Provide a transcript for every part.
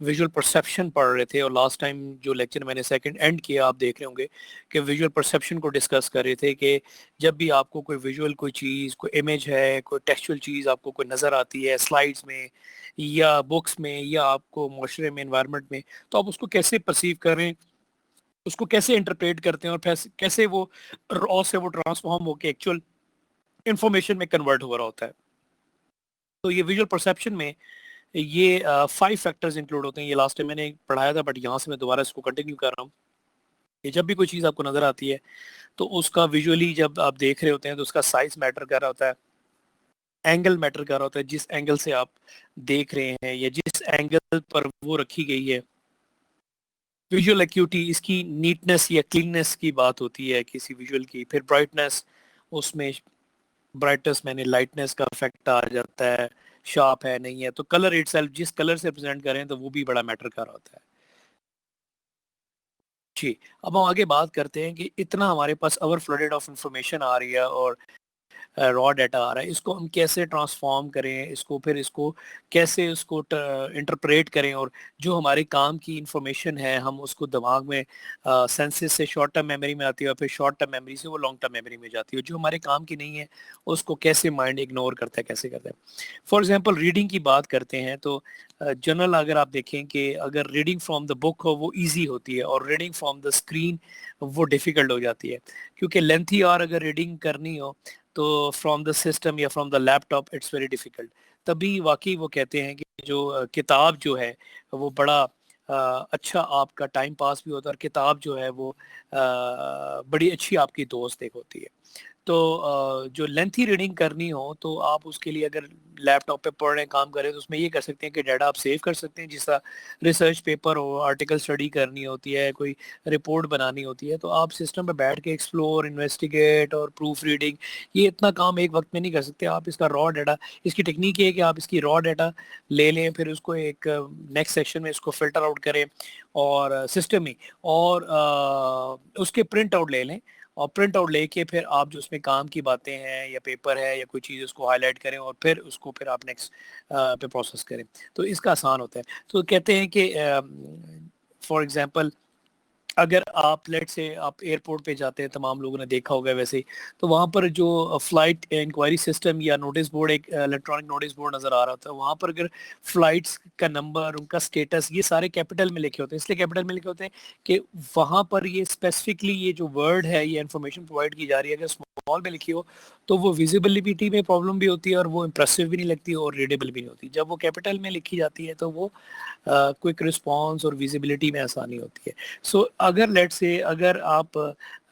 Visual perception पढ़ रहे थे, और लास्ट टाइम जो लेक्चर मैंने सेकंड एंड किया आप देख रहे होंगे कि विजुअल परसेप्शन को डिस्कस कर रहे थे कि जब भी आपको कोई विजुअल कोई चीज़, कोई इमेज है, कोई टेक्सचुअल चीज़ आपको कोई नज़र आती है स्लाइड्स में या बुक्स में या आपको माशरे में, एनवायरनमेंट में, तो आप उसको कैसे परसीव करें, उसको कैसे इंटरप्रेट करते हैं, और फिर कैसे वो रॉ से वो ट्रांसफॉर्म होकर एक्चुअल इंफॉर्मेशन में कन्वर्ट हो रहा होता है। तो ये विजुअल परसेप्शन में ये 5 फैक्टर्स इंक्लूड होते हैं। ये लास्ट टाइम मैंने पढ़ाया था, बट यहाँ से मैं दोबारा इसको कंटिन्यू कर रहा हूँ कि जब भी कोई चीज़ आपको नज़र आती है तो उसका विजुअली जब आप देख रहे होते हैं तो उसका साइज मैटर कर रहा होता है, एंगल मैटर कर रहा होता है, जिस एंगल से आप देख रहे हैं या जिस एंगल पर वो रखी गई है। विजुअल एक्यूटी, इसकी नीटनेस या क्लीननेस की बात होती है किसी विजुअल की। फिर ब्राइटनेस, उसमें ब्राइटनेस मैंने लाइटनेस का इफेक्ट आ जाता है, शार्प है नहीं है। तो कलर इटसेल्फ, जिस कलर से रिप्रेजेंट करें तो वो भी बड़ा मैटर कर रहा होता है। जी, अब हम आगे बात करते हैं कि इतना हमारे पास ओवर फ्लडेड ऑफ इंफॉर्मेशन आ रही है और रॉ डाटा आ रहा है, इसको हम कैसे ट्रांसफॉर्म करें, इसको फिर इसको कैसे उसको इंटरप्रेट करें, और जो हमारे काम की इंफॉर्मेशन है हम उसको दिमाग में सेंसेस से शॉर्ट टर्म मेमोरी में आती है, और फिर शॉर्ट टर्म मेमोरी से वो लॉन्ग टर्म मेमोरी में जाती है। जो हमारे काम की नहीं है उसको कैसे माइंड इग्नोर करता है, कैसे करता है। फॉर एग्जाम्पल रीडिंग की बात करते हैं तो जनरल अगर आप देखें कि अगर रीडिंग फ्रॉम द बुक हो वो ईजी होती है, और रीडिंग फ्रॉम द स्क्रीन वो डिफ़िकल्ट हो जाती है, क्योंकि लेंथी और अगर रीडिंग करनी हो तो फ्रॉम द सिस्टम या from the laptop it's very difficult. तभी वाकई वो कहते हैं कि जो किताब जो है वो बड़ा अच्छा आपका टाइम पास भी होता है, और किताब जो है वो बड़ी अच्छी आपकी दोस्त एक होती है। तो जो लेंथी रीडिंग करनी हो तो आप उसके लिए अगर लैपटॉप पे पढ़ रहे हैं, काम कर रहे हैं, तो उसमें ये कर सकते हैं कि डाटा आप सेव कर सकते हैं। जिसका रिसर्च पेपर हो, आर्टिकल स्टडी करनी होती है, कोई रिपोर्ट बनानी होती है, तो आप सिस्टम पे बैठ के एक्सप्लोर, इन्वेस्टिगेट और प्रूफ रीडिंग, ये इतना काम एक वक्त में नहीं कर सकते आप। इसका रॉ डाटा, इसकी टेक्निक ये है कि आप इसकी रॉ डाटा ले लें, फिर उसको एक नेक्स्ट सेक्शन में इसको फिल्टर आउट करें और सिस्टम में, और उसके प्रिंट आउट ले लें, और प्रिंट आउट लेके फिर आप जो उसमें काम की बातें हैं या पेपर है या कोई चीज़ उसको हाईलाइट करें, और फिर उसको फिर आप नेक्स्ट पे प्रोसेस करें। तो इसका आसान होता है। तो कहते हैं कि फॉर एग्जांपल अगर आप लेट से आप एयरपोर्ट पे जाते हैं, तमाम लोगों ने देखा होगा वैसे ही, तो वहाँ पर जो फ्लाइट इंक्वायरी सिस्टम या नोटिस बोर्ड, एक इलेक्ट्रॉनिक नोटिस बोर्ड नज़र आ रहा होता है, वहाँ पर अगर फ्लाइट्स का नंबर, उनका स्टेटस, ये सारे कैपिटल में लिखे होते हैं। इसलिए कैपिटल में लिखे होते हैं कि वहाँ पर ये स्पेसिफिकली ये जो वर्ड है, ये इन्फॉर्मेशन प्रोवाइड की जा रही है, अगर स्मॉल में लिखी हो तो वो विजिबिलिटी में प्रॉब्लम भी होती है, और वो इंप्रेसिव भी नहीं लगती और रीडेबल भी नहीं होती। जब वो कैपिटल में लिखी जाती है तो वो क्विक रिस्पॉन्स और विजिबिलिटी में आसानी होती है। सो अगर लेट से अगर आप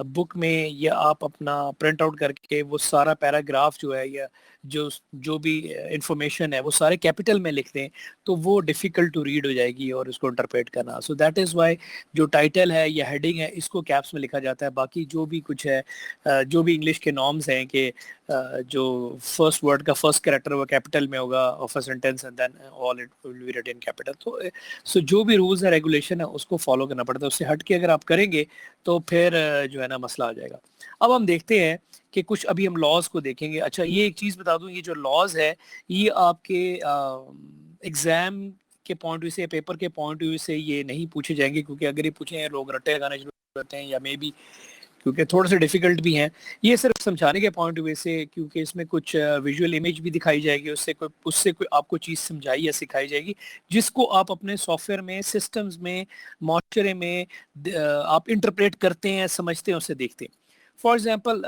बुक में या आप अपना प्रिंट आउट करके वो सारा पैराग्राफ जो है या जो जो भी इंफॉर्मेशन है वो सारे कैपिटल में लिख दें, तो वो डिफ़िकल्ट टू रीड हो जाएगी और उसको इंटरप्रेट करना। सो दैट इज़ वाई जो टाइटल है या हेडिंग है इसको कैप्स में लिखा जाता है। बाकी जो भी कुछ है, जो भी इंग्लिश के नॉर्म्स हैं कि जो फर्स्ट वर्ड का फर्स्ट कैरेक्टर वो कैपिटल में होगा और first sentence and then all it will be written in capital. तो सो जो भी रूल्स है, रेगुलेशन है, उसको फॉलो करना पड़ता है। उससे हट के अगर आप करेंगे तो फिर जो है ना मसला आ जाएगा। अब हम देखते हैं कि कुछ अभी हम लॉज को देखेंगे। अच्छा, ये एक चीज़ बता दूं, ये जो लॉज है ये आपके एग्जाम के पॉइंट व्यू से, पेपर के पॉइंट व्यू से ये नहीं पूछे जाएंगे, क्योंकि अगर ये पूछे लोग रट्टे लगाने शुरू करते हैं, या मे बी क्योंकि थोड़े से डिफिकल्ट भी हैं। ये सिर्फ समझाने के पॉइंट वे से, क्योंकि इसमें कुछ विजुअल इमेज भी दिखाई जाएगी, उससे कोई आपको चीज़ समझाई या सिखाई जाएगी, जिसको आप अपने सॉफ्टवेयर में, सिस्टम्स में, माशरे में आप इंटरप्रेट करते हैं, समझते हैं, उससे देखते हैं। फॉर एग्जाम्पल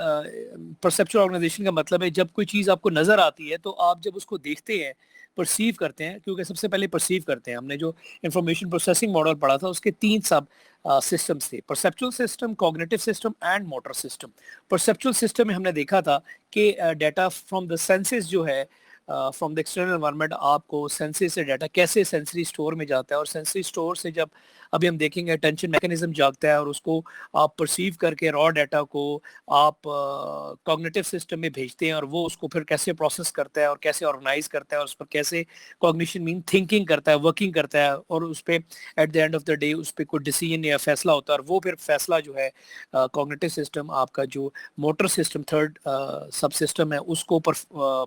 परसेप्चुअल ऑर्गेनाइजेशन का मतलब है जब कोई चीज़ आपको नज़र आती है तो आप जब उसको देखते हैं, परसीव करते हैं, क्योंकि सबसे पहले परसीव करते हैं। हमने जो इंफॉर्मेशन प्रोसेसिंग मॉडल पढ़ा था उसके 3 सब सिस्टम्स थे: perceptual system, cognitive system and motor system. Perceptual system में हमने देखा था कि डाटा फ्रॉम द सेंसेस जो है, फ्रॉम द एक्सटर्नल एनवायरनमेंट, आपको सेंसेस से डाटा कैसे सेंसरी स्टोर में जाता है, और सेंसरी स्टोर से जब अभी हम देखेंगे अटेंशन मैकेनिज्म जागता है, और उसको आप परसीव करके रॉ डाटा को आप कॉग्निटिव सिस्टम में भेजते हैं, और वो उसको फिर कैसे प्रोसेस करता है और कैसे ऑर्गेनाइज करता है, और उस पर कैसे कॉग्निशन मीन थिंकिंग करता है, वर्किंग करता है, और उस पर at the end of the day उस पर कोई डिसीजन या फैसला होता है, और वो फिर फैसला जो है कॉग्निटिव सिस्टम, आपका जो motor system third sub system है, उसको ऊपर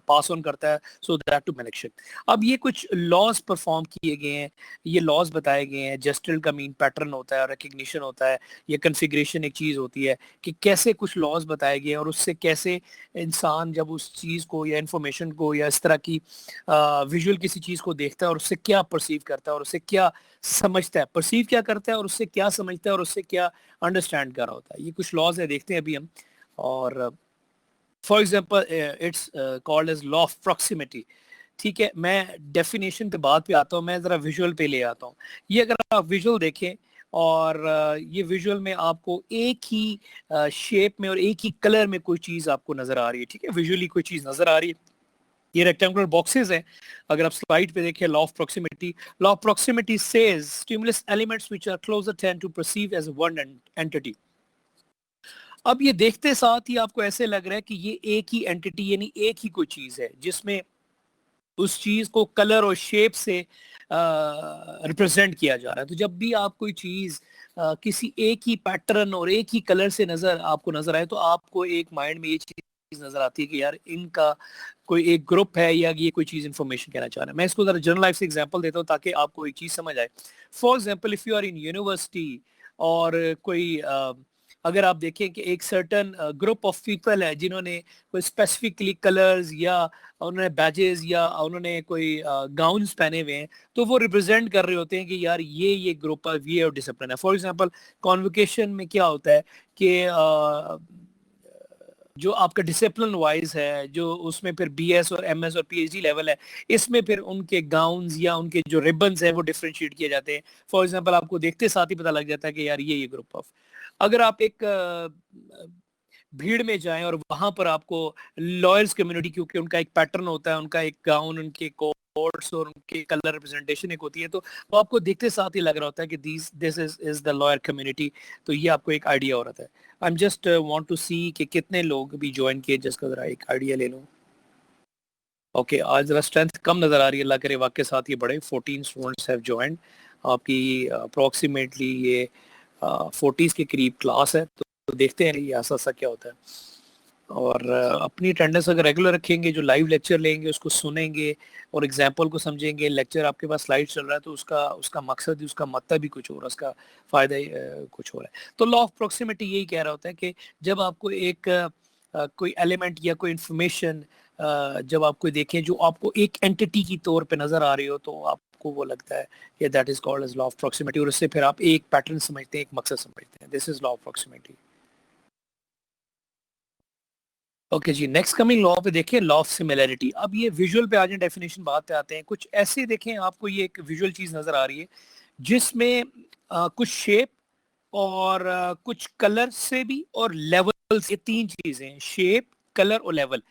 पास ऑन करता है so that to manage it. अब ये कुछ लॉज परफॉर्म किए गए हैं, ये लॉज बताए गए हैं। जेस्टरल का मीन पैटर्न होता है, रिकग्निशन होता है, ये कन्फिग्रेशन एक चीज़ होती है कि कैसे कुछ लॉज बताए गए हैं और उससे कैसे इंसान जब उस चीज़ को या इंफॉर्मेशन को या इस तरह की विजुअल किसी चीज़ को देखता है और उससे क्या परसीव करता है और उससे क्या समझता है, परसीव क्या करता है और उससे क्या समझता है और उससे क्या अंडरस्टैंड कर रहा होता है। ये कुछ लॉज है, देखते हैं अभी हम। और for example it's called as law of proximity. ठीक है, मैं डेफिनेशन पे बात पे आता हूँ, मैं जरा विजुअल पे ले आता हूँ। ये अगर आप विजुअल देखें और ये विजुअल में आपको एक ही शेप में और एक ही कलर में कोई चीज आपको नजर आ रही है। ठीक है, विजुअली कोई चीज नजर आ रही है। ये रेक्टेंगुलर बॉक्सेस हैं। अगर आप स्लाइड पे देखिए, law of proximity says stimulus elements which are closer tend to perceive as one entity. अब ये देखते साथ ही आपको ऐसे लग रहा है कि ये एक ही एंटिटी यानी एक ही कोई चीज है जिसमें उस चीज को कलर और शेप से रिप्रेजेंट किया जा रहा है। तो जब भी आप कोई चीज किसी एक ही पैटर्न और एक ही कलर से आपको नजर आए तो आपको एक माइंड में ये चीज नजर आती है कि यार इनका कोई एक ग्रुप है या ये कोई चीज इंफॉर्मेशन कहना चाह रहा है। मैं इसको जरा जनरल लाइफ से एग्जांपल देता हूँ ताकि आपको एक चीज समझ आए। For example, if you are in university और कोई अगर आप देखें कि एक सर्टन ग्रुप ऑफ पीपल है जिन्होंने कोई स्पेसिफिकली कलर्स या उन्होंने बैजेस या उन्होंने कोई गाउन्स पहने हुए हैं, तो वो रिप्रेजेंट कर रहे होते हैं कि यार ये ग्रुप ऑफ ये और डिसिप्लिन है। फॉर एग्जांपल, कॉन्वोकेशन में क्या होता है कि जो आपका डिसिप्लिन वाइज है, जो उसमें फिर बीएस और एमएस और पीएचडी लेवल है, इसमें फिर उनके गाउन्स या उनके जो रिबन्स हैं वो डिफरेंशिएट किए जाते हैं। फॉर एग्जांपल, आपको देखते साथ ही पता लग जाता है कि यार ये ग्रुप ऑफ। अगर आप एक भीड़ में जाएं और वहां पर आपको लॉयर्स कम्युनिटी, क्योंकि उनका एक पैटर्न होता है, उनका एक गाउन, उनके कोट्स और उनके कलर रिप्रेजेंटेशन एक होती है, तो वो आपको देखते साथ ही लग रहा होता है कि this is the lawyer community. तो ये आपको एक आइडिया हो रहा है। I am just want to see कि कितने लोग भी ज्वाइन किए, जिसका जरा एक आइडिया ले लूं। ओके, आज जरा स्ट्रेंथ कम नजर आ रही है, अल्लाह करे वाकई साथ ये बड़े 14 स्टूडेंट्स हैव ज्वाइंड। आपकी अप्रोक्सीमेटली ये 40s के करीब क्लास है, तो देखते हैं ये ऐसा सा क्या होता है। और अपनी अटेंडेंस अगर रेगुलर रखेंगे, जो लाइव लेक्चर लेंगे उसको सुनेंगे और एग्जाम्पल को समझेंगे, लेक्चर आपके पास स्लाइड चल रहा है तो उसका उसका मकसद ही, उसका मतलब भी कुछ हो रहा है, उसका फ़ायदा ही कुछ हो रहा है। तो लॉ ऑफ प्रॉक्सिमिटी यही कह रहा होता है कि जब आपको एक कोई एलिमेंट या कोई इंफॉर्मेशन जब आप कोई देखें जो आपको एक एंटिटी की तौर पे नज़र आ रही हो, तो आपको वो लगता है कि that is called as law of proximity, और उससे फिर आप एक पैटर्न समझते हैं, एक मकसद समझते हैं। This is law of proximity. Okay जी, नेक्स्ट कमिंग लॉ पे देखिए, लॉ ऑफ सिमिलैरिटी। अब ये विजुअल पे आ जाए, डेफिनेशन बात पे आते हैं। कुछ ऐसे देखें, आपको ये एक विजुअल चीज नजर आ रही है जिसमें कुछ शेप और कुछ कलर से भी और लेवल से, तीन चीजें, शेप, कलर और लेवल,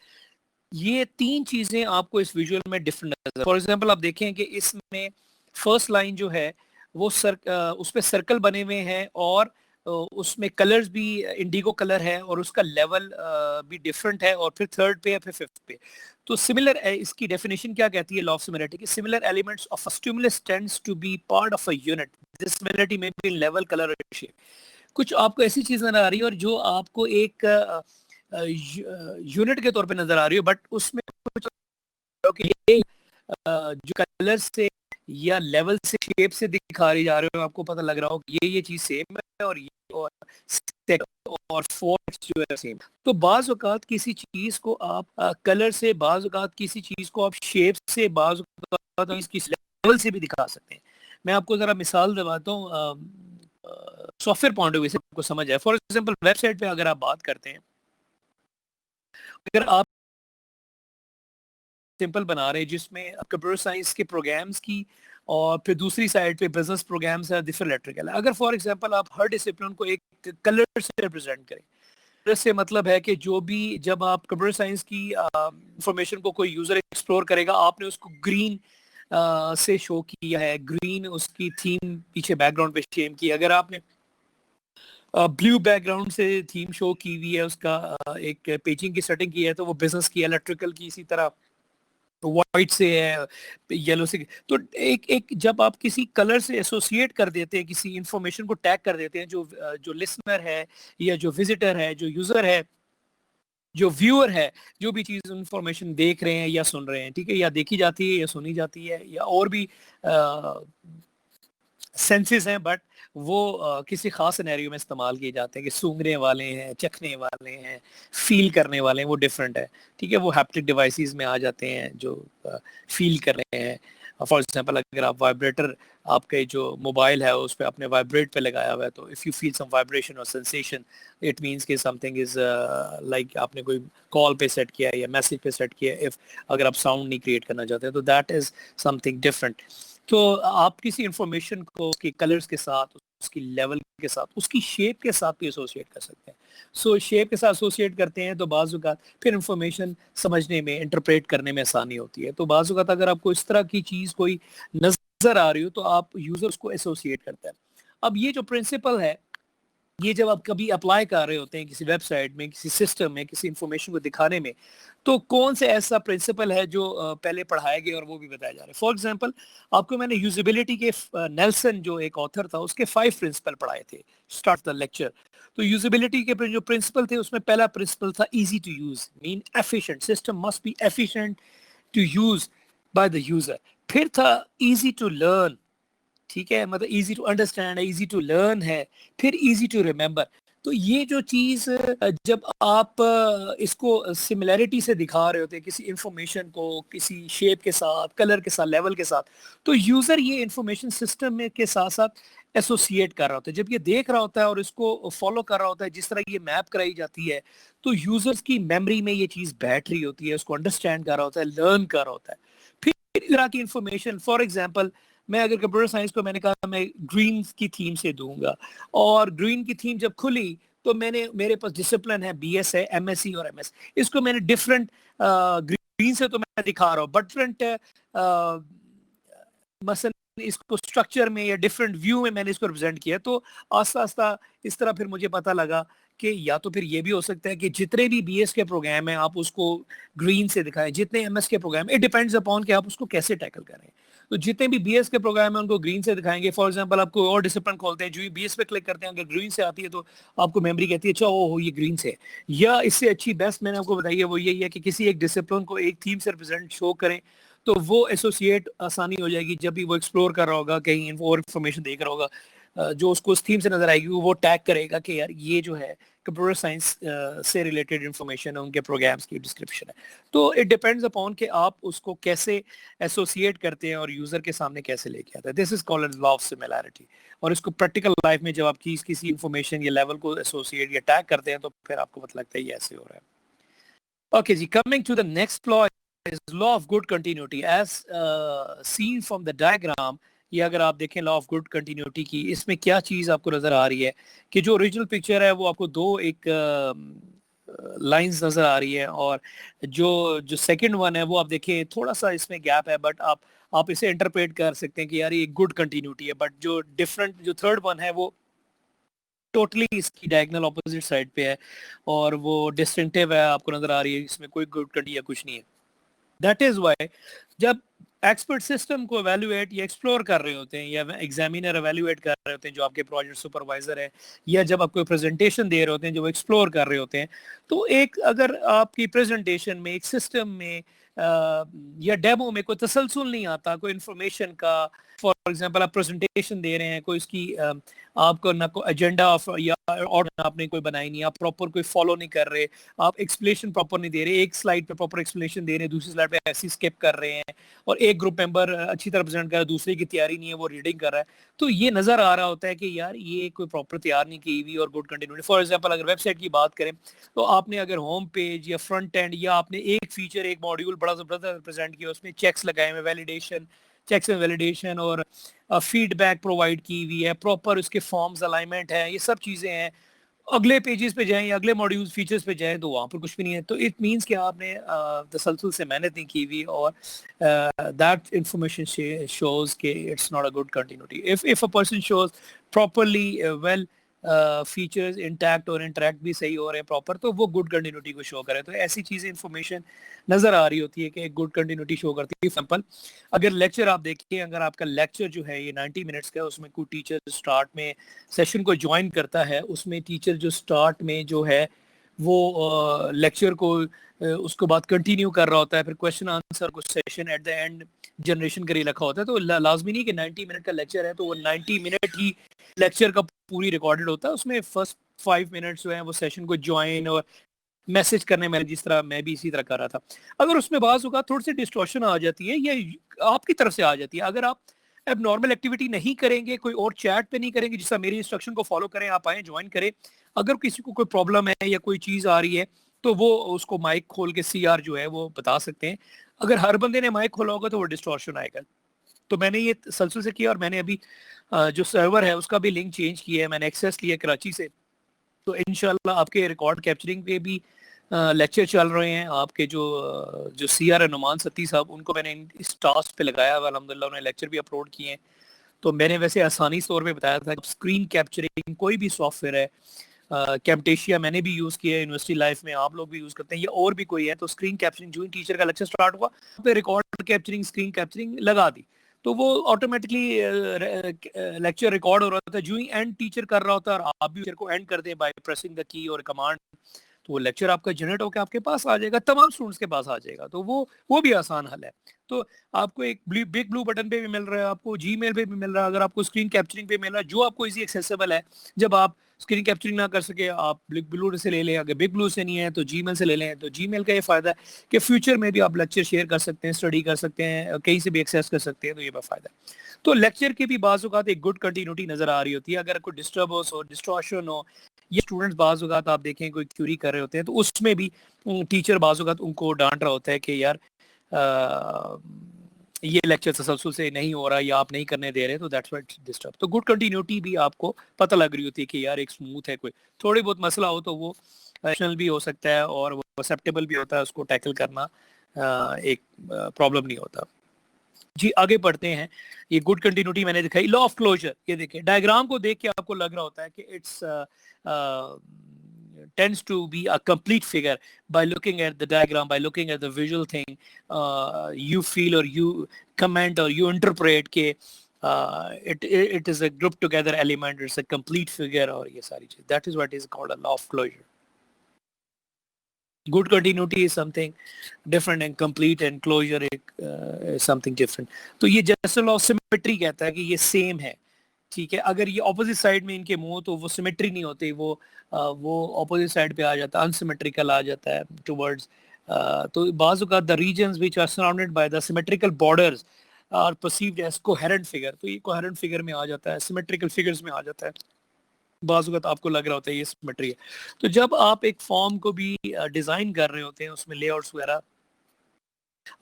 ये तीन चीजें आपको इस विजुअल में डिफरेंट नजर। फॉर एग्जांपल, आप देखें कि इसमें फर्स्ट लाइन जो है वो उस पे सर्कल बने हुए हैं और उसमें कलर्स भी इंडिगो कलर है और उसका लेवल भी डिफरेंट है, और फिर थर्ड पे या फिर फिफ्थ पे। तो सिमिलर, इसकी डेफिनेशन क्या कहती है लॉ ऑफ सिमिलरिटी की? Similar elements of a stimulus tends to be part of a unit, this similarity में बी इन लेवल, कलर और शेप। कुछ आपको ऐसी चीज नजर आ रही है और जो आपको एक यूनिट के तौर पे नजर आ रही हो, बट उसमें कुछ ये जो कलर से या लेवल से, शेप से दिखा रही जा रहे हो, आपको पता लग रहा हो कि ये चीज सेम है और ये और और फोर्थ जो है सेम। तो बाज औकात किसी चीज को आप कलर से, बाज औकात किसी चीज को आप शेप से, बाज औकात किसी लेवल से भी दिखा सकते हैं। मैं आपको जरा मिसाल दिखाता हूँ सॉफ्टवेयर पॉइंट ऑफ व्यू से, आपको समझ आए। फॉर एग्जांपल, वेबसाइट पे अगर आप बात करते हैं, अगर आप सिंपल बना रहे हैं जिसमें कंप्यूटर साइंस के प्रोग्राम्स की, और फिर दूसरी साइड पे बिजनेस प्रोग्राम्स है, डिफरेंट इलेक्ट्रिकल है। अगर फॉर एग्जांपल आप हर डिसिप्लिन को एक कलर से रिप्रेजेंट करें, कलर से मतलब है कि जो भी, जब आप कंप्यूटर साइंस की इंफॉर्मेशन को कोई यूजर एक्सप्लोर करेगा, आपने उसको ग्रीन से शो किया है, ग्रीन उसकी थीम पीछे बैकग्राउंड पे शेम की। अगर आपने ब्लू बैकग्राउंड से थीम शो की हुई है, उसका एक पेजिंग की सेटिंग की है, तो वो बिजनेस की, इलेक्ट्रिकल की इसी तरह व्हाइट से है, येलो से। तो एक एक जब आप किसी कलर से एसोसिएट कर देते हैं, किसी इंफॉर्मेशन को टैग कर देते हैं, जो जो लिसनर है या जो विजिटर है, जो यूजर है, जो व्यूअर है, जो भी चीज इंफॉर्मेशन देख रहे हैं या सुन रहे हैं, ठीक है, या देखी जाती है या सुनी जाती है या और भी सेंसेस हैं, बट वो किसी खास सिनेरियो में इस्तेमाल किए जाते हैं कि सूंघने वाले हैं, चखने वाले हैं, फील करने वाले हैं, वो डिफरेंट है, ठीक है, वो हैप्टिक डिवाइसेस में आ जाते हैं जो फील कर रहे हैं। फॉर एग्जांपल अगर आप वाइब्रेटर, आपके जो मोबाइल है उस पर आपने वाइब्रेट पे लगाया हुआ है, तो if you feel some vibration और सेंसेशन, इट मींस कि समथिंग इज लाइक आपने कोई कॉल पे सेट किया है या मैसेज पे सेट किया है। इफ अगर आप साउंड नहीं क्रिएट करना चाहते हैं तो दैट इज समथिंग डिफरेंट। तो आप किसी इंफॉर्मेशन को उसके कलर्स के साथ, उसकी लेवल के साथ, उसकी शेप के साथ भी एसोसिएट कर सकते हैं। सो शेप के साथ एसोसिएट करते हैं तो बाज़ औक़ात फिर इंफॉर्मेशन समझने में, इंटरप्रेट करने में आसानी होती है। तो बाज़ औक़ात अगर आपको इस तरह की चीज़ कोई नज़र आ रही हो तो आप यूज़र्स को एसोसिएट करता है। अब ये जो प्रिंसिपल है, ये जब आप कभी अप्लाई कर रहे होते हैं किसी वेबसाइट में, किसी सिस्टम में, किसी इंफॉर्मेशन को दिखाने में, तो कौन से ऐसा प्रिंसिपल है जो पहले पढ़ाया गया और वो भी बताया जा रहा है। फॉर एग्जांपल आपको मैंने यूजिबिलिटी के नेल्सन जो एक ऑथर था उसके 5 प्रिंसिपल पढ़ाए थे स्टार्ट द लेक्चर। तो यूजिबिलिटी के जो प्रिंसिपल थे उसमें पहला प्रिंसिपल था easy to use, mean efficient, system must be efficient to use by the user. फिर था इजी टू लर्न, ठीक है, मतलब इजी टू अंडरस्टैंड है, इजी टू लर्न है, फिर इजी टू रिमेंबर। तो ये जो चीज जब आप इसको सिमिलैरिटी से दिखा रहे होते हैं किसी इंफॉर्मेशन को, किसी शेप के साथ, कलर के साथ, लेवल के साथ, तो यूजर ये इंफॉर्मेशन सिस्टम में के साथ साथ एसोसिएट कर रहा होता है। जब ये देख रहा होता है और इसको फॉलो कर रहा होता है, जिस तरह ये मैप कराई जाती है, तो यूजर्स की मेमोरी में ये चीज बैठ रही होती है, उसको अंडरस्टैंड कर रहा होता है, लर्न कर रहा होता है। फिर इस तरह की इंफॉर्मेशन, फॉर एग्जाम्पल मैं अगर कंप्यूटर साइंस को मैंने कहा मैं ग्रीन की थीम से दूंगा, और ग्रीन की थीम जब खुली तो मेरे पास डिसिप्लिन है, बीएस है, एमएससी और एमएस, इसको मैंने डिफरेंट ग्रीन से तो मैं दिखा रहा हूँ, बट डिफरेंट मसलन इसको स्ट्रक्चर में या डिफरेंट व्यू में मैंने इसको रिप्रेजेंट किया। तो आस्ता आस्ता इस तरह फिर मुझे पता लगा कि या तो फिर ये भी हो सकता है कि जितने भी बीएस के प्रोग्राम हैं आप उसको ग्रीन से दिखाएं, जितने एमएस के प्रोग्राम, इट डिपेंड्स अपॉन कि आप उसको कैसे टैकल करें। तो जितने भी बीएस के प्रोग्राम है उनको ग्रीन से दिखाएंगे। फॉर एग्जांपल आप कोई और डिसिप्लिन खोलते हैं, जो बीएस पे क्लिक करते हैं, अगर ग्रीन से आती है तो आपको मेमोरी कहती है अच्छा ओ ये ग्रीन से है। या इससे अच्छी बेस्ट मैंने आपको बताई है वो यही है कि किसी एक डिसिप्लिन को एक थीम से रिप्रेजेंट शो करें, तो वो एसोसिएट आसानी हो जाएगी। जब भी वो एक्सप्लोर कर रहा होगा, कहीं और इन्फॉर्मेशन देख रहा होगा, जो उसको उस थीम से नजर आएगी वो टैग करेगा कि यार ये जो है कंप्यूटर साइंस से रिलेटेड इंफॉर्मेशन है, उनके प्रोग्राम्स की डिस्क्रिप्शन है। तो इट डिपेंड्स अपॉन कि आप उसको कैसे एसोसिएट करते हैं और यूजर के सामने कैसे लेके आते हैं। This is called law of similarity. और इसको प्रैक्टिकल लाइफ में जब आप किसी इंफॉर्मेशन या लेवल को एसोसिएट या टैग करते हैं तो फिर आपको पता लगता है ये ऐसे हो रहा है। ओके जी, coming to the next law is law of good continuity as seen from the diagram। ये अगर आप देखें लॉ ऑफ गुड कंटिन्यूटी की, इसमें क्या चीज आपको नजर आ रही है कि जो ओरिजिनल पिक्चर है वो आपको दो एक लाइंस नजर आ रही है, और जो जो सेकंड वन है वो आप देखें थोड़ा सा इसमें गैप है, बट आप इसे इंटरप्रेट कर सकते हैं कि यार ये गुड कंटिन्यूटी है। बट जो डिफरेंट जो थर्ड वन है वो टोटली इसकी डायगोनल ऑपोजिट साइड पे है और वो डिस्टिंक्टिव है, आपको नजर आ रही है, इसमें कोई गुड कंटी या कुछ नहीं है। दैट इज वाई जब एक्सपर्ट सिस्टम को एवेल्युएट या एक्सप्लोर कर रहे होते हैं या एग्जामिनर एवेल्युएट कर रहे होते हैं, जो आपके प्रोजेक्ट सुपरवाइजर है, या जब आप कोई प्रेजेंटेशन दे रहे होते हैं, जो एक्सप्लोर कर रहे होते हैं, तो एक अगर आपकी प्रेजेंटेशन में एक सिस्टम में या डेमो में कोई तसलसल नहीं आता कोई इंफॉर्मेशन का, फॉर एग्जांपल आप प्रेजेंटेशन दे रहे हैं, कोई इसकी आपको ना कोई एजेंडा या और आपने कोई बनाई नहीं, आप प्रॉपर कोई फॉलो नहीं कर रहे, आप एक्सप्लेनेशन प्रॉपर नहीं दे रहे, एक स्लाइड पे प्रॉपर एक्सप्लेनेशन दे रहे हैं, दूसरी स्लाइड पे ऐसी स्किप कर रहे हैं, और एक ग्रुप मेंबर अच्छी तरह प्रेजेंट कर रहा है, दूसरे की तैयारी नहीं है, वो रीडिंग कर रहा है, तो ये नजर आ रहा होता है कि यार ये कोई प्रॉपर तैयार नहीं की हुई और गुड कंटिन्यूटी। फॉर एग्जांपल अगर वेबसाइट की बात करें तो आपने अगर होम पेज या फ्रंट एंड या आपने एक फीचर एक मॉड्यूल बड़ा जबरदस्त प्रेजेंट किया, उसमें चेक्स लगाए हुए, वैलिडेशन चेक्स एंड वैलिडेशन और फीडबैक प्रोवाइड की हुई है, प्रॉपर उसके फॉर्म्स अलाइनमेंट है, ये सब चीजें हैं, अगले पेजेस पे जाएं या अगले मॉड्यूल्स फीचर्स पे जाएं तो वहां पर कुछ भी नहीं है, तो इट मींस कि आपने तसलसल से मेहनत नहीं की हुई, और दैट इंफॉर्मेशन शोज कि it's not a good continuity. If a person shows properly well features intact और इंटरेक्ट भी सही हो रहे हैं प्रॉपर, तो वो गुड कंटिन्यूटी को शो करे। तो ऐसी चीजें इंफॉर्मेशन नजर आ रही होती है कि एक गुड कंटिन्यूटी शो करती है। एग्जांपल अगर लेक्चर आप देखिए, अगर आपका लेक्चर जो है ये 90 मिनट्स का है, उसमें कोई टीचर स्टार्ट में सेशन को ज्वाइन करता है, उसमें टीचर जो स्टार्ट में जो है वो लेक्चर को उसके बाद कंटिन्यू कर रहा होता है, फिर क्वेश्चन आंसर कुछ session at the end generation कर ही रखा होता है। तो लाजमी नहीं कि 90 मिनट का लेक्चर है तो वो 90 मिनट ही लेक्चर का पूरी रिकॉर्डेड होता है। उसमें फर्स्ट 5 मिनट्स जो है वो सेशन को ज्वाइन और मैसेज करने में, जिस तरह मैं भी इसी तरह कर रहा था, अगर उसमें बाज होगा थोड़ी सी डिस्टॉर्शन आ जाती है या आपकी तरफ से आ जाती है, अगर आप अब नॉर्मल एक्टिविटी नहीं करेंगे, कोई और चैट पे नहीं करेंगे, जिस तरह मेरी इंस्ट्रक्शन को फॉलो करें, आप आए ज्वाइन करें, अगर किसी को कोई प्रॉब्लम है या कोई चीज आ रही है तो वो उसको माइक खोल के सीआर जो है वो बता सकते हैं। अगर हर बंदे ने माइक खोला होगा तो वो डिस्टॉर्शन आएगा। तो मैंने ये तसलसल से किया और मैंने अभी जो सर्वर है उसका भी लिंक चेंज किया है, मैंने एक्सेस लिया कराची से। तो इंशाल्लाह आपके रिकॉर्ड कैप्चरिंग पे भी लेक्चर चल रहे हैं। आपके जो सीआर है नुमान सत्ती साहब, उनको मैंने इस टास्क पे लगाया हुआ, अल्हम्दुलिल्लाह उन्होंने लेक्चर भी अपलोड किए हैं। तो मैंने वैसे आसानी तौर पे बताया था स्क्रीन कैप्चरिंग कोई भी सॉफ्टवेयर है, कैम्टेशिया मैंने भी यूज़ किया है यूनिवर्सिटी लाइफ में, आप लोग भी यूज़ करते हैं, या और भी कोई है, तो स्क्रीन कैप्चरिंग जो ही टीचर का लेक्चर स्टार्ट हुआ पे रिकॉर्ड कैप्चरिंग स्क्रीन कैप्चरिंग लगा दी, तो वो ऑटोमेटिकली लेक्चर रिकॉर्ड हो रहा था। जो ही एंड टीचर कर रहा होता है और आप भी टीचर को एंड कर दें बाय प्रेसिंग द की और कमांड, तो वो लेक्चर आपका जनरेट होकर आपके पास आ जाएगा, तमाम स्टूडेंट्स के पास आ जाएगा। तो वो भी आसान हल है। तो आपको एक बिग ब्लू बटन पे भी मिल रहा है, आपको जीमेल पे भी मिल रहा है, अगर आपको स्क्रीन कैप्चरिंग पे मिल रहा है जो आपको इजी एक्सेसिबल है। जब आप स्क्रीन कैप्चरिंग ना कर सके आप बिग ब्लू से ले लें, अगर बिग ब्लू से नहीं है तो जीमेल से ले लें। तो जीमेल का ये फायदा है कि फ्यूचर में भी आप लेक्चर शेयर कर सकते हैं, स्टडी कर सकते हैं, कहीं से भी एक्सेस कर सकते हैं, तो ये फायदा है। तो लेक्चर की भी बाज़ औक़ात एक गुड कंटिन्यूटी नजर आ रही होती है। अगर कोई डिस्टर्बेंस हो, डिस्ट्रैक्शन हो, ये स्टूडेंट्स बाज़ औक़ात आप देखें कोई क्यूरी कर रहे होते हैं तो उसमें भी टीचर बाज़ औक़ात उनको डांट रहा होता है कि यार ये लेक्चर तसलसल से नहीं हो रहा या आप नहीं करने दे रहे, तो दैट्स व्हाट डिस्टर्ब। तो गुड कंटिन्यूटी भी आपको पता लग रही होती है कि यार एक स्मूथ है, कोई थोड़ी बहुत मसला हो तो वो एक्शनल भी हो सकता है और वो एक्सेप्टेबल भी होता है, उसको टैकल करना एक प्रॉब्लम नहीं होता। जी आगे बढ़ते हैं। ये गुड कंटिन्यूटी मैंने दिखाई। लॉ ऑफ क्लोजर, ये देखिए डायग्राम को देख के आपको लग रहा होता है कि it's tends to be a complete figure. By looking at the diagram, by looking at the visual thing, you feel or you comment or you interpret के it is a group together element, it's a complete figure और ये सारी चीज, that is what is called a law of closure. Good continuity is something different and complete and closure is something different. तो ये जैसे law of symmetry कहता है कि ये सेम है, ठीक है। अगर ये ऑपोजिट साइड में इनके मुंह तो वो सिमेट्री नहीं होती, वो ऑपोजिट साइड पे आ जाता है, अनसिमेट्रिकल आ जाता है टुवर्ड्स। तो बाज़ औक़ात the regions which are surrounded by the symmetrical borders are perceived as coherent figure, तो ये कोहेरेंट फिगर में आ जाता है, सिमेट्रिकल फिगर्स में आ जाता है। बाज़ औक़ात आपको लग रहा होता है ये सिमेट्री है। तो जब आप एक फॉर्म को भी डिज़ाइन कर रहे होते हैं, उसमें लेआउट्स वगैरह,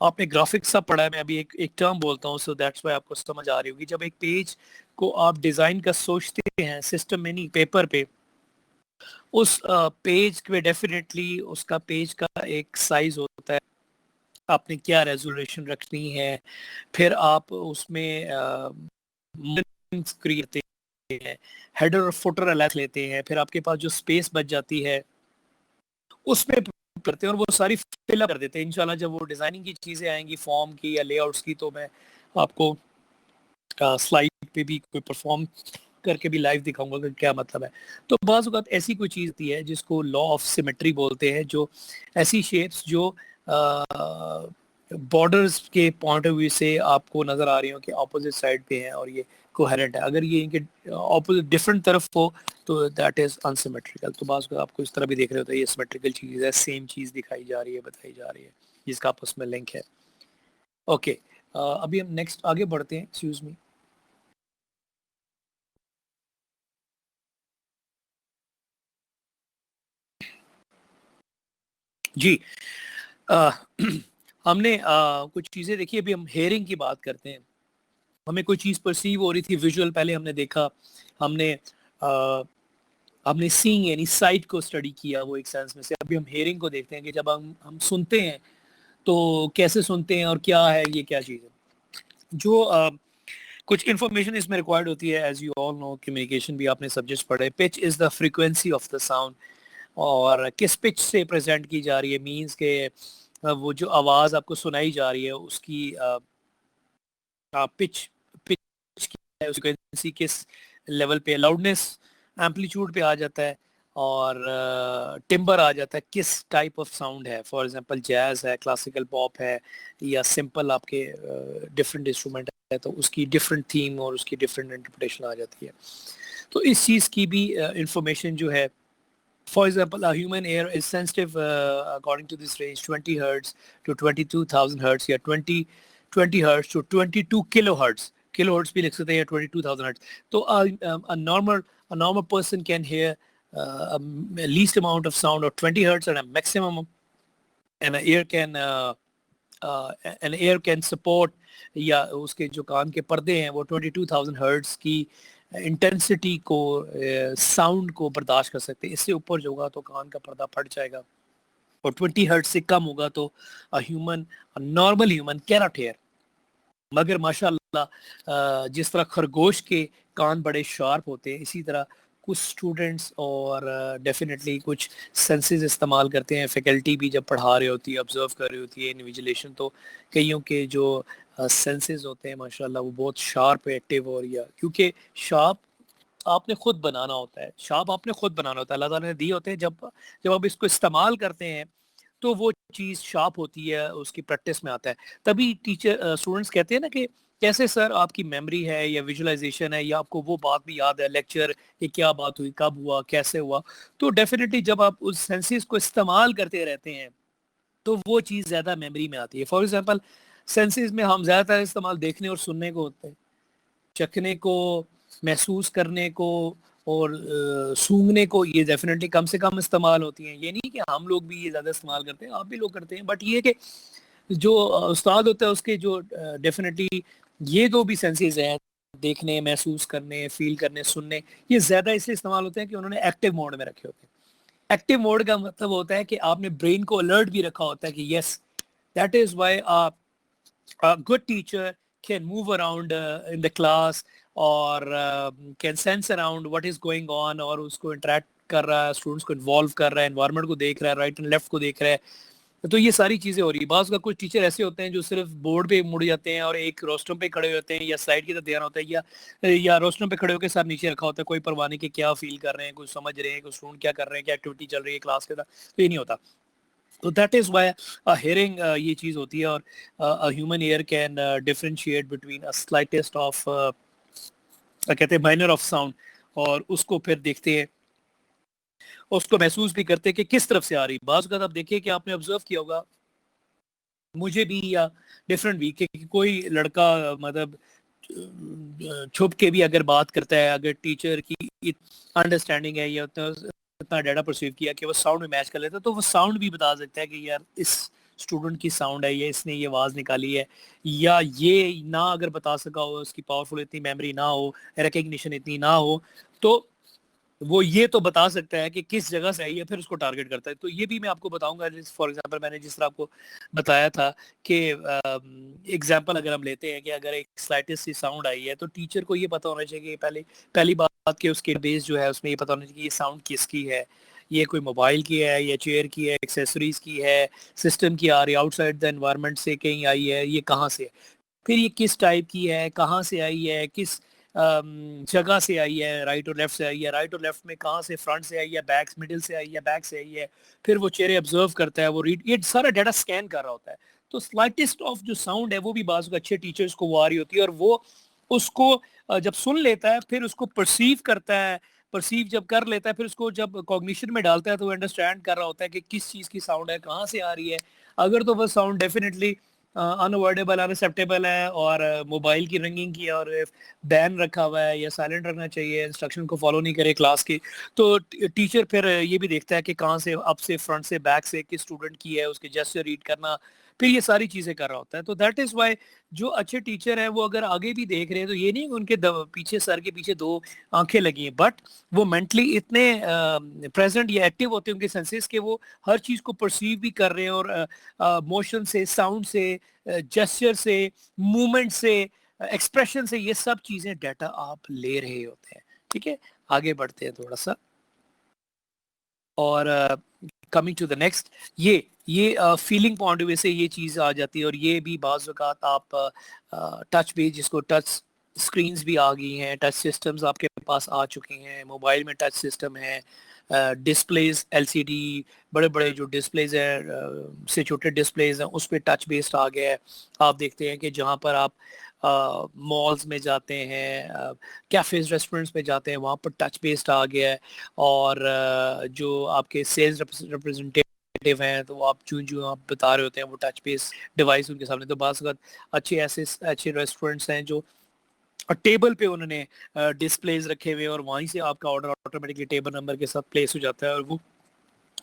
आपने ग्राफिक्स सब पढ़ा है, मैं अभी एक टर्म बोलता हूँ, सो दैट्स व्हाई आपको समझ आ रही होगी। जब एक पेज को आप डिज़ाइन का सोचते हैं सिस्टम में नहीं पेपर पे, उस पेज पे डेफिनेटली उसका पेज का एक साइज होता है, आपने क्या रेजोल्यूशन रखनी है, फिर आप उसमें क्रिएट हैं, हेडर और फुटर अलग लेते हैं, फिर आपके पास जो स्पेस बच जाती है उसमें करते हैं और वो सारी फिल अप कर देते हैं। इंशाल्लाह जब वो डिजाइनिंग की चीजें आएंगी फॉर्म की या लेआउट्स की, तो मैं आपको स्लाइड पे भी कोई परफॉर्म करके भी लाइव दिखाऊंगा कि क्या मतलब है। तो बाज़ औक़ात ऐसी कोई चीज़ होती है जिसको लॉ ऑफ सिमेट्री बोलते हैं, जो ऐसी शेप्स जो बॉर्डर्स के पॉइंट ऑफ व्यू से आपको नज़र आ रही हो कि ऑपोजिट साइड पे हैं और ये कोहेरेंट है। अगर ये इनके ऑपोजिट डिफरेंट तरफ हो तो दैट इज़ अनसिमेट्रिकल। तो बाज़ औक़ात आपको इस तरह भी देख रहे होते हैं ये सिमेट्रिकल चीज़ है, सेम चीज़ दिखाई जा रही है, बताई जा रही है, जिसका आपस में लिंक है। ओके, अभी हम नेक्स्ट आगे बढ़ते हैं। Excuse me. जी हमने कुछ चीज़ें देखी, अभी हम हेयरिंग की बात करते हैं। हमें कोई चीज़ परसीव हो रही थी, विजुअल पहले हमने देखा, हमने हमने सीइंग यानी साइट को स्टडी किया वो एक सेंस में से। अभी हम हेयरिंग को देखते हैं कि जब हम सुनते हैं तो कैसे सुनते हैं और क्या है, ये क्या चीज़ है। जो कुछ इन्फॉर्मेशन इसमें रिक्वायर्ड होती है, as you all know, communication भी आपने सब्जेक्ट्स पढ़े। Pitch is the frequency of the sound, और किस पिच से प्रेजेंट की जा रही है, मींस के वो जो आवाज़ आपको सुनाई जा रही है उसकी पिच पिच की है, फ्रीक्वेंसी किस लेवल पे, लाउडनेस एम्पलीट्यूड पे आ जाता है, और टिम्बर आ जाता है, किस टाइप ऑफ साउंड है, फॉर एग्जांपल जैज है, क्लासिकल पॉप है, या सिंपल आपके डिफरेंट इंस्ट्रूमेंट है, तो उसकी डिफरेंट थीम और उसकी डिफरेंट इंटरप्रिटेशन आ जाती है। तो इस चीज़ की भी इंफॉर्मेशन जो है, for example, a human ear is sensitive according to this range 20 hertz to 22,000 hertz, या 20 hertz to 22 kilohertz. Kilohertz भी लिख सकते हैं, 22,000 hertz. तो a normal person can hear a least amount of sound of 20 hertz and a maximum, and an ear can support, या उसके जो कान के पर्दे हैं वो 22,000 हर्ट्ज की इंटेंसिटी को, साउंड को बर्दाश्त कर सकते हैं। इससे ऊपर जो होगा तो कान का पर्दा फट जाएगा, और 20 हर्ट्ज से कम होगा तो नॉर्मल ह्यूमन कैनॉट हेयर। मगर माशाल्लाह जिस तरह खरगोश के कान बड़े शार्प होते हैं, इसी तरह कुछ स्टूडेंट्स और डेफिनेटली कुछ सेंसेस इस्तेमाल करते हैं। फैकल्टी भी जब पढ़ा रही होती है, ऑब्जर्व कर रही होती है इन्विजिलेशन, तो कईयों के जो सेंसेस होते हैं माशाल्लाह वो बहुत शार्प एक्टिव हो रही है, क्योंकि शार्प आपने खुद बनाना होता है, शार्प आपने खुद बनाना होता है, अल्लाह ताला ने दिए होते हैं। जब जब आप इसको इस्तेमाल करते हैं तो वो चीज़ शार्प होती है, उसकी प्रैक्टिस में आता है। तभी टीचर स्टूडेंट्स कहते हैं ना कि कैसे सर आपकी मेमोरी है या विजुअलाइजेशन है, या आपको वो बात भी याद है, लेक्चर ये क्या बात हुई, कब हुआ, कैसे हुआ। तो डेफिनेटली जब आप उस सेंसेस को इस्तेमाल करते रहते हैं तो वो चीज़ ज़्यादा मेमोरी में आती है। फॉर एग्जांपल सेंसेस में हम ज़्यादातर इस्तेमाल देखने और सुनने को होते हैं, चखने को, महसूस करने को और सूंघने को ये डेफिनेटली कम से कम इस्तेमाल होती हैं। ये नहीं कि हम लोग भी ये ज़्यादा इस्तेमाल करते हैं, आप भी लोग करते हैं, बट ये कि जो उस्ताद होता है उसके जो डेफिनेटली ये दो भी सेंसेस हैं, देखने, महसूस करने, फील करने, सुनने, ये ज़्यादा इसलिए इस्तेमाल होते हैं कि उन्होंने एक्टिव मोड में रखे होते हैं। एक्टिव मोड का मतलब होता है कि आपने ब्रेन को अलर्ट भी रखा होता है कि yes, that is why a good teacher can move around in the class, और can sense around what is going on, और उसको interact कर रहा है, स्टूडेंट्स को इन्वॉल्व कर रहा है, एनवायरनमेंट को देख रहा है, राइट एंड लेफ्ट को देख रहा है। तो ये सारी चीजें हो रही है। बाज़ का कुछ टीचर ऐसे होते हैं जो सिर्फ बोर्ड पे मुड़ जाते हैं और एक रोस्टम पे खड़े होते हैं, या साइड की तरफ ध्यान होता है, या रोस्टम पे खड़े होकर सर नीचे रखा होता है, कोई परवाह नहीं कि क्या फील कर रहे हैं, कुछ समझ रहे हैं, कुछ स्टूडेंट क्या कर रहे हैं, क्या एक्टिविटी चल रही है क्लास के साथ, तो ये नहीं होता। तो दैट इज व्हाई हेयरिंग ये चीज होती है, और human ear can differentiate between a slightest of कहते हैं माइनर ऑफ साउंड, और उसको फिर देखते हैं, उसको महसूस भी करते हैं कि किस तरफ से आ रही। बाज़ आप देखिए कि आपने ऑब्जर्व किया होगा, मुझे भी या डिफरेंट भी, कि कोई लड़का मतलब छुप के भी अगर बात करता है, अगर टीचर की अंडरस्टैंडिंग है या इतना डाटा परसीव किया कि वो साउंड में मैच कर लेता है, तो वो साउंड भी बता सकता है कि यार इस स्टूडेंट की साउंड है, या इसने ये आवाज़ निकाली है, या ये ना अगर बता सका हो, उसकी पावरफुल इतनी मेमोरी ना हो, रिकग्निशन इतनी ना हो, तो वो ये तो बता सकता है कि किस जगह से आई है, फिर उसको टारगेट करता है। तो ये भी मैं आपको बताऊंगा, फॉर एग्जांपल मैंने जिस तरह आपको बताया था कि एग्जांपल अगर हम लेते हैं कि अगर एक स्लाइटेस्ट सी साउंड आई है, तो टीचर को ये पता होना चाहिए कि पहली बात कि उसके बेस जो है उसमें ये पता होना चाहिए कि ये साउंड किसकी है, ये कोई मोबाइल की है, या चेयर की है, एक्सेसरीज की है, सिस्टम की आ रही है, आउटसाइड द एनवायरनमेंट से कहीं आई है, ये कहाँ से है, फिर ये किस टाइप की है, कहाँ से आई है, किस जगह से आई है, राइट और लेफ्ट से आई है, राइट और लेफ्ट में कहाँ से, फ्रंट से आई है, बैक मिडिल से आई है, बैक से आई है, फिर वो चेहरे ऑब्जर्व करता है, वो रीड, ये सारा डाटा स्कैन कर रहा होता है। तो स्लाइटेस्ट ऑफ जो साउंड है वो भी बाज़ अच्छे टीचर्स को वो आ रही होती है, और वो उसको जब सुन लेता है फिर उसको परसीव करता है, परसीव जब कर लेता है फिर उसको जब कॉग्निशन में डालता है तो वो अंडरस्टैंड कर रहा होता है कि किस चीज़ की साउंड है, कहाँ से आ रही है। अगर तो वो साउंड डेफिनेटली अनअवॉइडेबल, अनएक्सेप्टेबल है, और मोबाइल की रिंगिंग की और बैन रखा हुआ है, या साइलेंट रखना चाहिए, इंस्ट्रक्शन को फॉलो नहीं करे क्लास की, तो टीचर फिर ये भी देखता है कि कहाँ से, अप से, फ्रंट से, बैक से, किस स्टूडेंट की है, उसके जेस्चर रीड करना, फिर ये सारी चीज़ें कर रहा होता है। तो दैट इज़ वाई जो अच्छे टीचर हैं वो अगर आगे भी देख रहे हैं, तो ये नहीं कि उनके पीछे, सर के पीछे दो आंखें लगी हैं, बट वो मेंटली इतने प्रेजेंट या एक्टिव होते हैं उनके सेंसेस के, वो हर चीज़ को परसीव भी कर रहे हैं, और मोशन से, साउंड से, जेस्चर से, मूवमेंट से, एक्सप्रेशन से, ये सब चीजें डाटा आप ले रहे होते हैं। ठीक है, आगे बढ़ते हैं थोड़ा सा, और कमिंग टू द नेक्स्ट, ये फीलिंग पॉइंट ऑफ व्यू से ये चीज आ जाती है, और ये भी बाज़ वक़ात आप टच भी, जिसको टच स्क्रीन्स भी आ गई हैं, टच सिस्टम्स आपके पास आ चुके हैं, मोबाइल में टच सिस्टम है, डिस्प्लेज एलसीडी, बड़े बड़े जो डिस्प्लेज हैं से छोटे डिस्प्लेज हैं उस पर टच बेस्ड आ गया है। आप देखते हैं कि जहाँ पर आप मॉल्स में जाते हैं, कैफेज रेस्टोरेंट्स में जाते हैं, वहाँ पर टच बेस्ड आ गया है। और जो आपके सेल्स रिप्रेजेंटेटिव हैं तो आप जो आप बता रहे होते हैं वो टच बेस्ड डिवाइस उनके सामने। तो बात अच्छे ऐसे अच्छे रेस्टोरेंट्स हैं जो टेबल पे उन्होंने डिस्प्लेज रखे हुए और वहीं से आपका ऑर्डर ऑटोमेटिकली टेबल नंबर के साथ प्लेस हो जाता है और वो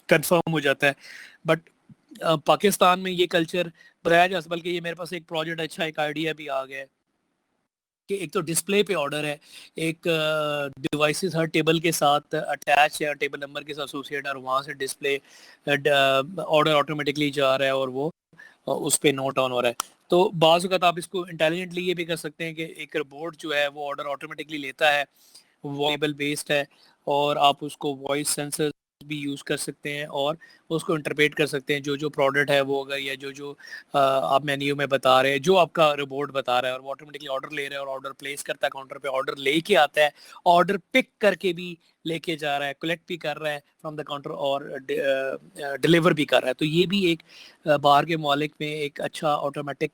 कंफर्म हो जाता है। बट पाकिस्तान में ये कल्चर बताया जा, बल्कि ये मेरे पास एक प्रोजेक्ट अच्छा एक आइडिया भी आ गया है कि एक तो डिस्प्ले पे ऑर्डर है, एक डिवाइसेस हर टेबल के साथ अटैच है, टेबल नंबर के साथ एसोसिएट, और वहाँ से डिस्प्ले ऑर्डर ऑटोमेटिकली जा रहा है और वो उस पर नोट ऑन हो रहा है। तो बाज़ वक़्त आप इसको इंटेलिजेंटली ये भी कर सकते हैं कि एक रोबोट जो है वो ऑर्डर ऑटोमेटिकली लेता है, वॉइबल बेस्ड है, और आप उसको वॉइस सेंसर भी यूज़ कर सकते हैं और उसको इंटरप्रेट कर सकते हैं। जो जो प्रोडक्ट है वो अगर या जो जो आप मेन्यू में बता रहे हैं, जो आपका रोबोट बता रहा है, और वो ऑटोमेटिकली ऑर्डर ले रहा है और ऑर्डर प्लेस करता है काउंटर पे, ऑर्डर लेके आता है, ऑर्डर पिक करके भी लेके जा रहा है, कलेक्ट भी कर रहा है फ्रॉम द काउंटर और डिलीवर भी कर रहा है। तो ये भी एक बाहर के मालिक में एक अच्छा automatic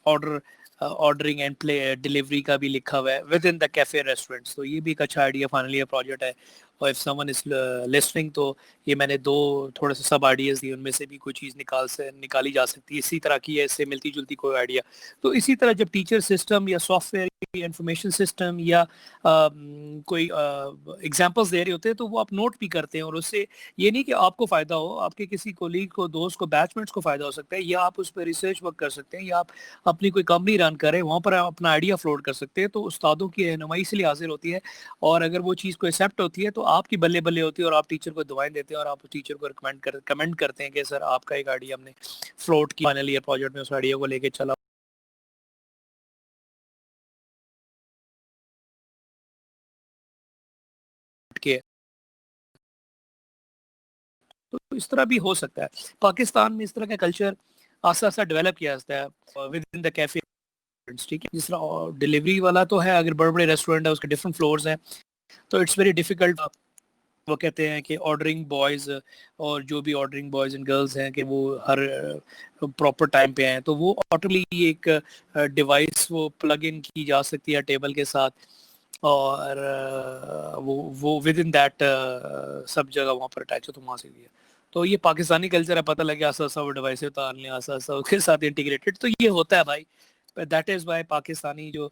order ordering and play delivery का भी लिखा हुआ है with in the cafe restaurants. तो ये भी एक अच्छा आइडिया फाइनली प्रोजेक्ट है। और इफ समवन इज लिसनिंग, तो ये मैंने दो थोड़े से सब आइडियाज दिए, उनमें से भी कोई चीज़ निकाली जा सकती है इसी तरह की है, इससे मिलती जुलती कोई आइडिया। तो इसी तरह जब टीचर सिस्टम या सॉफ्टवेयर इंफॉर्मेशन सिस्टम या कोई एग्जांपल्स दे रहे होते हैं तो वो आप नोट भी करते हैं, और उससे ये नहीं कि आपको फ़ायदा हो, आपके किसी कोलीग को, दोस्त को, बैचमेट्स को फ़ायदा हो सकता है, या आप उस पर रिसर्च वर्क कर सकते हैं, या आप अपनी कोई कंपनी रन करें, वहाँ पर आप अपना आइडिया फ्लोट कर सकते हैं। तो उस्तादों की रहनुमाई इसलिए हासिल होती है, और अगर वो चीज़ को एक्सेप्ट होती है तो आपकी बल्ले बल्ले होती है, और आप टीचर को दुआएं देते हैं, और आप टीचर को कमेंट करते हैं कि सर आपका एक आइडिया हमने फ्लोट की फाइनल ईयर प्रोजेक्ट में, उस आइडिया को लेके चला के। तो इस तरह भी हो सकता है। पाकिस्तान में इस तरह का कल्चर आस्ता आस्ता डेवलप किया जाता है विद इन द कैफे। ठीक है, जिस तरह डिलीवरी वाला तो है, अगर बड़े बड़े रेस्टोरेंट है उसके डिफरेंट फ्लोर्स हैं, तो इट्स वेरी डिफिकल्ट। वो कहते हैं कि ऑर्डरिंग बॉयज़ और जो भी ऑर्डरिंग बॉयज़ एंड गर्ल्स हैं कि वो हर प्रॉपर टाइम पे आए, तो वो ऑटोमेटिकली एक डिवाइस वो प्लग इन की जा सकती है टेबल के साथ, और वो विद इन दैट सब जगह वहाँ पर अटैच हो, तो वहाँ से भी है। तो ये पाकिस्तानी कल्चर है, पता लगे आसा आसा वो डिवाइस उतार लें, आसा आसा उसके साथ इंटीग्रेटेड, तो ये होता है भाई। दैट इज़ वाई पाकिस्तानी जो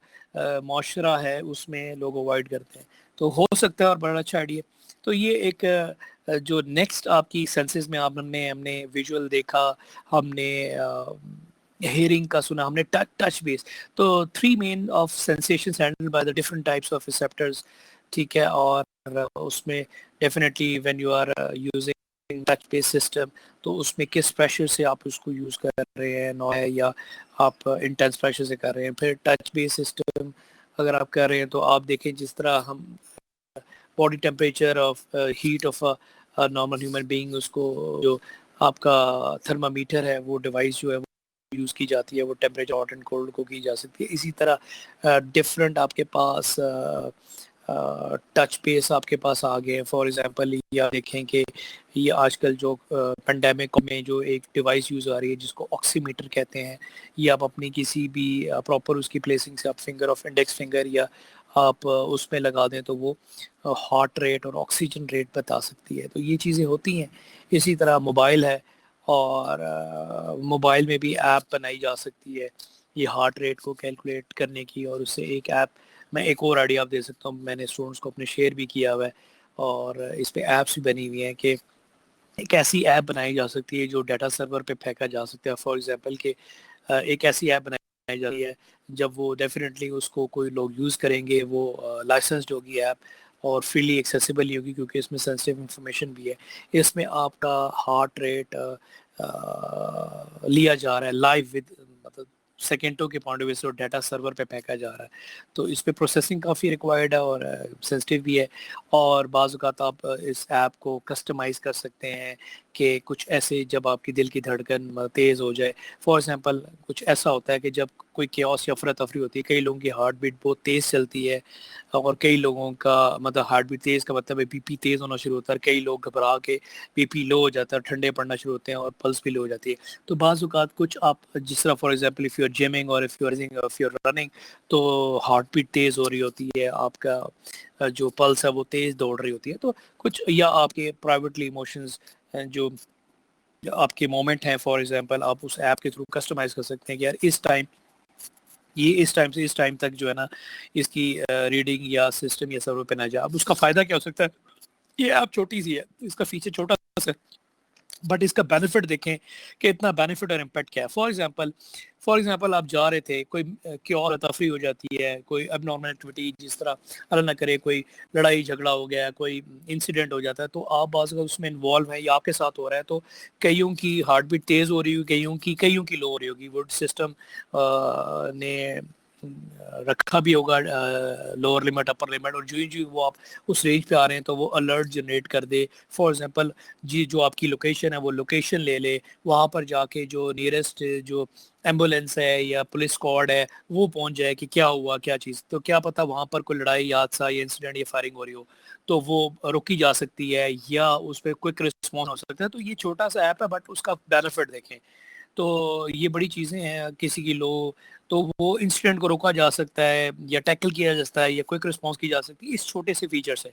माशरा है उसमें लोग अवॉइड करते हैं। तो हो सकता है, और बड़ा अच्छा आइडिया। तो ये एक जो नेक्स्ट आपकी सेंसेस में आपने हमने विजुअल देखा, हमने हेयरिंग का सुना, हमने टच बेस। तो three main of sensations handled by the different types of receptors. ठीक है, और उसमें definitely when you are using touch base system, तो उसमें किस प्रेशर से आप उसको यूज़ कर रहे हैं, नॉ है या आप इंटेंस प्रेशर से कर रहे हैं। फिर टच बेस सिस्टम अगर आप कर रहे हैं तो आप देखें जिस तरह हम body temperature of heat of a normal human being, उसको जो आपका थर्मामीटर है वो डिवाइस जो है वो यूज़ की जाती है, वो टेम्परेचर हॉट एंड कोल्ड को की जा सकती है। इसी तरह डिफरेंट आपके पास टच बेस आपके पास आ गए हैं। फॉर एग्जांपल या देखें कि ये आजकल जो पेंडेमिक में जो एक डिवाइस यूज़ आ रही है जिसको ऑक्सीमीटर कहते हैं, ये आप अपनी किसी भी प्रॉपर उसकी प्लेसिंग से आप फिंगर ऑफ इंडेक्स फिंगर या आप उसमें लगा दें तो वो हार्ट रेट और ऑक्सीजन रेट बता सकती है। तो ये चीज़ें होती हैं। इसी तरह मोबाइल है, और मोबाइल में भी ऐप बनाई जा सकती है ये हार्ट रेट को कैलकुलेट करने की, और उससे एक ऐप, मैं एक और आइडिया आप दे सकता हूँ, मैंने स्टूडेंट्स को अपने शेयर भी किया हुआ है, और इस पे ऐप्स भी बनी हुई हैं कि एक ऐसी ऐप बनाई जा सकती है जो डाटा सर्वर पे फेंका जा सकता है। फॉर एग्जांपल कि एक ऐसी ऐप बनाई जाती है, जब वो डेफिनेटली उसको कोई लोग यूज़ करेंगे, वो लाइसेंस्ड होगी ऐप और फ्रीली एक्सेसिबल ही होगी, क्योंकि इसमें सेंसिटिव इंफॉर्मेशन भी है। इसमें आपका हार्ट रेट लिया जा रहा है लाइव विद, मतलब सेकेंडों के पॉइंट ऑफ व्यू से, और डाटा सर्वर पे फेंका जा रहा है। तो इस पे प्रोसेसिंग काफ़ी रिक्वायर्ड है और सेंसिटिव भी है। और बाज़ औक़ात आप इस ऐप को कस्टमाइज़ कर सकते हैं कि कुछ ऐसे जब आपकी दिल की धड़कन तेज़ हो जाए, फॉर एग्जांपल कुछ ऐसा होता है कि जब कोई केओस या अफरा तफरी होती है, कई लोगों की हार्ट बीट बहुत तेज़ चलती है और कई लोगों का मतलब हार्ट बीट तेज़ का मतलब है बीपी तेज़ होना शुरू होता है, कई लोग घबरा के बीपी लो हो जाता है, ठंडे पड़ना शुरू होते हैं और पल्स भी लो हो जाती है। तो बाज़ औक़ात कुछ आप जिस तरह for example if you are gymming और इफ़ यू आर रनिंग, तो हार्ट बीट तेज़ हो रही होती है, आपका जो पल्स है वो तेज़ दौड़ रही होती है। तो कुछ या आपके प्राइवेटली इमोशंस जो आपके मोमेंट हैं, फॉर एग्जांपल आप उस ऐप के थ्रू कस्टमाइज़ कर सकते हैं कि यार इस टाइम से इस टाइम तक जो है ना इसकी रीडिंग या सिस्टम या सर्वर पे ना जाए। अब उसका फ़ायदा क्या हो सकता है? ये ऐप छोटी-सी है, इसका फीचर छोटा-सा है, बट इसका बेनिफिट देखें कि इतना बेनिफिट और इम्पैक्ट क्या है। फॉर एग्जांपल आप जा रहे थे, कोई की और तफरी हो जाती है, कोई अबनॉर्मल एक्टिविटी जिस तरह अल्लाह ना करे कोई लड़ाई झगड़ा हो गया, कोई इंसिडेंट हो जाता है, तो आप बाज़ अगर उसमें इन्वॉल्व हैं या आपके साथ हो रहा है, तो कईयों की हार्ट बीट तेज़ हो रही होगी, कईयों की लो हो रही होगी। वो सिस्टम ने रखा भी होगा लोअर लिमिट, अपर लिमिट, और जो वो आप उस रेंज पे आ रहे हैं तो वो अलर्ट जनरेट कर दे। फॉर एग्जांपल जी जो आपकी लोकेशन है वो लोकेशन ले ले, वहाँ पर जाके जो नियरेस्ट जो एम्बुलेंस है या पुलिस स्क्वाड है वो पहुंच जाए कि क्या हुआ क्या चीज़, तो क्या पता वहाँ पर कोई लड़ाई हादसा या इंसिडेंट या फायरिंग हो रही हो तो वो रोकी जा सकती है या उस पर क्विक रिस्पॉन्स हो सकता है। तो ये छोटा सा ऐप है बट उसका बेनिफिट देखें, तो ये बड़ी चीज़ें हैं। किसी की लो तो वो इंसिडेंट को रोका जा सकता है या टैकल किया जा सकता है या क्विक रिस्पांस की जा सकती है इस छोटे से फीचर से।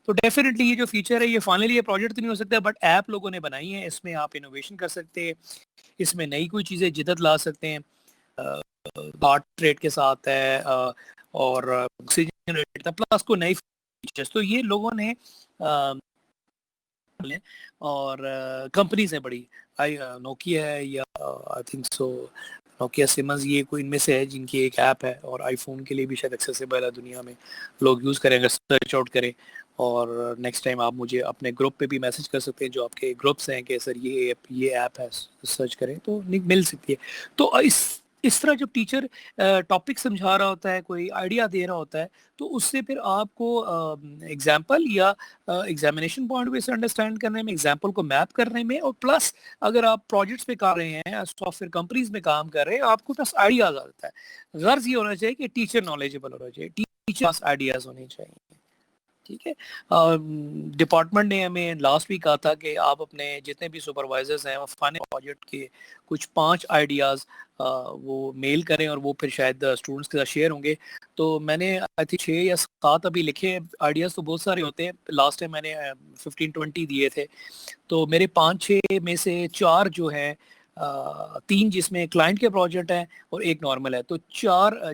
तो डेफिनेटली ये जो फीचर है ये फाइनली ये प्रोजेक्ट तो नहीं हो सकता बट ऐप लोगों ने बनाई है, इसमें आप इनोवेशन कर सकते हैं, इसमें नई कोई चीज़ें जिद्दत ला सकते हैं। हार्ट रेट के साथ है और ऑक्सीजन रेट था प्लस को नई फीचर्स, तो ये लोगों ने लें। और कंपनीज है बड़ी, आई नोकिया है या I think so Nokia Siemens, ये कोई इनमें से है जिनकी एक ऐप है और आईफोन के लिए भी शायद एक्सेसिबल है, दुनिया में लोग यूज़ करें अगर सर्च आउट करें। और नेक्स्ट टाइम आप मुझे अपने ग्रुप पे भी मैसेज कर सकते हैं, जो आपके ग्रुप्स हैं कि सर ये ऐप है, सर्च करें तो मिल सकती है। तो इस तरह जब टीचर टॉपिक समझा रहा होता है, कोई आइडिया दे रहा होता है, तो उससे फिर आपको एग्जाम्पल या एग्जामिनेशन पॉइंट भी से अंडरस्टैंड करने में, एग्जाम्पल को मैप करने में, और प्लस अगर आप प्रोजेक्ट्स पे कर रहे हैं, सॉफ्टवेयर कंपनीज में काम कर रहे हैं, आपको पास आइडियाज आता है। गर्ज ये होना चाहिए कि टीचर नॉलेजेबल होना चाहिए, टीचर पास आइडियाज होने चाहिए। ठीक है, डिपार्टमेंट ने हमें लास्ट वीक कहा था कि आप अपने जितने भी सुपरवाइजर्स हैं वो फाइनल प्रोजेक्ट के कुछ 5 आइडियाज़ वो मेल करें और वो फिर शायद स्टूडेंट्स के साथ शेयर होंगे। तो मैंने आई थिंक 6 या 7 अभी लिखे हैं। आइडियाज़ तो बहुत सारे होते हैं, लास्ट टाइम मैंने 15-20 दिए थे, तो मेरे 5-6 में से 4 जो हैं 3 जिसमें क्लाइंट के प्रोजेक्ट हैं और एक नॉर्मल है, तो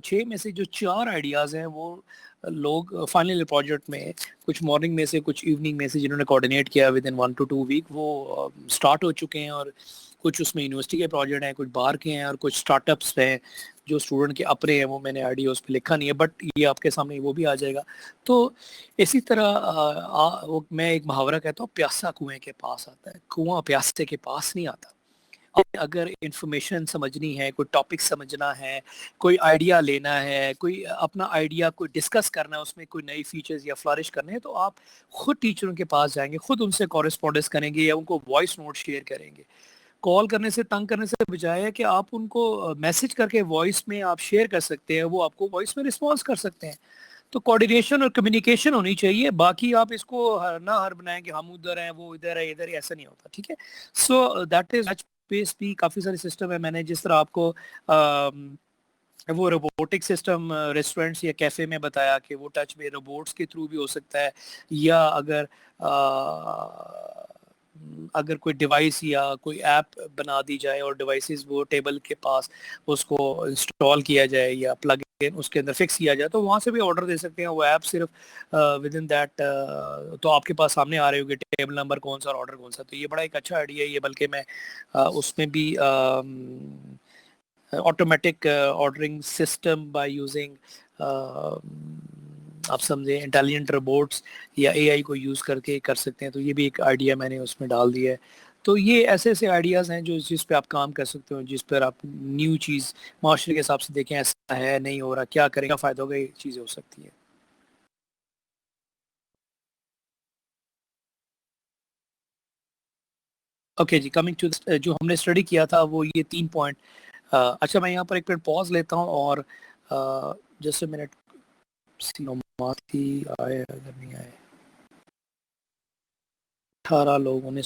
6 में से जो 4 आइडियाज़ हैं वो लोग फाइनल प्रोजेक्ट में कुछ मॉर्निंग में से कुछ इवनिंग में से जिन्होंने कोऑर्डिनेट किया विद इन 1 to 2 वीक वो स्टार्ट हो चुके हैं। और कुछ उसमें यूनिवर्सिटी के प्रोजेक्ट हैं, कुछ बाहर के हैं और कुछ स्टार्टअप्स हैं जो स्टूडेंट के अपने हैं, वो मैंने आइडिया उस पर लिखा नहीं है बट ये आपके सामने वो भी आ जाएगा। तो इसी तरह वो मैं एक मुहावरा कहता हूँ, प्यासा कुएं के पास आता है, कुआं प्यासे के पास नहीं आता। अगर इंफॉर्मेशन समझनी है, कोई टॉपिक समझना है, कोई आइडिया लेना है, कोई अपना आइडिया कोई डिस्कस करना है, उसमें कोई नई फीचर्स या फ्लरिश करने हैं, तो आप खुद टीचरों के पास जाएंगे, खुद उनसे कॉरेस्पॉन्डेंस करेंगे या उनको वॉइस नोट शेयर करेंगे। कॉल करने से तंग करने से बजाय है कि आप उनको मैसेज करके वॉइस में आप शेयर कर सकते हैं, वो आपको वॉइस में रिस्पॉन्स कर सकते हैं। तो कोऑर्डिनेशन और कम्युनिकेशन होनी चाहिए, बाकी आप इसको ना हर बनाएं कि हम उधर हैं वो इधर है, इधर है, ऐसा नहीं होता। ठीक है, so that is touch base भी काफ़ी सारे सिस्टम है। मैंने जिस तरह आपको वो रोबोटिक सिस्टम रेस्टोरेंट्स या कैफे में बताया कि वो टच में रोबोट्स के थ्रू भी हो सकता है, या अगर कोई डिवाइस या कोई ऐप बना दी जाए और डिवाइसेस वो टेबल के पास उसको इंस्टॉल किया जाए या प्लग इन उसके अंदर फिक्स किया जाए, तो वहाँ से भी ऑर्डर दे सकते हैं। वो ऐप सिर्फ विद इन दैट तो आपके पास सामने आ रहे होगी टेबल नंबर कौन सा और ऑर्डर कौन सा। तो ये बड़ा एक अच्छा आइडिया है ये, बल्कि मैं उसमें भी automatic ordering system by using आप समझे इंटेलिजेंट रोबोट्स या एआई को यूज़ करके कर सकते हैं। तो ये भी एक आइडिया मैंने उसमें डाल दिया है। तो ये ऐसे ऐसे आइडियाज़ हैं जो जिस पे आप काम कर सकते हो, जिस पर आप न्यू चीज़ माशरे के हिसाब से देखें, ऐसा है नहीं हो रहा, क्या करें, क्या फ़ायदा होगा, ये चीज़ें हो सकती है। ओके जी, कमिंग टू जो हमने स्टडी किया था वो ये 3 पॉइंट। अच्छा, मैं यहाँ पर एक मिनट पॉज़ लेता हूँ और जस्ट अ मिनट, नोमाती आए अगर नहीं आए, 18 लोगों ने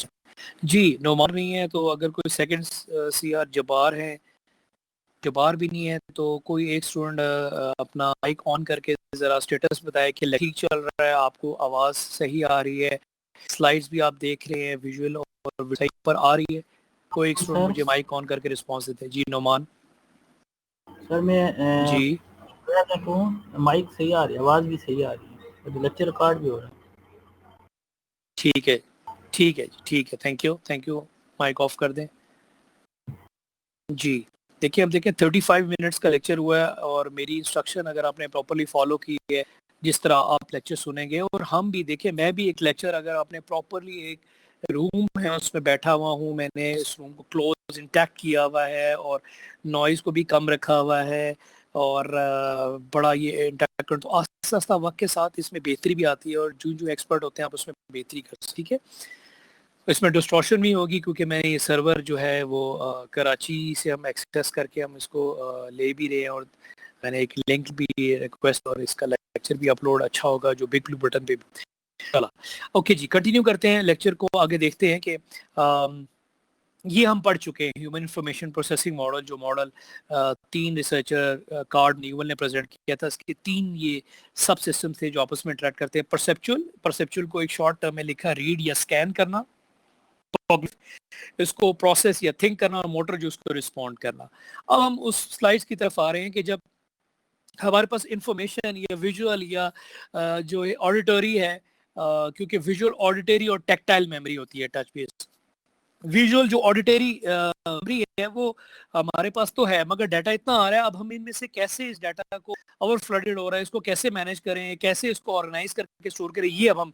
जी, नोमान नहीं है, तो अगर कोई सेकंड सीआर जब्बार है, जब्बार भी नहीं है, तो कोई एक स्टूडेंट अपना माइक ऑन करके ज़रा स्टेटस बताए कि ठीक चल रहा है, आपको आवाज़ सही आ रही है, स्लाइड्स भी आप देख रहे हैं, विजुअल और सही पर आ रही है। कोई एक स्टूडेंट मुझे माइक ऑन करके रिस्पॉन्स देते हैं। जी नोमान। सर मैं जी माइक सही आ रही है, आवाज़ भी सही आ रही है, लेक्चर रिकॉर्ड भी हो रहा है। ठीक है, ठीक है जी, ठीक है, थैंक यू। माइक ऑफ कर दें। जी, देखिए अब देखिए 35 मिनट्स का लेक्चर हुआ है और मेरी इंस्ट्रक्शन अगर आपने प्रॉपर्ली फॉलो की है, जिस तरह आप लेक्चर सुनेंगे, और हम भी देखिए, मैं भी एक लेक्चर अगर आपने प्रॉपर्ली, एक रूम है उसमें बैठा हुआ हूँ, मैंने इस रूम को क्लोज इंटैक्ट किया हुआ है और नॉइज़ को भी कम रखा हुआ है और बड़ा ये इंटैक्ट कर, तो आस्ता आस्ता वक्त के साथ इसमें बेहतरी भी आती है और जो एक्सपर्ट होते हैं आप उसमें बेहतरी कर सकते, ठीक है। इसमें डिस्टॉर्शन भी होगी क्योंकि मैंने ये सर्वर जो है वो कराची से हम एक्सेस करके हम इसको ले भी रहे हैं और मैंने एक लिंक भी रिक्वेस्ट और इसका लेक्चर भी अपलोड अच्छा होगा जो बिग ब्लू बटन पे भी चला। ओके जी, कंटिन्यू करते हैं लेक्चर को, आगे देखते हैं कि ये हम पढ़ चुके हैं ह्यूमन इंफॉर्मेशन प्रोसेसिंग मॉडल, जो मॉडल 3 रिसर्चर कार्ड न्यूवल ने प्रेजेंट किया था। इसके 3 ये सब सिस्टम थे जो आपस में इंटरेक्ट करते हैं। परसेप्चुअल को एक शॉर्ट टर्म में लिखा रीड या स्कैन करना, इसको प्रोसेस या थिंक करना, और मोटर जो उसको रिस्पॉन्ड करना। अब हम उस स्लाइड्स की तरफ आ रहे हैं कि जब हमारे पास इंफॉर्मेशन या विजुअल या जो है ऑडिटरी है, क्योंकि विजुअल, ऑडिटरी और टेक्टाइल मेमोरी होती है, टच बेस्ड। विजुअल जो ऑडिटरी मेमोरी है वो हमारे पास तो है, मगर डाटा इतना आ रहा है, अब हम इनमें से कैसे इस डाटा को ओवर फ्लडेड हो रहा है, इसको कैसे मैनेज करें, कैसे इसको ऑर्गेनाइज करके स्टोर करें, ये अब हम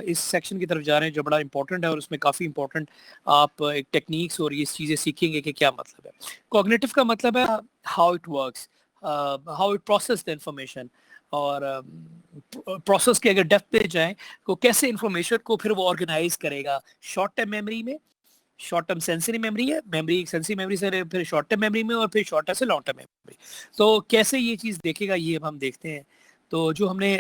इस सेक्शन की तरफ जा रहे हैं जो बड़ा इंपॉर्टेंट है और उसमें काफ़ी इंपॉर्टेंट आप एक टेक्निक्स और ये चीज़ें सीखेंगे कि क्या मतलब है। कॉग्निटिव का मतलब है how it works, how it process the information, और प्रोसेस के अगर डेप्थ पे जाएं तो कैसे इंफॉर्मेशन को फिर वो ऑर्गेनाइज करेगा। शॉर्ट टर्म मेमोरी में, शॉर्ट टर्म सेंसरी मेमोरी है, मेमोरी सेंसरी मेमोरी से फिर शॉर्ट टर्म मेमोरी में, और फिर शॉर्ट टर्म से लॉन्ग टर्म मेमोरी। तो कैसे ये चीज़ देखेगा ये अब हम देखते हैं। तो जो हमने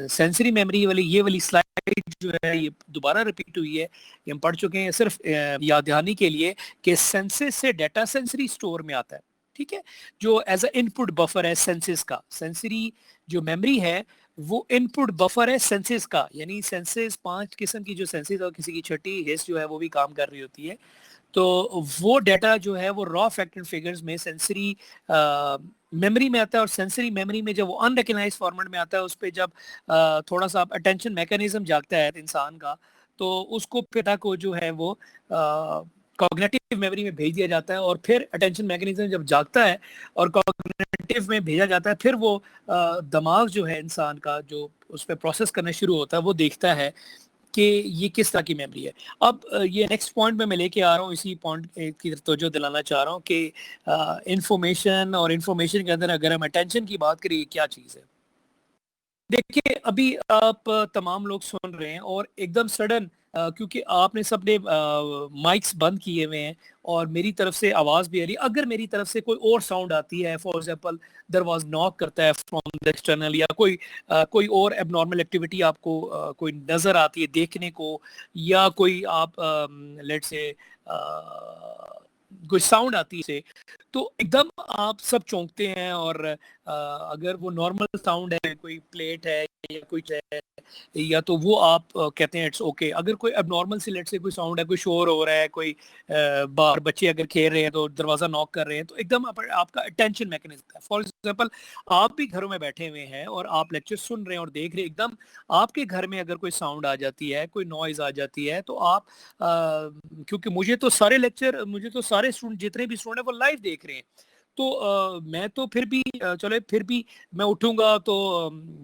सेंसरी मेमोरी वाली ये वाली स्लाइड जो है ये दोबारा रिपीट हुई है, ये हम पढ़ चुके हैं, सिर्फ याद दहानी के लिए कि सेंसेस से डाटा सेंसरी स्टोर में आता है, ठीक है, जो एज अ इनपुट बफर है सेंसेस का। सेंसरी जो मेमोरी है वो इनपुट बफर है सेंसेस का, यानी सेंसेस 5 किस्म की जो सेंसेस, और किसी की छठी हिस्स जो है वो भी काम कर रही होती है। तो वो डाटा जो है वो रॉ फैक्ट एंड फिगर्स में सेंसरी मेमोरी में आता है, और सेंसरी मेमोरी में जब वो अनरिकग्नाइज्ड फॉर्मेट में आता है, उस पर जब थोड़ा सा अटेंशन मैकेनिज्म जागता है इंसान का, तो उसको पिता को जो है वो कॉग्निटिव मेमोरी में भेज दिया जाता है, और फिर अटेंशन मैकेनिज्म जब जागता है और कॉग्निटिव में भेजा जाता है, फिर वो दिमाग जो है इंसान का जो उस पर प्रोसेस करना शुरू होता है, वो देखता है कि ये किस तरह की मेमोरी है। अब ये नेक्स्ट पॉइंट में मैं लेके आ रहा हूँ, इसी पॉइंट की तवज्जो दिलाना चाह रहा हूँ कि इंफॉर्मेशन, और इंफॉर्मेशन के अंदर अगर हम अटेंशन की बात करें, क्या चीज़ है। देखिए अभी आप तमाम लोग सुन रहे हैं और एकदम सडन, क्योंकि आपने सबने माइक्स बंद किए हुए हैं और मेरी तरफ से आवाज़ भी आ रही है, अगर मेरी तरफ से कोई और साउंड आती है, फॉर एग्जांपल दरवाज़ा नॉक करता है फ्रॉम द एक्सटर्नल, या कोई और एबनॉर्मल एक्टिविटी आपको कोई नज़र आती है देखने को, या कोई आप लेट्स से कोई साउंड आती है, तो एकदम आप सब चौंकते हैं, और अगर वो नॉर्मल साउंड है, कोई प्लेट है या कुछ है, या तो वो आप कहते हैं इट्स ओके। अगर कोई अबनॉर्मल सी लेट से कोई साउंड है, कोई शोर हो रहा है, कोई बाहर बच्चे अगर खेल रहे हैं तो दरवाजा नॉक कर रहे हैं, तो एकदम आपका अटेंशन मैकेनिज्म है। फॉर एग्जांपल आप भी घरों में बैठे हुए हैं और आप लेक्चर सुन रहे हैं और देख रहे हैं, एकदम आपके घर में अगर कोई साउंड आ जाती है, कोई नॉइज आ जाती है, तो आप क्योंकि मुझे तो सारे स्टूडेंट, जितने भी स्टूडेंट है वो लाइव देख रहे हैं, तो मैं तो फिर भी चलो फिर भी मैं उठूंगा तो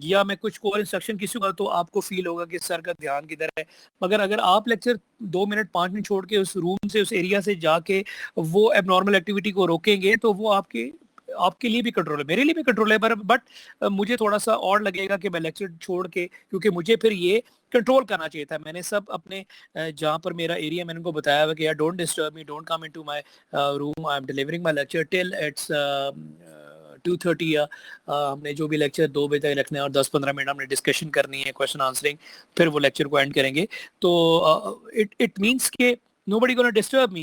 या मैं कुछ कोर इंस्ट्रक्शन किसी का, तो आपको फील होगा कि सर का ध्यान किधर है। मगर अगर आप लेक्चर 2 मिनट 5 मिनट छोड़ के उस रूम से, उस एरिया से जाके वो एबनॉर्मल एक्टिविटी को रोकेंगे, तो वो आपके लिए भी कंट्रोल है, मेरे लिए भी कंट्रोल है, बट मुझे थोड़ा सा और लगेगा कि मैं लेक्चर छोड़ के, क्योंकि मुझे फिर ये कंट्रोल करना चाहिए था। मैंने सब अपने जहाँ पर मेरा एरिया, मैंने उनको बताया हुआ कि यार don't disturb me, don't come into my room, I am delivering my lecture till it's 2:30 या हमने जो भी लेक्चर 2 बजे तक रखना है और 10-15 मिनट हमने डिस्कशन करनी है, क्वेश्चन आंसरिंग, फिर वो लेक्चर को एंड करेंगे। तो इट मीन्स के nobody gonna disturb me.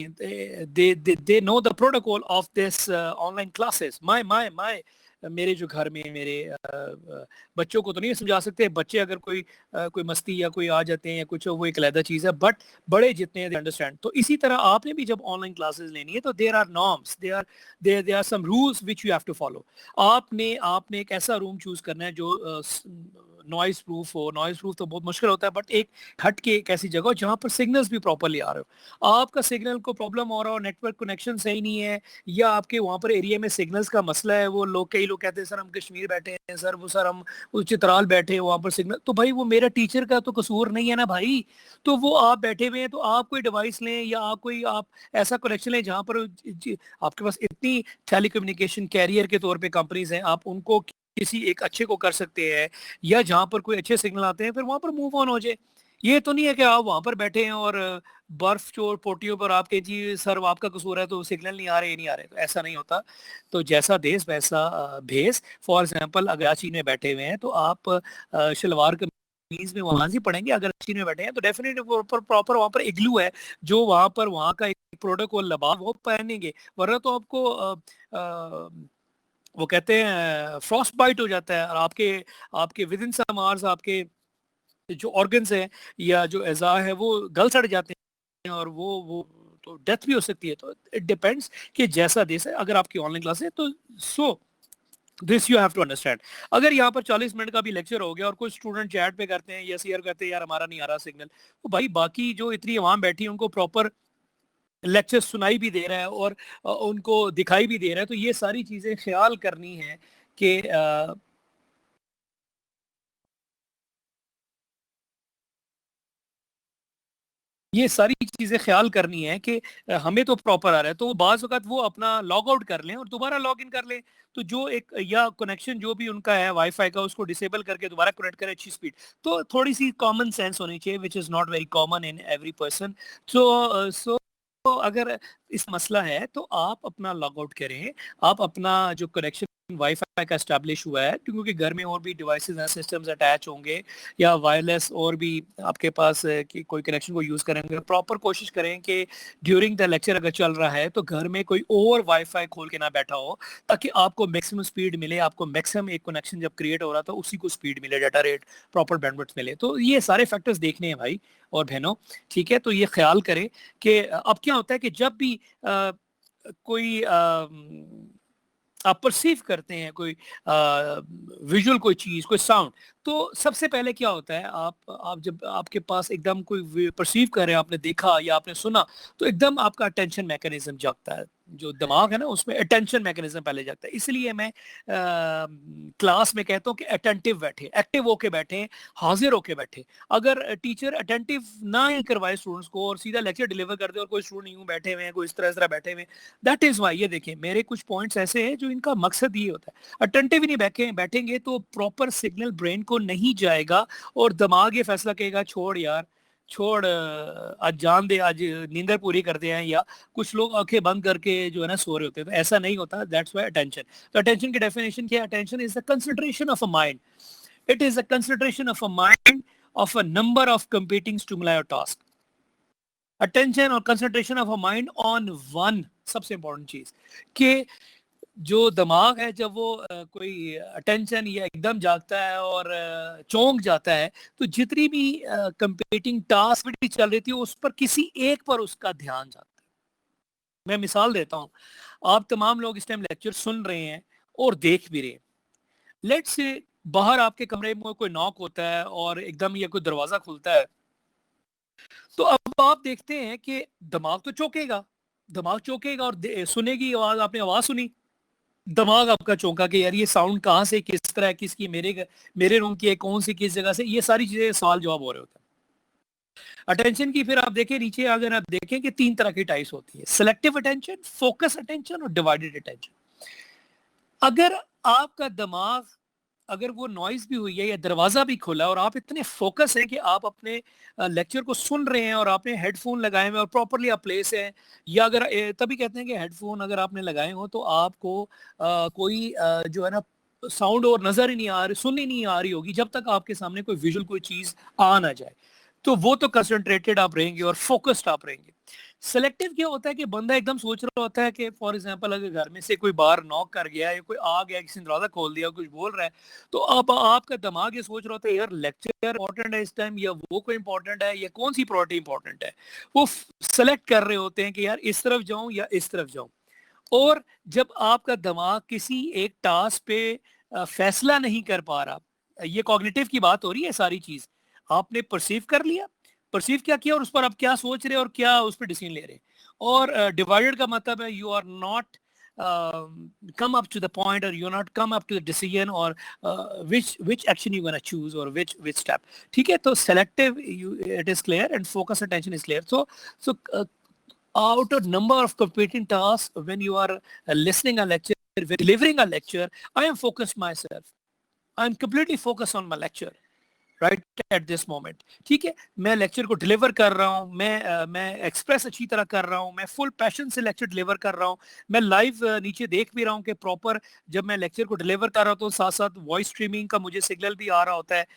They know the protocol of this online classes. My मेरे जो घर में मेरे बच्चों को तो नहीं समझा सकते। बच्चे अगर कोई मस्ती या कोई आ जाते हैं या कुछ, वो एक अलग चीज़ है, बट बड़े जितने हैं दे अंडरस्टैंड। तो इसी तरह आपने भी जब ऑनलाइन क्लासेस लेनी है तो there are norms, there are some rules which you have to follow. आपने एक ऐसा रूम चूज करना है जो नॉइज प्रूफ हो। नॉइज प्रूफ तो बहुत मुश्किल होता है, बट एक हट के एक ऐसी जगह जहाँ पर सिग्नल्स भी प्रॉपरली आ रहे हो। आपका सिग्नल को प्रॉब्लम हो रहा हो, नेटवर्क कनेक्शन सही नहीं है, या आपके वहाँ पर एरिया में सिग्नल्स का मसला है, वो लोग, कई लोग कहते हैं सर हम कश्मीर बैठे हैं, सर हम चित्राल बैठे हैं, वहाँ पर सिग्नल, तो भाई वो मेरा टीचर का तो कसूर नहीं है ना भाई। तो वो आप बैठे हुए हैं तो आप कोई डिवाइस लें या आप ऐसा कनेक्शन लें जहाँ पर आपके पास इतनी टेलीकम्युनिकेशन कैरियर के तौर पर कंपनीज हैं, आप उनको किसी एक अच्छे को कर सकते हैं, या जहां पर कोई अच्छे सिग्नल आते हैं फिर वहां पर मूव ऑन हो जाए। ये तो नहीं है कि आप वहां पर बैठे हैं और बर्फ चोर पोटियों पर आपके जी सर आपका कसूर है तो सिग्नल नहीं आ रहे, नहीं आ रहे, तो ऐसा नहीं होता। तो जैसा देश वैसा भेस। फॉर एग्जांपल अगर चीन में बैठे हुए हैं तो आप शलवार कमीज में वहां से पढ़ेंगे। अगर चीन में बैठे हैं तो डेफिनेटली प्रॉपर वहां पर इग्लू है जो वहां का एक प्रोटोकॉल लबाव वो पहनेंगे, वरना तो आपको वो कहते हैं फ्रॉस्ट बाइट हो जाता है और आपके विद इन सम आवर्स आपके जो ऑर्गन्स हैं या जो एज़ा है वो गल सड़ जाते हैं और वो तो डेथ भी हो सकती है। तो इट डिपेंड्स कि जैसा देश है। अगर आपकी ऑनलाइन क्लास है तो so this you have to understand. अगर यहाँ पर 40 मिनट का भी लेक्चर हो गया और कुछ स्टूडेंट चैट पे करते हैं या शेयर करते हैं यार हमारा नहीं आ रहा सिग्नल, तो भाई बाकी जो इतनी आवाम बैठी है उनको प्रॉपर लेक्चर सुनाई भी दे रहा है और उनको दिखाई भी दे रहा है। तो ये सारी चीजें ख्याल करनी है कि ये सारी चीजें ख्याल करनी है कि हमें तो प्रॉपर आ रहा है, तो बाज़ वक़्त वो अपना लॉग आउट कर लें और दोबारा लॉग इन कर लें। तो जो एक या कनेक्शन जो भी उनका है वाईफाई का उसको डिसेबल करके दोबारा कनेक्ट करें अच्छी स्पीड। तो थोड़ी सी कॉमन सेंस होनी चाहिए which is not very common in every person. So अगर इस मसला है तो आप अपना लॉग आउट करें, आप अपना जो कनेक्शन वाईफाई का एस्टैब्लिश हुआ है, क्योंकि घर में और भी डिवाइसेस हैं, सिस्टम्स अटैच होंगे या वायरलेस और भी आपके पास कि कोई कनेक्शन को यूज़ करेंगे, प्रॉपर कोशिश करें कि ड्यूरिंग द लेक्चर अगर चल रहा है तो घर में कोई और वाईफाई खोल के ना बैठा हो, ताकि आपको मैक्सिमम स्पीड मिले। आपको मैक्सिमम एक कनेक्शन जब क्रिएट हो रहा था उसी को स्पीड मिले, डाटा रेट प्रॉपर बैंडविड्थ मिले। तो ये सारे फैक्टर्स देखने हैं भाई और बहनों, ठीक है। तो ये ख्याल करें कि अब क्या होता है कि जब भी कोई आप परसीव करते हैं कोई विजुअल कोई चीज, कोई साउंड, तो सबसे पहले क्या होता है, आप जब आपके पास एकदम कोई परसीव कर रहे हैं, आपने देखा या आपने सुना, तो एकदम आपका अटेंशन मैकेनिज्म जागता है। जो दिमाग है ना उसमें अटेंशन मैकेनिज्म पहले जागता है। इसलिए मैं क्लास में कहता हूँ कि अटेंटिव बैठे, एक्टिव होके बैठे, हाजिर होके बैठे। अगर टीचर अटेंटिव ना ही करवाए स्टूडेंट्स को और सीधा लेक्चर डिलीवर कर दे और कोई स्टूडेंट यूं बैठे हुए हैं, कोई इस तरह बैठे हुए हैं, दैट इज वाई। ये देखिए मेरे कुछ पॉइंट्स ऐसे हैं जो इनका मकसद ये होता है। अटेंटिव ही नहीं बैठेंगे तो प्रॉपर सिग्नल ब्रेन को नहीं जाएगा और दिमाग ये फैसला करेगा छोड़ यार, छोड़ आज जान दे, आज नींदर पूरी करते हैं, या कुछ लोग आंखें बंद करके जो है ना सो रहे होते हैं। तो ऐसा नहीं होता। That's why attention. तो अटेंशन की डेफिनेशन क्या है? Attention is the concentration of a mind. It is the concentration of a mind of a number of competing stimuli और टास्क। अटेंशन और concentration of a mind on one, सबसे important चीज कि जो दिमाग है जब वो कोई अटेंशन या एकदम जागता है और चौंक जाता है, तो जितनी भी कंपीटिंग टास्क चल रही थी उस पर किसी एक पर उसका ध्यान जाता है। मैं मिसाल देता हूँ, आप तमाम लोग इस टाइम लेक्चर सुन रहे हैं और देख भी रहे हैं। लेट्स से बाहर आपके कमरे में कोई नॉक होता है और एकदम ये कोई दरवाजा खुलता है, तो अब आप देखते हैं कि दिमाग तो चौंकेगा, दिमाग चौंकेगा और सुनेगी आवाज, आपने आवाज सुनी, दिमाग आपका चौंका कि यार ये साउंड कहाँ से, किस तरह, किसकी, मेरे रूम की है, कौन सी, किस जगह से, ये सारी चीजें सवाल जवाब हो रहे होते हैं। अटेंशन की फिर आप देखें नीचे अगर आप देखें कि 3 तरह की टाइप्स होती है, सिलेक्टिव अटेंशन, फोकस अटेंशन और डिवाइडेड अटेंशन। अगर आपका दिमाग अगर वो नॉइज भी हुई है या दरवाजा भी खुला और आप इतने फोकस हैं कि आप अपने लेक्चर को सुन रहे हैं और आपने हेडफोन लगाए हुए और प्रॉपरली आप प्लेस हैं, या अगर तभी कहते हैं कि हेडफोन अगर आपने लगाए हो तो आपको कोई जो है ना साउंड और नजर ही नहीं आ रही, सुन ही नहीं आ रही होगी जब तक आपके सामने कोई विजुअल कोई चीज आ ना जाए। तो वो तो कंसंट्रेटेड आप रहेंगे और फोकस्ड आप रहेंगे। सेलेक्टिव क्या होता है कि बंदा एकदम सोच रहा होता है कि फॉर एग्जांपल अगर घर में से कोई बाहर नॉक कर गया या कोई आ गया, किसी ने दरवाजा खोल दिया, कुछ बोल रहा है, तो अब आपका दिमाग ये सोच रहा होता है यार लेक्चर इंपॉर्टेंट है इस टाइम, या वो कोई इंपॉर्टेंट है, या कौन सी प्रायोरिटी इंपॉर्टेंट है। वो सेलेक्ट कर रहे होते हैं कि यार इस तरफ जाऊं या इस तरफ जाऊं। और जब आपका दिमाग किसी एक टास्क पे फैसला नहीं कर पा रहा, ये कॉग्निटिव की बात हो रही है, सारी चीज आपने परसीव कर लिया, परसीव क्या किया और उस पर आप क्या सोच रहे हैं और क्या उस पर डिसीजन ले रहे हैं। और डिवाइडेड का मतलब है you are not come up to the point, or you're not come up to the decision, or which action you're going to choose, or which step. ठीक है, तो selective it is clear and focus attention is clear. So out of number of competing tasks when you are listening a lecture, when delivering a lecture, I am focused myself. I am completely focused on my lecture right eight this moment. ठीक है, मैं lecture को deliver कर रहा हूँ, मैं express अच्छी तरह कर रहा हूँ, मैं फुल पैशन से लेक्चर डिलीवर कर रहा हूँ, मैं लाइव नीचे देख भी रहा हूँ कि प्रॉपर जब मैं लेक्चर को डिलीवर कर रहा हूँ तो साथ साथ वॉइस स्ट्रीमिंग का मुझे सिग्नल भी आ रहा होता है,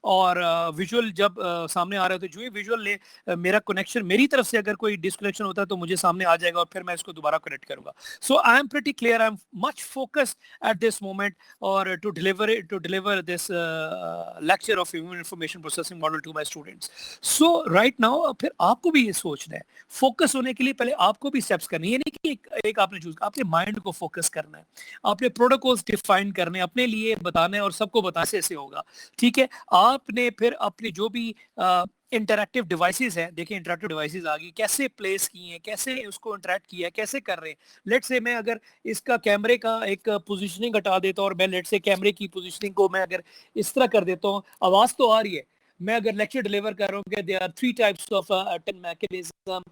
और विजुअल जब सामने आ रहा है तो जो ही विजुअल ले मेरा कनेक्शन, मेरी तरफ से अगर कोई डिस्कनेक्शन होता है तो मुझे सामने आ जाएगा और फिर मैं इसको दोबारा कनेक्ट करूंगा। So I am pretty clear, I am much focused at this moment और to deliver this lecture of human information processing model to my students. So right now फिर आपको भी ये सोचना है, फोकस होने के लिए पहले आपको भी स्टेप्स करने, ये नहीं कि एक आपने चूज, आपने माइंड को फोकस करना है, आपने प्रोटोकॉल्स डिफाइन करने, अपने लिए बताना है और सबको बताने से होगा। ठीक है, आपने फिर अपनी जो भी इंटरैक्टिव डिवाइसेस है, देखिए इंटरैक्टिव डिवाइसेस आ गई, कैसे प्लेस किए हैं, कैसे उसको इंटरैक्ट किया है, कैसे कर रहे हैं। लेट से मैं अगर इसका कैमरे का एक पोजीशनिंग हटा देता हूँ और मैं लेट से कैमरे की पोजीशनिंग को मैं अगर इस तरह कर देता हूँ, आवाज तो आ रही है, मैं अगर लेक्चर डिलीवर कर रहा हूँ कि there are 3 types of attend mechanism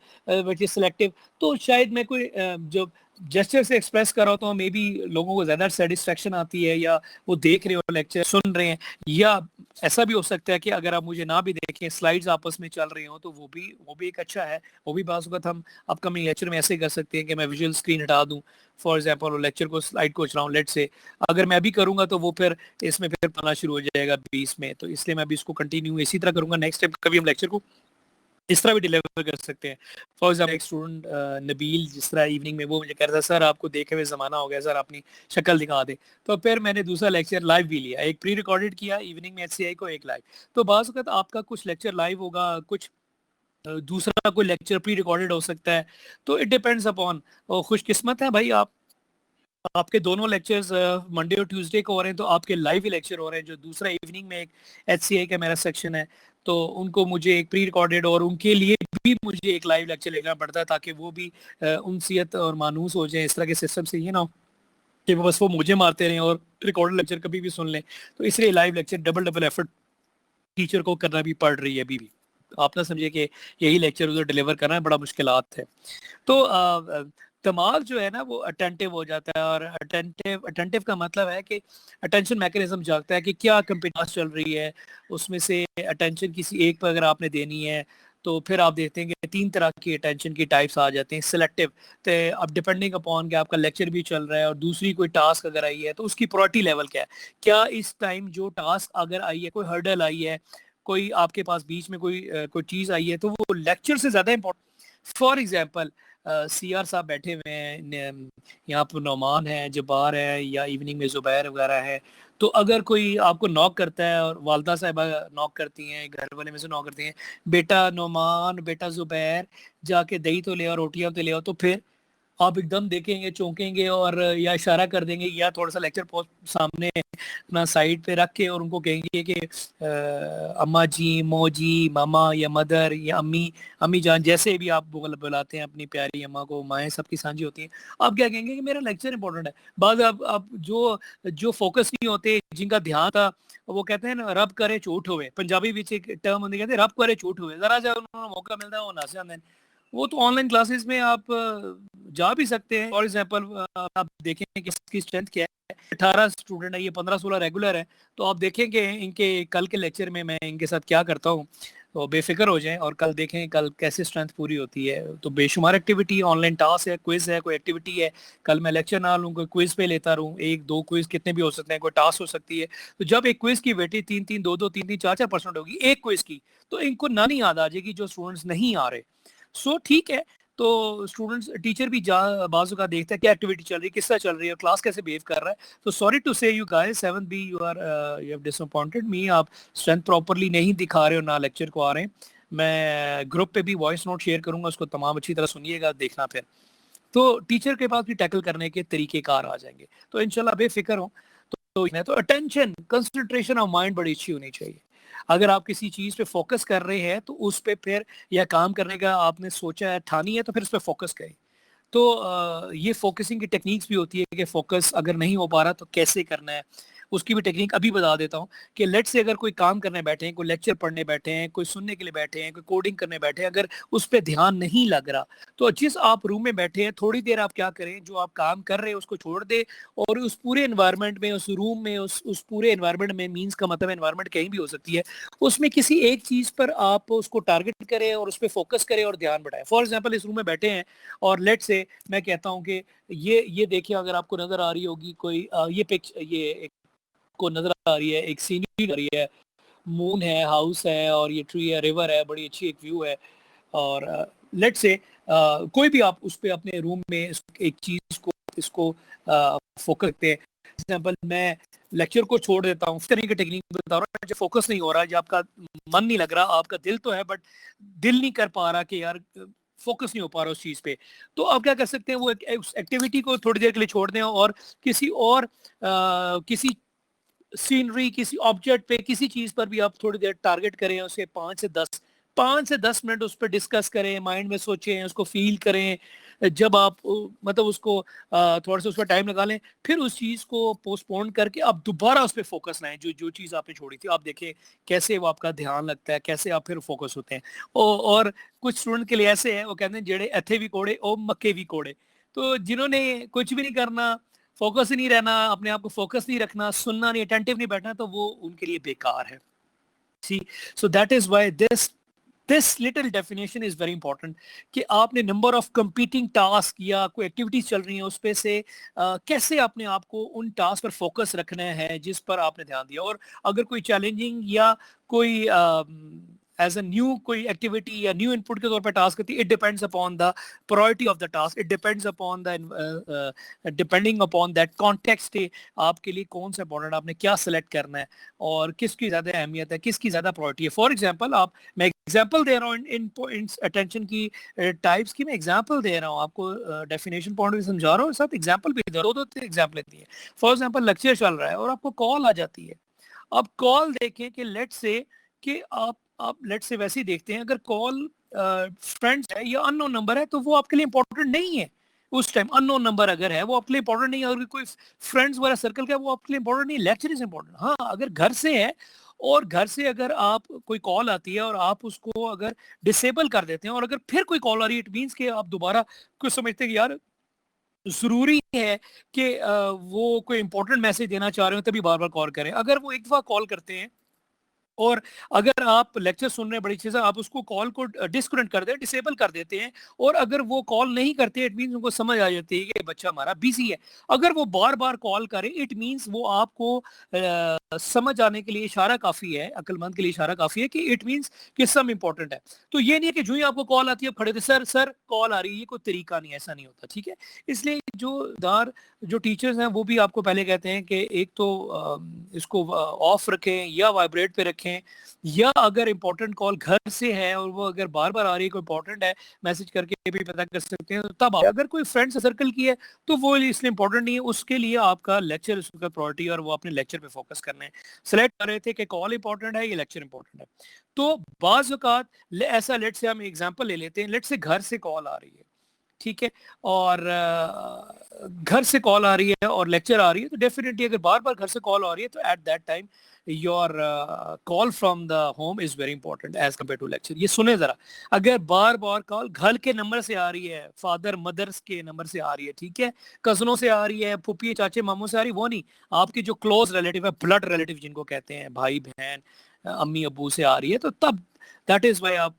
which is selective, तो शायद मैं कोई जो जेस्चर से एक्सप्रेस कर रहा हूँ मे बी लोगों को ज्यादा सेटिस्फेक्शन आती है, या वो देख रहे हो लेक्चर सुन रहे हैं, या ऐसा भी हो सकता है कि अगर आप मुझे ना भी देखें, स्लाइड्स आपस में चल रही हो, तो वो भी एक अच्छा है। वो भी बात वक्त हम अपकमिंग लेक्चर में ऐसे कर सकते हैं कि मैं विजुअल स्क्रीन हटा दूं, फॉर एग्जांपल लेक्चर को स्लाइड को चलाऊं, लेट से अगर मैं भी करूंगा तो वो फिर इसमें फिर पाना शुरू हो जाएगा बीच में, तो इसलिए मैं अभी इसको कंटिन्यू इसी तरह करूंगा। नेक्स्ट टाइम कभी हम लेक्चर को इस तरह भी डिलीवर कर सकते हैं। फॉर एग्जाम्पल एक स्टूडेंट नबील जिस तरह इवनिंग में वो मुझे कह रहा था सर आपको देखे हुए ज़माना हो गया सर, अपनी शक्ल दिखा दे, तो फिर मैंने दूसरा लेक्चर लाइव भी लिया, एक प्री रिकॉर्डेड किया इवनिंग में HCI को, एक लाइव। तो बाज़ वक़्त आपका कुछ लेक्चर लाइव होगा, कुछ दूसरा कोई लेक्चर प्री रिकॉर्डेड हो सकता है, तो इट डिपेंड्स अपॉन। खुशकिस्मत है भाई आप, आपके दोनों लेक्चर्स मंडे और ट्यूसडे को हो रहे हैं, तो आपके लाइव ही लेक्चर हो रहे हैं। जो दूसरा इवनिंग में एक HCI का मेरा सेक्शन है, तो उनको मुझे एक प्री रिकॉर्डेड और उनके लिए भी मुझे एक लाइव लेक्चर लेना पड़ता है, ताकि वो भी उनसियत और मानूस हो जाए इस तरह के सिस्टम से, ये ना हो कि बस वो मुझे मारते रहें और रिकॉर्डेड लेक्चर कभी भी सुन लें। तो इसलिए live lecture double effort teacher को करना भी पड़ रही है अभी भी। आप ना समझिए कि यही लेक्चर उधर डिलीवर करना बड़ा मुश्किलात है। तो दिमाग जो है ना वो अटेंटिव हो जाता है, और अटेंटिव का मतलब है कि अटेंशन मैकेनिज्म जागता है कि क्या कंप्यूटर चल रही है, उसमें से अटेंशन किसी एक पर अगर आपने देनी है, तो फिर आप देखते हैं कि 3 तरह की अटेंशन की टाइप्स आ जाते हैं। सिलेक्टिव, तो अब डिपेंडिंग अपॉन कि आपका लेक्चर भी चल रहा है और दूसरी कोई टास्क अगर आई है तो उसकी प्रायोरिटी लेवल क्या है, क्या इस टाइम जो टास्क अगर आई है, कोई हर्डल आई है, कोई आपके पास बीच में कोई चीज आई है, तो वो लेक्चर से ज्यादा इंपॉर्टेंट। फॉर एग्जाम्पल CR साहब बैठे हुए हैं यहाँ पर, नौमान है, जब्बार है, या इवनिंग में जुबैर वगैरह है, तो अगर कोई आपको नॉक करता है और वालदा साहिबा नॉक करती हैं, घर वाले में से नॉक करती हैं, बेटा नौमान, बेटा जुबैर जाके दही तो ले और रोटियां तो ले आओ, तो फिर आप एकदम देखेंगे, चौंकेंगे और या इशारा कर देंगे, या थोड़ा सा लेक्चर पोस्ट सामने अपना साइड पे रख के और उनको कहेंगे कि अम्मा जी, मौजी, मामा, या मदर, या अम्मी, अम्मी जान, जैसे भी आप बुलाते हैं अपनी प्यारी अम्मा को, माएँ सबकी सांझी होती हैं। आप क्या कहेंगे कि मेरा लेक्चर इंपॉर्टेंट है। बाद आप जो जो फोकस नहीं होते, जिनका ध्यान था, वो कहते हैं ना रब करे झूठ होवे, पंजाबी विच एक टर्म होती, कहते हैं रब करे झूठ होवे, जरा जब उन्होंने मौका मिलता है वो नस जाते हैं। वो तो ऑनलाइन क्लासेस में आप जा भी सकते हैं। फॉर एग्जांपल आप देखें कि इसकी स्ट्रेंथ क्या है, 18 स्टूडेंट है, ये 15-16 रेगुलर है, तो आप देखेंगे इनके कल के लेक्चर में मैं इनके साथ क्या करता हूँ, तो बेफिक्र हो जाएं और कल देखें कल कैसे स्ट्रेंथ पूरी होती है। तो बेशुमार एक्टिविटी, ऑनलाइन टास्क है, क्विज है, कोई एक्टिविटी है, कल मैं लेक्चर ना लूँ, कोई क्विज पे लेता रहूँ, 1-2 क्विज कितने भी हो सकते हैं, कोई टास्क हो सकती है। तो जब एक क्विज की वेटेज 3-3, 2-2, 3-3, 4-4% होगी एक क्विज की, तो इनको ना नहीं याद आ जाएगी जो स्टूडेंट्स नहीं आ रहे। सो ठीक है, तो स्टूडेंट्स, टीचर भी बाजू का देखता है क्या एक्टिविटी चल रही है, किससे चल रही है, क्लास कैसे बिहेव कर रहा है। तो sorry to say you guys, 7th be you have disappointed me, आप स्ट्रेंथ प्रॉपर्ली नहीं दिखा रहे हो, ना लेक्चर को आ रहे हैं। मैं ग्रुप पे भी वॉइस नोट शेयर करूंगा, उसको तमाम अच्छी तरह सुनिएगा, देखना फिर तो टीचर के पास भी टैकल करने के तरीकेकार आ जाएंगे। तो इंशाल्लाह बेफिक्र हो। तो अटेंशन, कंसंट्रेशन ऑफ माइंड बड़ी अच्छी होनी चाहिए। अगर आप किसी चीज पे फोकस कर रहे हैं तो उस पे फिर, या काम करने का आपने सोचा है, ठानी है, तो फिर उस पे फोकस करें। तो ये फोकसिंग की टेक्निक्स भी होती है कि फोकस अगर नहीं हो पा रहा तो कैसे करना है, उसकी भी टेक्निक अभी बता देता हूँ। कि लेट से अगर कोई काम करने बैठे हैं, कोई लेक्चर पढ़ने बैठे हैं, कोई सुनने के लिए बैठे हैं, कोई कोडिंग करने बैठे हैं, अगर उस पर ध्यान नहीं लग रहा, तो जिस आप रूम में बैठे हैं थोड़ी देर आप क्या करें, जो आप काम कर रहे हैं उसको छोड़ दे, और उस पूरे एनवायरनमेंट में, उस रूम में, उस पूरे एनवायरनमेंट में, मीन्स का मतलब एनवायरनमेंट कहीं भी हो सकती है, उसमें किसी एक चीज पर आप उसको टारगेट करें और उस पर फोकस करें और ध्यान बढ़ाएं। फॉर एग्जाम्पल इस रूम में बैठे हैं और लेट से मैं कहता हूँ कि ये देखिए, अगर आपको नजर आ रही होगी कोई ये पिक्चर, ये एक को नजर आ रही है, एक सीनरी आ रही है, मून है, हाउस है, और ये ट्री है, रिवर है, बड़ी अच्छी एक व्यू है। और लेट से कोई भी आप उस पे अपने रूम में एक चीज को, इसको फोकस करते हैं। एग्जाम्पल मैं लेक्चर को छोड़ देता हूँ, इस तरह की टेक्निक बता रहा हूँ, जो फोकस नहीं हो रहा है, जो आपका मन नहीं लग रहा, आपका दिल तो है बट दिल नहीं कर पा रहा कि यार फोकस नहीं हो पा रहा उस चीज पे, तो आप क्या कर सकते हैं, वो उस एक्टिविटी को थोड़ी देर के लिए छोड़ दें और किसी सीनरी, किसी ऑब्जेक्ट पे, किसी चीज पर भी आप थोड़ी देर टारगेट करें, उसे 5 से 10 मिनट उस पर डिस्कस करें, माइंड में सोचें, उसको फील करें। जब आप मतलब उसको थोड़ा सा उस पर टाइम लगा लें, फिर उस चीज को पोस्टपोन करके आप दोबारा उस पर फोकस लाएं, जो जो चीज आपने छोड़ी थी। आप देखें कैसे वो आपका ध्यान लगता है, कैसे आप फिर फोकस होते हैं। और कुछ स्टूडेंट के लिए ऐसे है, वो कहते हैं जेड़े एथे भी कोड़े ओ मक्के भी कोड़े। तो जिन्होंने कुछ भी नहीं करना, फोकस ही नहीं रहना, अपने आप को फोकस नहीं रखना, सुनना नहीं, अटेंटिव नहीं बैठना, तो वो उनके लिए बेकार है। See, so that is why this little definition is very important, कि आपने नंबर ऑफ कंपीटिंग टास्क या कोई एक्टिविटीज चल रही हैं उस पे से कैसे अपने आप को उन टास्क पर फोकस रखना है जिस पर आपने ध्यान दिया। और अगर कोई चैलेंजिंग या कोई एज अ न्यू कोई एक्टिविटी या न्यू इनपुट के तौर पर टास्क होती है, it depends upon the priority of the task, it depends upon the depending upon that context, आपके लिए कौन सा इंपॉर्टेंट, आपने क्या सिलेक्ट करना है और किसकी ज्यादा अहमियत है, किसकी ज्यादा प्रायोरिटी है। फॉर एग्जाम्पल मैं एग्जाम्पल दे रहा हूँ इन अटेंशन की टाइप्स की, मैं एग्जाम्पल दे रहा हूँ आपको, डेफिनेशन पॉइंट भी समझा रहा हूँ, साथ एग्जाम्पल भी दे रहा हूँ, 2-3 एग्जाम्पल दी है। फॉर एग्जाम्पल लेक्चर चल रहा है और आपको कॉल आ जाती है। अब कॉल देखें कि लेट से कि आप लेट से वैसे ही देखते हैं, अगर कॉल फ्रेंड्स है या अननोन नंबर है तो वो आपके लिए इंपॉर्टेंट नहीं है। उस टाइम अननोन नंबर अगर है वो आपके लिए इंपॉर्टेंट नहीं है, अगर कोई फ्रेंड्स वाला सर्कल का है वो आपके लिए इंपॉर्टेंट नहीं है, लेक्चर इज इंपॉर्टेंट। हाँ, अगर घर से है और घर से अगर आप कोई कॉल आती है और आप उसको अगर डिसेबल कर देते हैं, और अगर फिर कोई कॉल आ रही है, इट मीन्स कि आप दोबारा कुछ समझते हैं कि यार जरूरी है कि वो कोई इंपॉर्टेंट मैसेज देना चाह रहे हो, तभी बार बार कॉल करें। अगर वो एक दफा कॉल करते हैं और अगर आप लेक्चर सुन रहे हैं बड़ी चीज़, आप उसको कॉल को डिस्कनेक्ट कर दें, डिसेबल कर देते हैं, और अगर वो कॉल नहीं करते, इट मींस उनको समझ आ जाती है कि बच्चा हमारा बिजी है। अगर वो बार बार कॉल करे, इट मींस वो आपको समझ आने के लिए इशारा काफी है, अक्लमंद के लिए इशारा काफी है कि इट मींस कि सम इंपॉर्टेंट है। तो ये नहीं है कि जो ही आपको कॉल आती है आप खड़े थे, सर सर कॉल आ रही है, ये कोई तरीका नहीं है, ऐसा नहीं होता, ठीक है। इसलिए जो टीचर्स हैं वो भी आपको पहले कहते हैं कि एक तो इसको ऑफ रखें या वाइब्रेट पे रखें, या अगर इंपॉर्टेंट कॉल घर से है और वो अगर बार बार आ रही है, कोई इंपॉर्टेंट है, मैसेज करके भी पता कर सकते हैं, तो तब अगर कोई फ्रेंड सर्कल की है तो वो इसलिए इंपॉर्टेंट नहीं है, उसके लिए आपका लेक्चर उसका प्रायोरिटी, और वो अपने लेक्चर पे फोकस करना है। सेलेक्ट कर रहे थे कि कॉल इंपॉर्टेंट है या लेक्चर इंपॉर्टेंट है। तो बाज़ औक़ात ऐसा, लेट से हम एग्जांपल ले लेते हैं, लेट से घर से कॉल आ रही है, ठीक है, और घर से कॉल आ रही है और लेक्चर आ रही है, तो डेफिनेटली अगर बार बार घर से कॉल आ रही है तो at that time your call from the home is very important as compare to lecture. ये सुने जरा, अगर बार बार कॉल घर के नंबर से आ रही है, फादर मदर्स के नंबर से आ रही है, ठीक है, कजनों से आ रही है, फुप्पी चाचे मामू से आ रही, वो नहीं, आपके जो क्लोज रिलेटिव है, ब्लड रिलेटिव जिनको कहते हैं, भाई बहन अम्मी अबू से आ रही है, तो तब दैट इज वाई आप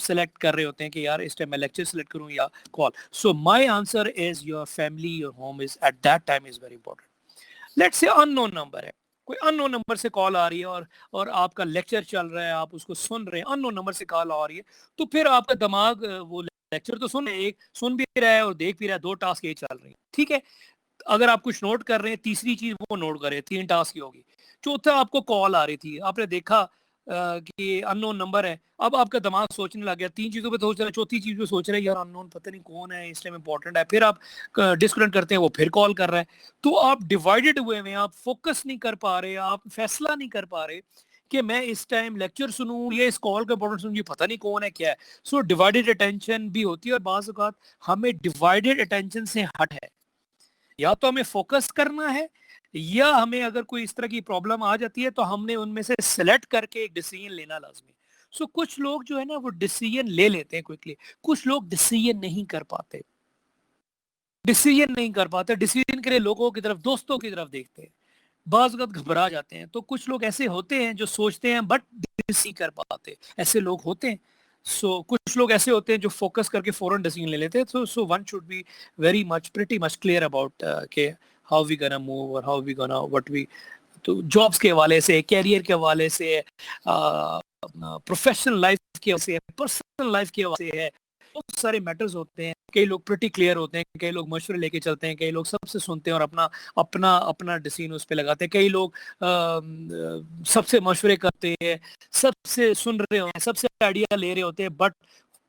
सेलेक्ट कर रहे होते हैं कि यार इस टाइम मैं लेक्चर सेलेक्ट करूं या call. So my answer is your family, your home is eight that time is very important. Let's say unknown number है, कोई अननोन नंबर से कॉल आ रही है और आपका लेक्चर चल रहा है, आप उसको सुन रहे हैं, अननोन नंबर से कॉल आ रही है, तो फिर आपका दिमाग वो लेक्चर तो सुन भी रहा है और देख भी रहा है, 2 टास्क ये चल रही है, ठीक है। अगर आप कुछ नोट कर रहे हैं, तीसरी चीज वो नोट कर रहे हैं, 3 टास्क की होगी। चौथा आपको कॉल आ रही थी, आपने देखा कि अननोन नंबर है, अब आपका दिमाग सोचने लग गया, 3 चीजों पे सोच रहा है, चौथी चीज पे सोच रहा है यार अननोन पता नहीं कौन है, इस टाइम इंपॉर्टेंट है, फिर आप डिस्कनेक्ट करते हैं, वो फिर कॉल कर रहा है, तो आप डिवाइडेड हुए हैं, आप फोकस नहीं कर पा रहे, आप फैसला नहीं कर पा रहे कि मैं इस टाइम लेक्चर सुनूं या इस कॉल का इंपॉर्टेंट सुनूं, ये पता नहीं कौन है क्या है। सो डिवाइडेड अटेंशन भी होती है, और बाज़ औक़ात हमें डिवाइडेड अटेंशन से हट है, या तो हमें फोकस करना है, या हमें अगर कोई इस तरह की प्रॉब्लम आ जाती है तो हमने उनमें से सिलेक्ट करके एक डिसीजन लेना लाजमी। सो कुछ लोग जो है ना वो डिसीजन ले लेते हैं क्विकली, कुछ लोग डिसीजन नहीं कर पाते, डिसीजन के लिए लोगों की तरफ, दोस्तों की तरफ देखते हैं, बाज़ वक़्त घबरा जाते हैं। तो कुछ लोग ऐसे होते हैं जो सोचते हैं बट नहीं कर पाते, ऐसे लोग होते हैं। कुछ लोग ऐसे होते हैं जो फोकस करके फौरन डिसीजन ले लेते हैं। One should be very much pretty much clear about के हाउ वी गोना मूव और how we gonna what we, तो जॉब्स के हवाले से, कैरियर के हवाले से, प्रोफेशनल लाइफ के हवाले से, पर्सनल लाइफ के हवाले से है, बहुत सारे मैटर्स होते हैं। कई लोग प्रिटी क्लियर होते हैं, कई लोग मशवरे लेके चलते हैं, कई लोग सबसे सुनते हैं और अपना अपना अपना डिसीजन उस पर लगाते हैं, कई लोग सबसे मशवरे करते हैं, सबसे सुन रहे होते हैं, सबसे आइडिया ले रहे होते हैं, बट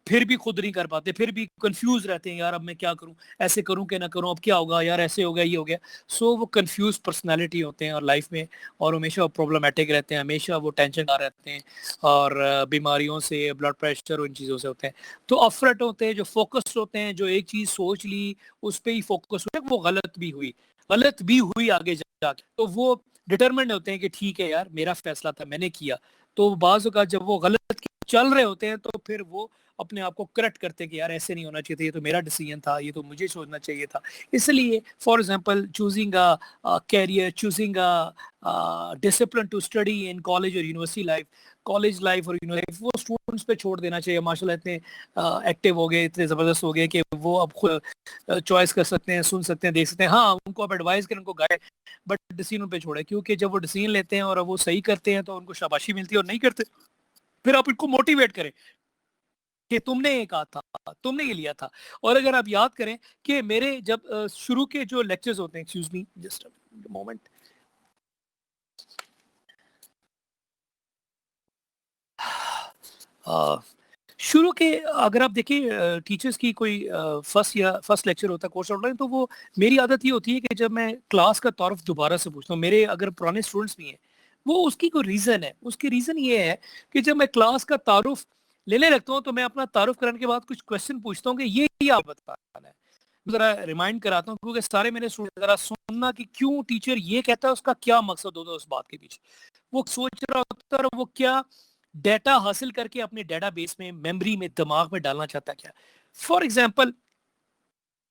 फिर भी खुद नहीं कर पाते, फिर भी कंफ्यूज रहते हैं, यार अब मैं क्या करूं, ऐसे करूं कि ना करूं, अब क्या होगा यार, ऐसे हो गया ये हो गया। वो कंफ्यूज पर्सनालिटी होते हैं और लाइफ में, और हमेशा प्रॉब्लमेटिक रहते हैं, हमेशा वो टेंशन आ रहते हैं, और बीमारियों से, ब्लड प्रेशर, उन चीज़ों से होते हैं। तो अफरट होते हैं, जो फोकस्ड होते हैं, जो एक चीज़ सोच ली उस पर ही फोकस हुए, वो गलत भी हुई आगे जाके, तो वो डिटरमिन्ड होते हैं कि ठीक है यार मेरा फैसला था, मैंने किया। तो बाज़ औक़ात जब वो गलत चल रहे होते हैं तो फिर वो अपने आप को करेक्ट करते हैं कि यार ऐसे नहीं होना चाहिए था, ये तो मेरा डिसीजन था, ये तो मुझे सोचना चाहिए था। इसलिए for example choosing a career, choosing a discipline to study in college और यूनिवर्सिटी लाइफ, कॉलेज लाइफ और यूनिवर्सिटी लाइफ, वो स्टूडेंट्स पे छोड़ देना चाहिए। माशाल्लाह इतने एक्टिव हो गए, इतने ज़बरदस्त हो गए कि वो अब खुद चॉइस कर सकते हैं, सुन सकते हैं, देख सकते हैं। हाँ, उनको आप एडवाइस करें, उनको गाइड, बट डिसीजन पे छोड़े, क्योंकि जब वो डिसीजन लेते हैं और वो सही करते हैं तो उनको शाबाशी मिलती है, और नहीं करते फिर आप इनको मोटिवेट करें कि तुमने ये कहा था, तुमने ये लिया था। और अगर आप याद करें कि मेरे जब शुरू के जो लेक्चर्स होते हैं, excuse me just a moment, शुरू के अगर आप देखिए टीचर्स की कोई फर्स्ट लेक्चर होता है कोर्स ऑनलाइन, तो वो मेरी आदत ये होती है कि जब मैं क्लास का तारुफ दोबारा से पूछता हूँ, मेरे अगर पुराने स्टूडेंट्स भी हैं, वो उसकी कोई रीज़न है, उसकी रीज़न ये है कि जब मैं क्लास का तारुफ लेने लगता हूँ तो मैं अपना तारुफ कराने के बाद कुछ क्वेश्चन पूछता हूँ कि ये आप बताना है, ज़रा रिमाइंड कराता हूँ, क्योंकि सारे मेरे स्टूडेंट ज़रा सुनना कि क्यों टीचर ये कहता है, उसका क्या मकसद होता है उस बात के पीछे, वो सोच रहा होता है और वो क्या डेटा हासिल करके अपने डेटाबेस में, मेमोरी में, दिमाग में डालना चाहता है क्या। फॉर एग्जांपल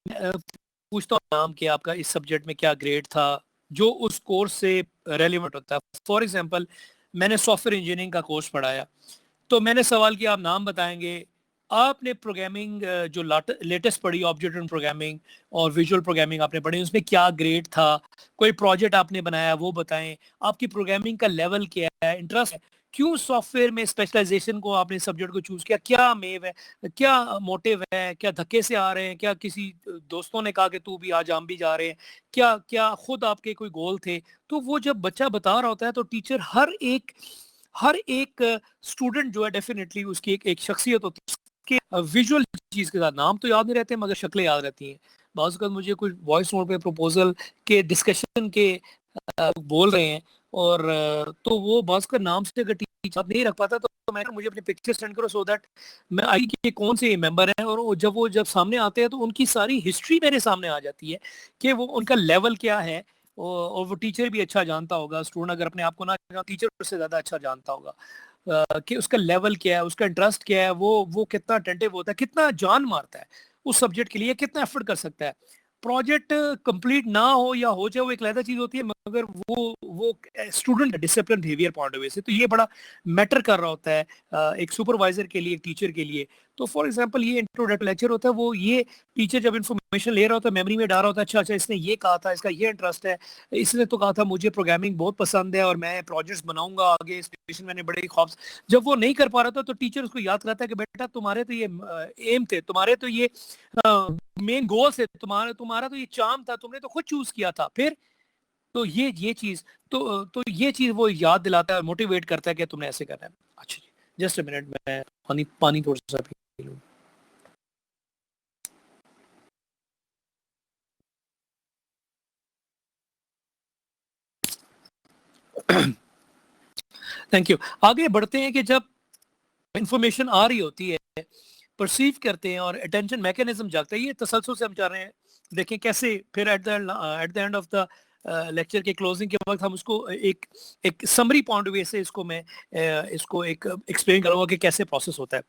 पूछता हूँ नाम कि आपका इस सब्जेक्ट में क्या ग्रेड था, जो उस कोर्स से रेलिवेंट होता है। फॉर एग्जांपल मैंने सॉफ्टवेयर इंजीनियरिंग का कोर्स पढ़ाया, तो मैंने सवाल किया आप नाम बताएंगे, आपने प्रोग्रामिंग जो लेटेस्ट पढ़ी, ऑब्जेक्ट ओरिएंटेड प्रोग्रामिंग और विजुअल प्रोग्रामिंग आपने पढ़ी, उसमें क्या ग्रेड था, कोई प्रोजेक्ट आपने बनाया वो बताएं, आपकी प्रोग्रामिंग का लेवल क्या है, इंटरेस्ट है, क्यों सॉफ्टवेयर में स्पेशलाइजेशन को आपने सब्जेक्ट को चूज किया, क्या मेव है, क्या मोटिव है, क्या धक्के से आ रहे हैं, क्या किसी दोस्तों ने कहा कि तू भी आज, हम भी जा रहे हैं, क्या क्या खुद आपके कोई गोल थे। तो वो जब बच्चा बता रहा होता है तो टीचर हर एक स्टूडेंट जो है डेफिनेटली उसकी एक शख्सियत होती है, उसके विजुअल चीज के साथ, नाम तो याद नहीं रहते मगर शक्लें याद रहती हैं। बाज़ अवत मुझे कुछ वॉइस नोट पे प्रपोजल के डिस्कशन के बोल रहे हैं, और तो वो बाज़ का नाम से अगर याद नहीं रख पाता तो मैं मुझे अपने पिक्चर सेंड करो सो दैट मैं आई कि कौन से मेंबर हैं, और वो जब सामने आते हैं तो उनकी सारी हिस्ट्री मेरे सामने आ जाती है कि वो उनका लेवल क्या है, और वो टीचर भी अच्छा जानता होगा, स्टूडेंट अगर अपने आप को ना टीचर से ज़्यादा अच्छा जानता होगा कि उसका लेवल क्या है, उसका इंटरेस्ट क्या है, वो कितना अटेंटिव होता है, कितना जान मारता है उस सब्जेक्ट के लिए, कितना एफर्ट कर सकता है। प्रोजेक्ट कंप्लीट ना हो या हो जाए वो एक अलग चीज होती है, मगर वो student discipline behaviour point of view से तो ये बड़ा मैटर कर रहा होता है एक सुपरवाइजर के लिए, एक टीचर के लिए। तो फॉर एग्जांपल ये इंट्रोडक्टरी लेक्चर होता है, वो ये टीचर जब इन्फॉर्मेशन ले रहा होता है मेमोरी में डाल रहा होता है, अच्छा अच्छा इसने ये कहा था, इसका ये इंटरेस्ट है, इसने तो कहा था मुझे प्रोग्रामिंग बहुत पसंद है और मैं प्रोजेक्ट्स बनाऊंगा आगे, इस मिशन मैंने बड़े ख्वाब। जब वो नहीं कर पा रहा था तो टीचर उसको याद कराता है कि बेटा तुम्हारे तो ये एम थे, तुम्हारे तो ये मेन गोल से, तुम्हारा तो ये चार्म था, तुमने तो खुद चूज किया था। फिर तो ये चीज तो ये चीज वो याद दिलाता है, मोटिवेट करता है कि तुमने ऐसे करना है। अच्छा जी, जस्ट अ मिनट, मैं पानी थोड़ा सा पी लूं। Thank you. आगे बढ़ते हैं कि जब इंफॉर्मेशन आ रही होती है, परसीव करते हैं और अटेंशन मैकेनिज्म जागता है, ये तसलसल से हम चाह रहे हैं देखें कैसे फिर at the end of the lecture के क्लोजिंग के वक्त हम उसको एक समरी पॉइंट ऑफ व्यू से इसको एक एक्सप्लेन करूंगा कि कैसे प्रोसेस होता है।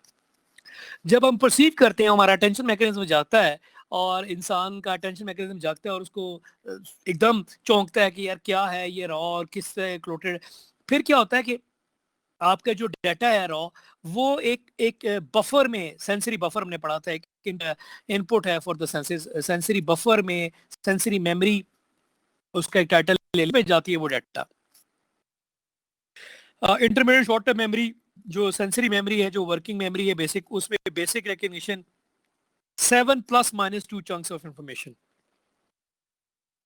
जब हम परसीव करते हैं हमारा अटेंशन मैकेनिज्म जागता है, और इंसान का अटेंशन मैकेनिज्म जागता है और उसको एकदम चौंकता है कि यार क्या है ये रॉ और किससे क्लोटेड। फिर क्या होता है कि आपका जो डाटा है रॉ, वो एक एक बफर में, सेंसरी बफर हमने पढ़ा था, एक इनपुट है for the senses, sensory buffer में सेंसरी मेमोरी उसका एक टाइटल ले जाती है वो data. Intermediate short term memory जो सेंसरी मेमोरी है, जो वर्किंग मेमोरी है बेसिक, उसमें basic recognition 7 plus minus 2 chunks of information.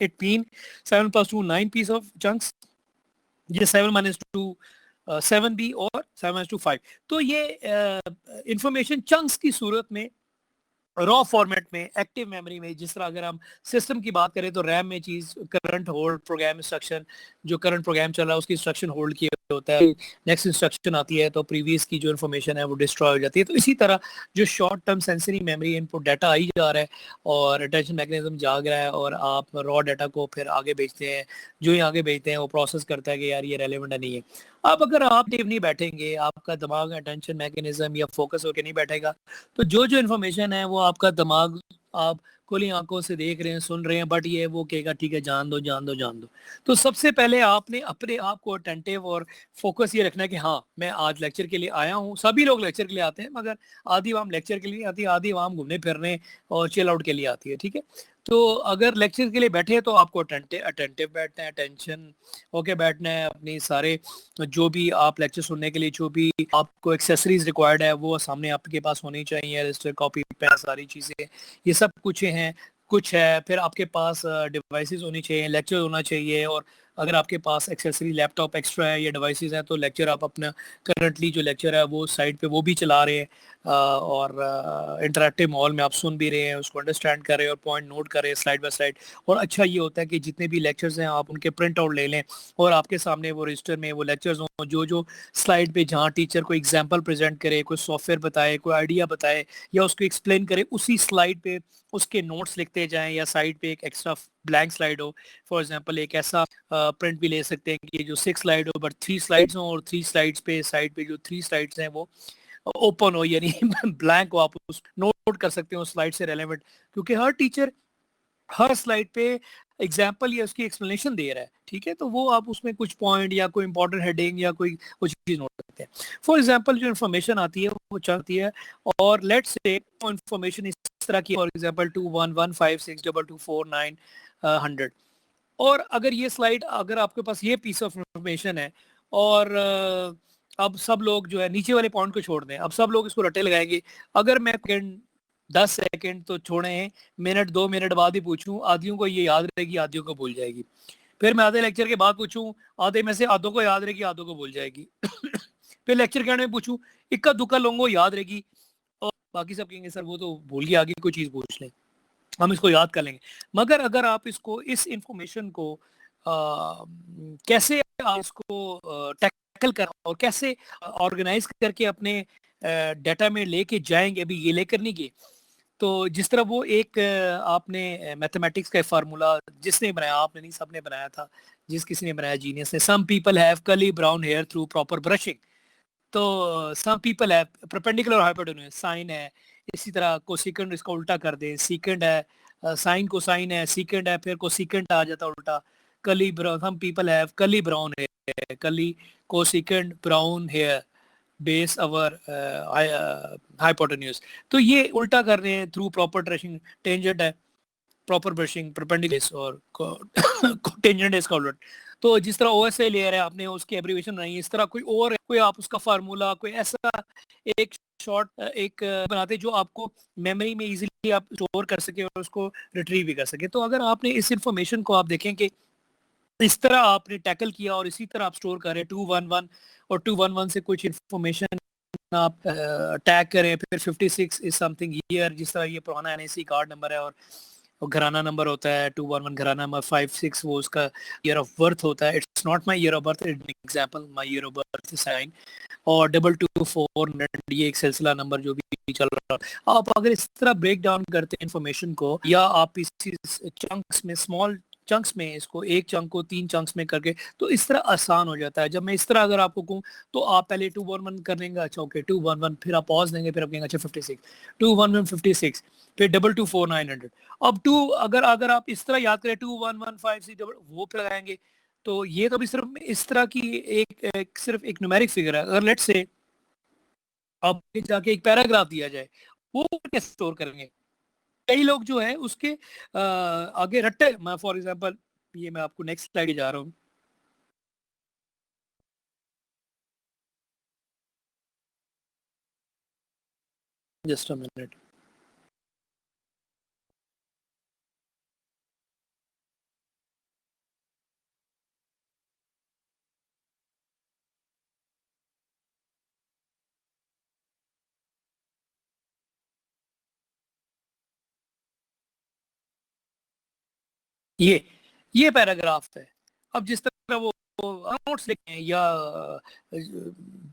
It mean 7 plus 2 9 piece of chunks, ये 7 minus 2 7 भी और 7 minus 2 5। तो ये इंफॉर्मेशन चंक्स की सूरत में रॉ फॉर्मेट में एक्टिव मेमोरी में, जिस तरह अगर हम सिस्टम की बात करें तो रैम में चीज करंट होल्ड प्रोग्राम इंस्ट्रक्शन, जो करंट प्रोग्राम चल रहा है उसकी इंस्ट्रक्शन होल्ड किया होता है, नेक्स्ट इंस्ट्रक्शन आती है तो प्रीवियस की जो इन्फॉर्मेशन है वो डिस्ट्रॉय हो जाती है। तो इसी तरह जो short term sensory memory input data I जा रहा है और अटेंशन मैकेनिज्म जाग रहा है, और आप रॉ डाटा को फिर आगे भेजते हैं, जो ही आगे भेजते हैं वो प्रोसेस करता है कि यार ये रेलेवेंट है नहीं है। अब अगर आप नहीं बैठेंगे, आपका दिमाग अटेंशन मैकेनिज्म या फोकस होकर नहीं बैठेगा, तो जो जो इन्फॉर्मेशन है वो आपका दिमाग, आप खुली आंखों से देख रहे हैं, सुन रहे हैं, बट ये वो कहेगा ठीक है जान दो जान दो जान दो। तो सबसे पहले आपने अपने आप को अटेंटिव और फोकस ये रखना है कि हाँ मैं आज लेक्चर के लिए आया हूँ। सभी लोग लेक्चर के लिए आते हैं, मगर आधी आवाम लेक्चर के लिए आती है, आधी आवाम घूमने फिरने और चिल आउट के लिए आती है, ठीक है। तो अगर लेक्चर के लिए बैठे तो आपको अटेंटिव बैठना है, अटेंशन होके बैठना है, अपनी सारे जो भी आप लेक्चर सुनने के लिए जो भी आपको एक्सेसरीज रिक्वायर्ड है वो सामने आपके पास होनी चाहिए, रजिस्टर कॉपी पेन सारी चीज़ें, ये सब कुछ है। फिर आपके पास डिवाइसेस होनी चाहिए, लेक्चर होना चाहिए, और अगर आपके पास एक्सेसरी लैपटॉप एक्स्ट्रा है या डिवाइसेस हैं तो लेक्चर आप अपना करंटली जो लेक्चर है वो साइड पे वो भी चला रहे हैं, और इंटरेक्टिव माहौल में आप सुन भी रहे हैं, उसको अंडरस्टैंड कर रहे हैं और पॉइंट नोट कर रहे हैं स्लाइड बाय स्लाइड। और अच्छा ये होता है कि जितने भी लेक्चर्स हैं आप उनके प्रिंट आउट ले लें और आपके सामने वो रजिस्टर में वो लेक्चर्स हों, जो जो स्लाइड पे जहाँ टीचर को एग्जाम्पल प्रेजेंट करे, कोई सॉफ्टवेयर बताए, कोई आइडिया बताए या उसको एक्सप्लेन करे, उसी स्लाइड पे उसके नोट्स लिखते जाएं, या साइड पे एक एक्स्ट्रा ब्लैंक स्लाइड हो। फॉर एग्जांपल एक ऐसा प्रिंट भी ले सकते हैं कि जो 6 स्लाइड हो बट 3 स्लाइड्स हो, और 3 स्लाइड्स पे साइड पे जो 3 स्लाइड्स हैं वो ओपन हो, यानी ब्लैंक हो, आप उस नोट कर सकते हो उस स्लाइड से रेलेवेंट, क्योंकि हर टीचर हर स्लाइड पे एग्जाम्पल या उसकी एक्सप्लेनेशन दे रहा है, ठीक है। तो वो आप उसमें कुछ पॉइंट या कोई इंपॉर्टेंट हेडिंग या कोई कुछ चीज नोट करते हैं। फॉर एग्जांपल जो इन्फॉर्मेशन आती है वो चलती है, और लेट्स से इन्फॉर्मेशन इस तरह की, फॉर एग्जांपल 2115624249 और अगर ये स्लाइड, अगर आपके पास ये पीस ऑफ इंफॉर्मेशन है, और अब सब लोग जो है नीचे वाले पॉइंट को छोड़ दें, अब सब लोग इसको रटे लगाएंगे। अगर मैं 10 सेकंड तो छोड़े हैं, मिनट 2 मिनट बाद ही पूछूं, आधियों को ये याद रहेगी, आधियों को भूल जाएगी। फिर मैं आधे लेक्चर के बाद पूछूं, आधे में से आधों को याद रहेगी, आधों को भूल जाएगी। फिर लेक्चर के में पूछूं, इक्का दुक्का लोगों को याद रहेगी, और बाकी सब कहेंगे सर वो तो भूल गया, आगे कोई चीज पूछ लें, हम इसको याद कर लेंगे। मगर अगर आप इसको, इस इंफॉर्मेशन को कैसे आप इसको टैकल टैकल करना और कैसे ऑर्गेनाइज करके अपने डाटा में लेके जाएंगे, अभी ये लेकर नहीं गए। तो जिस तरह वो एक आपने मैथमेटिक्स का फार्मूला जिसने बनाया, आपने नहीं, सबने बनाया था, जिस किसी ने बनाया, जीनियस ने, some people have curly brown hair through proper brushing. तो some people have perpendicular hypotenuse sine है, इसी तरह कोसिकेंड इसका उल्टा कर दे, सीकेंड है, साइन कोसाइन है, सीकेंड है, फिर कोसिकेंड आ जाता उल्टा, curly brown, some people have curly brown hair, curly cosecant brown hair base our hypotenuse. तो ये उल्टा कर रहे हैं थ्रू प्रॉपर ब्रशिंग, टेंजेंट है प्रॉपर ब्रशिंग, परपेंडिकुलर और टेंजेंट इसका उल्टा। तो जिस तरह ओएसए लेयर है, आपने उसकी एब्रीविएशन बनाई, इस तरह कोई और है, कोई आप उसका फार्मूला, कोई ऐसा एक शॉर्ट एक बनाते जो आपको मेमोरी में इजीली आप स्टोर कर सके और उसको रिट्रीव भी कर सके। तो अगर आपने इस इंफॉर्मेशन को आप देखें कि इस तरह आपने टैकल किया और इसी तरह आप स्टोर करें 211 और 211 से कुछ इंफॉर्मेशन आप टैग करें, फिर 56 इज समथिंग ईयर, जिस तरह ये पुराना एनआईसी कार्ड नंबर है और घराना नंबर होता है 211, घराना नंबर 56 वो उसका ईयर ऑफ बर्थ होता है। It's not my year of birth, it's example, my year of birth is sine, और 224 ये एक सिलसिला नंबर जो भी चल रहा है। आप अगर इस तरह ब्रेक डाउन करते हैं इंफॉर्मेशन को, या आप इस चंक्स में, स्मॉल चंक्स में, इसको एक चंक को 3 चंक्स में करके, तो इस तरह आसान हो जाता है। जब मैं इस तरह अगर आपको कहूँ तो आप पहले 211 कर लेंगे, अच्छा ओके 211, फिर आप पॉज देंगे, फिर आप कहेंगे अच्छा 56, 211 56, फिर 224 900। अब अगर आप इस तरह याद करें 21156 वो पे लगाएंगे, तो ये तो भी सिर्फ इस तरह की सिर्फ एक न्यूमेरिक फिगर है। अगर लेट्स से अब जाके एक पैराग्राफ दिया जाए, वो कैसे स्टोर करेंगे? कई लोग जो है उसके आगे रट्टे, मैं फॉर एग्जांपल ये मैं आपको नेक्स्ट स्लाइड जा रहा हूँ, जस्ट अ मिनट। ये पैराग्राफ है। अब जिस तरह वो नोट्स लिखे हैं या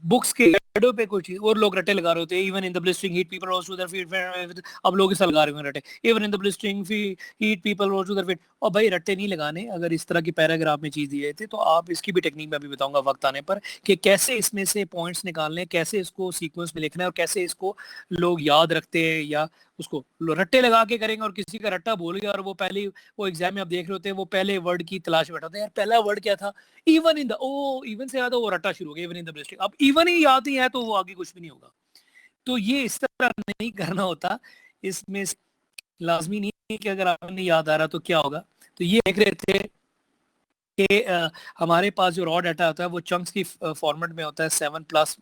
बुक्स के हेडों पे कुछ और लोग रटे लगा रहे होते हैं, even in the blistering heat people rose to their feet, अब लोग इस लगा रहे हैं रटे, even in the blistering heat people rose to their feet. और भाई रट्टे नहीं लगाने, अगर इस तरह की पैराग्राफ में चीज दी जाती है तो आप इसकी भी टेक्निक मैं अभी बताऊंगा वक्त आने पर, कि कैसे इसमें से पॉइंट्स निकालने, कैसे इसको सीक्वेंस में लिखना है और कैसे इसको लोग याद रखते हैं, या उसको रट्टे लगा के करेंगे। और किसी का रट्टा भूल गया और वो पहले वो एग्जाम में आप देख रहे होते हैं, वो पहले वर्ड की तलाश में बैठा होता है, यार पहला वर्ड क्या था, even in the, oh even से याद है, वो रट्टा शुरू हो गया, इवन इन द ब्लिस्टिंग। अब इवन ही याद नहीं है तो वो आगे कुछ भी नहीं होगा। तो ये इस तरह नहीं करना होता, इसमें लाजमी नहीं है कि अगर आपको नहीं याद आ रहा तो क्या होगा। तो ये देख रहे थे कि हमारे पास जो रॉ डाटा होता है वो चंक्स की फॉर्मेट में होता है, 7+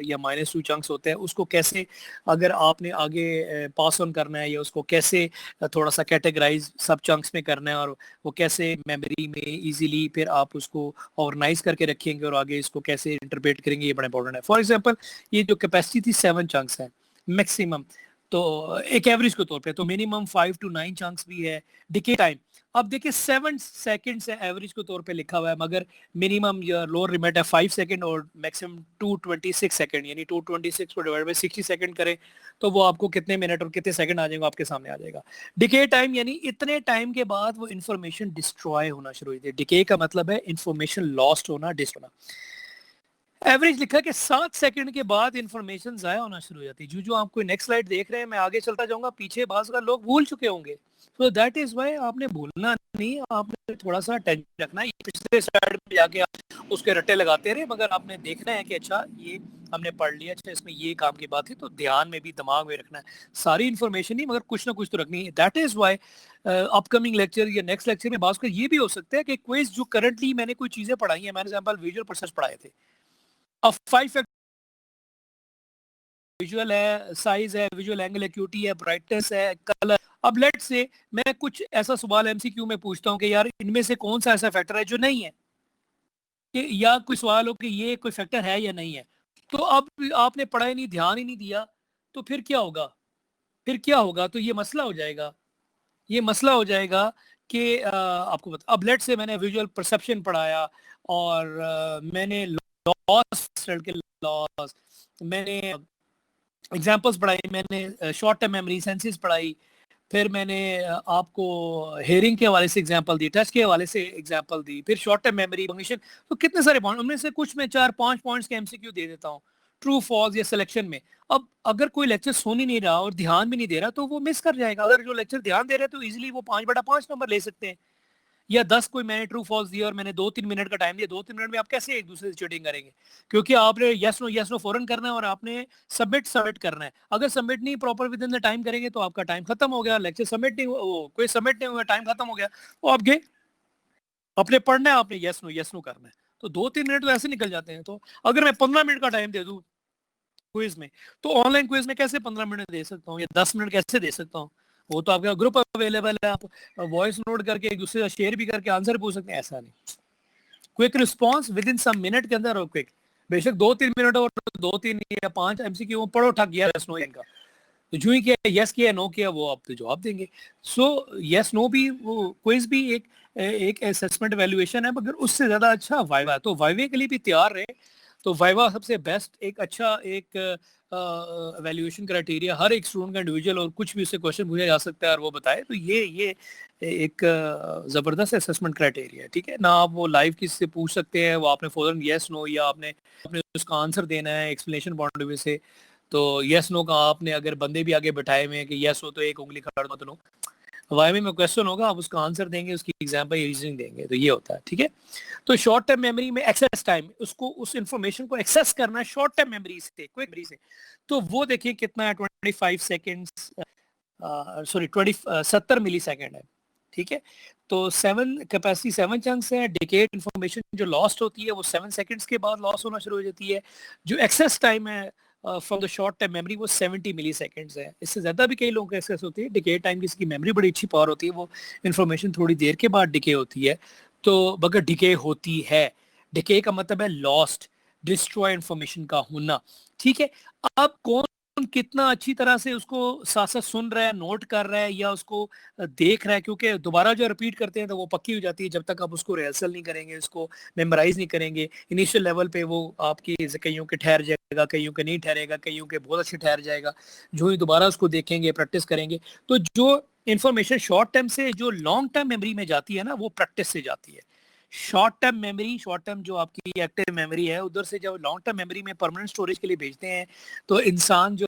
या -2 चंक्स होते हैं। उसको कैसे अगर आपने आगे पास ऑन करना है, या उसको कैसे थोड़ा सा कैटेगराइज सब चंक्स में करना है, और वो कैसे मेमोरी में इजीली फिर आप उसको ऑर्गेनाइज करके रखेंगे और आगे इसको कैसे इंटरप्रेट करेंगे, ये बड़ा इंपॉर्टेंट है। फॉर एग्जाम्पल ये जो कैपेसिटी थी 7 चंक्स है मैक्सिमम, तो एक एवरेज के तौर पे, तो मिनिमम 5 to 9 चंक्स भी है। डिके टाइम अब देखिए 7 सेकंड से एवरेज के तौर पे लिखा हुआ है, मगर मिनिमम या लोअर लिमिट है 5 सेकंड और मैक्सिमम 226 सेकंड, यानी 226 को डिवाइड बाय 60 सेकंड करें तो वो आपको कितने मिनट और कितने सेकंड आ जाएंगे, आपके सामने आ जाएगा। डिके टाइम यानी इतने टाइम के बाद वो इन्फॉर्मेशन डिस्ट्रॉय होना शुरू हुई थी। डिके का मतलब है इन्फॉर्मेशन लॉस्ट होना, डिस्ट्रॉय होना। एवरेज लिखा कि 7 सेकंड के बाद इंफॉर्मेशन जाया होना शुरू हो जाती है। जो आपको नेक्स्ट स्लाइड देख रहे हैं, मैं आगे चलता जाऊंगा, पीछे बाज का लोग भूल चुके होंगे। तो दैट इज व्हाई आपने भूलना नहीं, आपने थोड़ा सा टेंशन रखना है। पिछले स्लाइड पे जाके आप उसके रट्टे लगाते रहे, मगर आपने देखना है कि अच्छा ये हमने पढ़ लिया, अच्छा इसमें ये काम की बात है, तो ध्यान में भी दिमाग में रखना है। सारी इन्फॉर्मेशन नहीं, मगर कुछ ना कुछ तो रखनी है। That is why upcoming lecture या नेक्स्ट लेक्चर में बात कर ये भी हो सकता है कि क्विज जो करंटली मैंने कोई चीजें पढ़ाई है, मैंने एग्जांपल विजुअल प्रोसेस पढ़ाए थे, अब 5 विजुअल है, साइज है, विजुअल एंगल एक्यूटी है, ब्राइटनेस है, कलर। अब लेट से मैं कुछ ऐसा सवाल एमसीक्यू में पूछता हूँ कि यार इनमें से कौन सा ऐसा फैक्टर है जो नहीं है, कि या कोई सवाल हो कि ये कोई फैक्टर है या नहीं है, तो अब आपने पढ़ा ही नहीं, ध्यान ही नहीं दिया, तो फिर क्या होगा, फिर क्या होगा, तो ये मसला हो जाएगा। ये मसला हो जाएगा कि आपको बता, अब लेट से मैंने विजुअल परसेप्शन पढ़ाया और मैंने लॉस, के लॉस, मैंने एग्जांपल्स पढ़ाई, मैंने शॉर्ट टर्म मेमोरी, सेंसेस पढ़ाई, फिर मैंने आपको हेयरिंग के हवाले से एग्जांपल दी, टच के हवाले से एग्जांपल दी, फिर शॉर्ट टर्म मेमोरी फंक्शन। तो कितने सारे पॉइंट, उनमें से कुछ मैं 4-5 पॉइंट्स के एमसीक्यू दे देता हूँ ट्रू फॉल्स या सिलेक्शन में। अब अगर कोई लेक्चर सुन ही नहीं रहा और ध्यान भी नहीं दे रहा तो वो मिस कर जाएगा। अगर जो लेक्चर ध्यान दे रहे हैं तो इजीली वो 5/5 नंबर ले सकते हैं, या 10 कोई मैंने ट्रू फॉल्स दिया और मैंने 2-3 मिनट का टाइम दिया, 2-3 मिनट में आप कैसे एक दूसरे से चीटिंग करेंगे? क्योंकि आपने यस नो फौरन करना है और आपने सबमिट करना है। अगर सबमिट नहीं proper with in the time करेंगे तो आपका टाइम खत्म हो गया, लेक्चर सबमिट नहीं कोई सबमिट नहीं हुआ, टाइम खत्म हो गया, तो आप गए, अपने पढ़ना है, आपने यस नो करना है। तो 2-3 मिनट तो ऐसे निकल जाते हैं। तो अगर मैं 15 मिनट का टाइम दे दूं क्विज में, तो ऑनलाइन क्विज में कैसे 15 मिनट दे सकता हूँ या 10 मिनट कैसे दे सकता हूँ? वो तो आपका ग्रुप अवेलेबल है, आप वॉइस नोट करके एक दूसरे का शेयर भी करके आंसर पूछ सकते हैं। ऐसा नहीं, quick response within some minute के अंदर, और क्विक, बेशक 2-3 मिनट और 2-3 या 5 एमसीक्यू पढ़ो, ठग गया यस नो इनका, तो जो ही किया यस किया नो किया वो आप जवाब देंगे। सो यस नो भी, वो क्विज भी एक असेसमेंट वैल्यूएशन है, मगर उससे ज्यादा अच्छा वाइवा है। तो वाइवे के लिए भी तैयार रहे। तो वाइवा सबसे बेस्ट एक अच्छा एक वैल्यूएशन क्राइटेरिया, हर एक स्टूडेंट का इंडिविजुअल, और कुछ भी उससे क्वेश्चन पूछा जा सकता है और वो बताए, तो ये एक जबरदस्त असेसमेंट क्राइटेरिया है। ठीक है ना, आप वो लाइव किसी से पूछ सकते हैं, वो आपने फौरन यस नो, या आपने उसका आंसर देना है एक्सप्लेनेशन पॉइंट ऑफ व्यू से। तो यस नो का आपने अगर बंदे भी आगे बैठाए हुए हैं कि यस हो तो एक उंगली खड़ा मत नो, वाई में क्वेश्चन होगा, आप उसका आंसर देंगे, उसकी एग्जांपल रीजनिंग देंगे, तो ये होता है। ठीक है, तो शॉर्ट टर्म मेमोरी में एक्सेस टाइम, उसको उस इंफॉर्मेशन को एक्सेस करना है शॉर्ट टर्म मेमोरी से, क्विक मेमोरी से, तो वो देखिए कितना है, 25 सेकेंड्स, सॉरी 70 मिली सेकेंड है। ठीक है, तो 7 कैपेसिटी 7 चंक्स है। डिकेड इंफॉर्मेशन जो लॉस्ट होती है वो 7 सेकंड्स के बाद लॉस होना शुरू हो जाती है। जो एक्सेस टाइम है from the short term memory वो 70 मिली सेकेंड्स है। इससे ज्यादा भी कई लोगों को एक्सेस होती है। डिके टाइम की इसकी मेमोरी बड़ी अच्छी पावर होती है, वो इन्फॉर्मेशन थोड़ी देर के बाद डिके होती है। तो अगर डिके होती है, डिके का मतलब है लॉस्ट, डिस्ट्रॉय इंफॉर्मेशन का होना। ठीक है, अब कौन कितना अच्छी तरह से उसको साथ साथ सुन रहा है, नोट कर रहा है, या उसको देख रहा है, क्योंकि दोबारा जो रिपीट करते हैं तो वो पक्की हो जाती है। जब तक आप उसको रिहर्सल नहीं करेंगे, उसको मेमोराइज नहीं करेंगे, इनिशियल लेवल पे वो आपकी कईयों के ठहर जाएगा, कईयों के नहीं ठहरेगा, कईयों के बहुत अच्छे ठहर जाएगा। जो ही दोबारा उसको देखेंगे, प्रैक्टिस करेंगे, तो जो इन्फॉर्मेशन शॉर्ट टर्म से जो लॉन्ग टर्म मेमोरी में जाती है ना, वो प्रैक्टिस से जाती है। Short term memory, short term जो आपकी एक्टिव मेमोरी है, उधर से जब लॉन्ग टर्म मेमोरी में परमानेंट स्टोरेज के लिए भेजते हैं, तो इंसान जो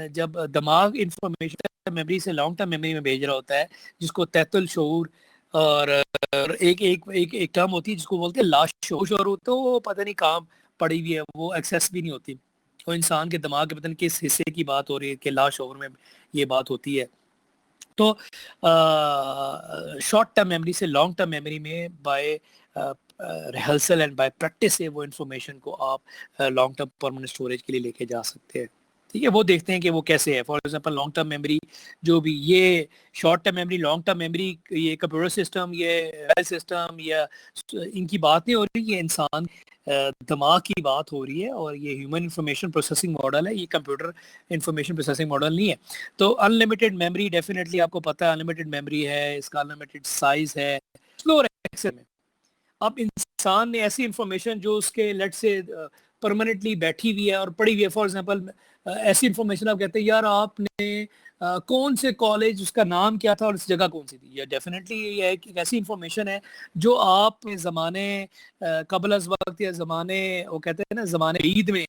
जब दिमाग इंफॉर्मेशन मेमोरी से लॉन्ग टर्म मेमोरी में भेज रहा होता है, जिसको तैतुल शऊर और एक एक एक एक टर्म होती है जिसको बोलते हैं लाश शऊर, तो पता नहीं कहाँ पड़ी हुई है, वो एक्सेस भी नहीं होती। तो इंसान के दिमाग के पता नहीं किस हिस्से की बात हो रही है कि लाश शऊर में ये बात होती है। तो शॉर्ट टर्म मेमोरी से लॉन्ग टर्म मेमोरी में by rehearsal and by practice से वो इन्फॉर्मेशन को आप लॉन्ग टर्म परमानेंट स्टोरेज के लिए लेके जा सकते हैं। ठीक है, वो देखते हैं कि वो कैसे है। For example long term memory जो भी, ये short term memory, long term memory, ये कंप्यूटर सिस्टम, ये सिस्टम, या इनकी बात नहीं हो रही, ये इंसान दिमाग की बात हो रही है, और ये ह्यूमन इंफॉर्मेशन प्रोसेसिंग मॉडल है, ये कंप्यूटर इंफॉर्मेशन प्रोसेसिंग मॉडल नहीं है। तो अनलिमिटेड मेमोरी, डेफिनेटली आपको पता है अनलिमिटेड मेमोरी है, इसका अनलिमिटेड साइज है, स्लो एक्सेस में। अब इंसान ने ऐसी इंफॉर्मेशन जो उसके लेट से परमानेंटली बैठी हुई है और पड़ी हुई है, फॉर एग्जांपल ऐसी इंफॉर्मेशन आप कहते हैं यार आपने कौन से कॉलेज, उसका नाम क्या था और इस जगह कौन सी थी, या डेफिनेटली ये एक ऐसी इंफॉर्मेशन है जो आप ज़माने कबल अज़ वक्त, या ज़माने, वो कहते हैं ना ज़माने ईद में,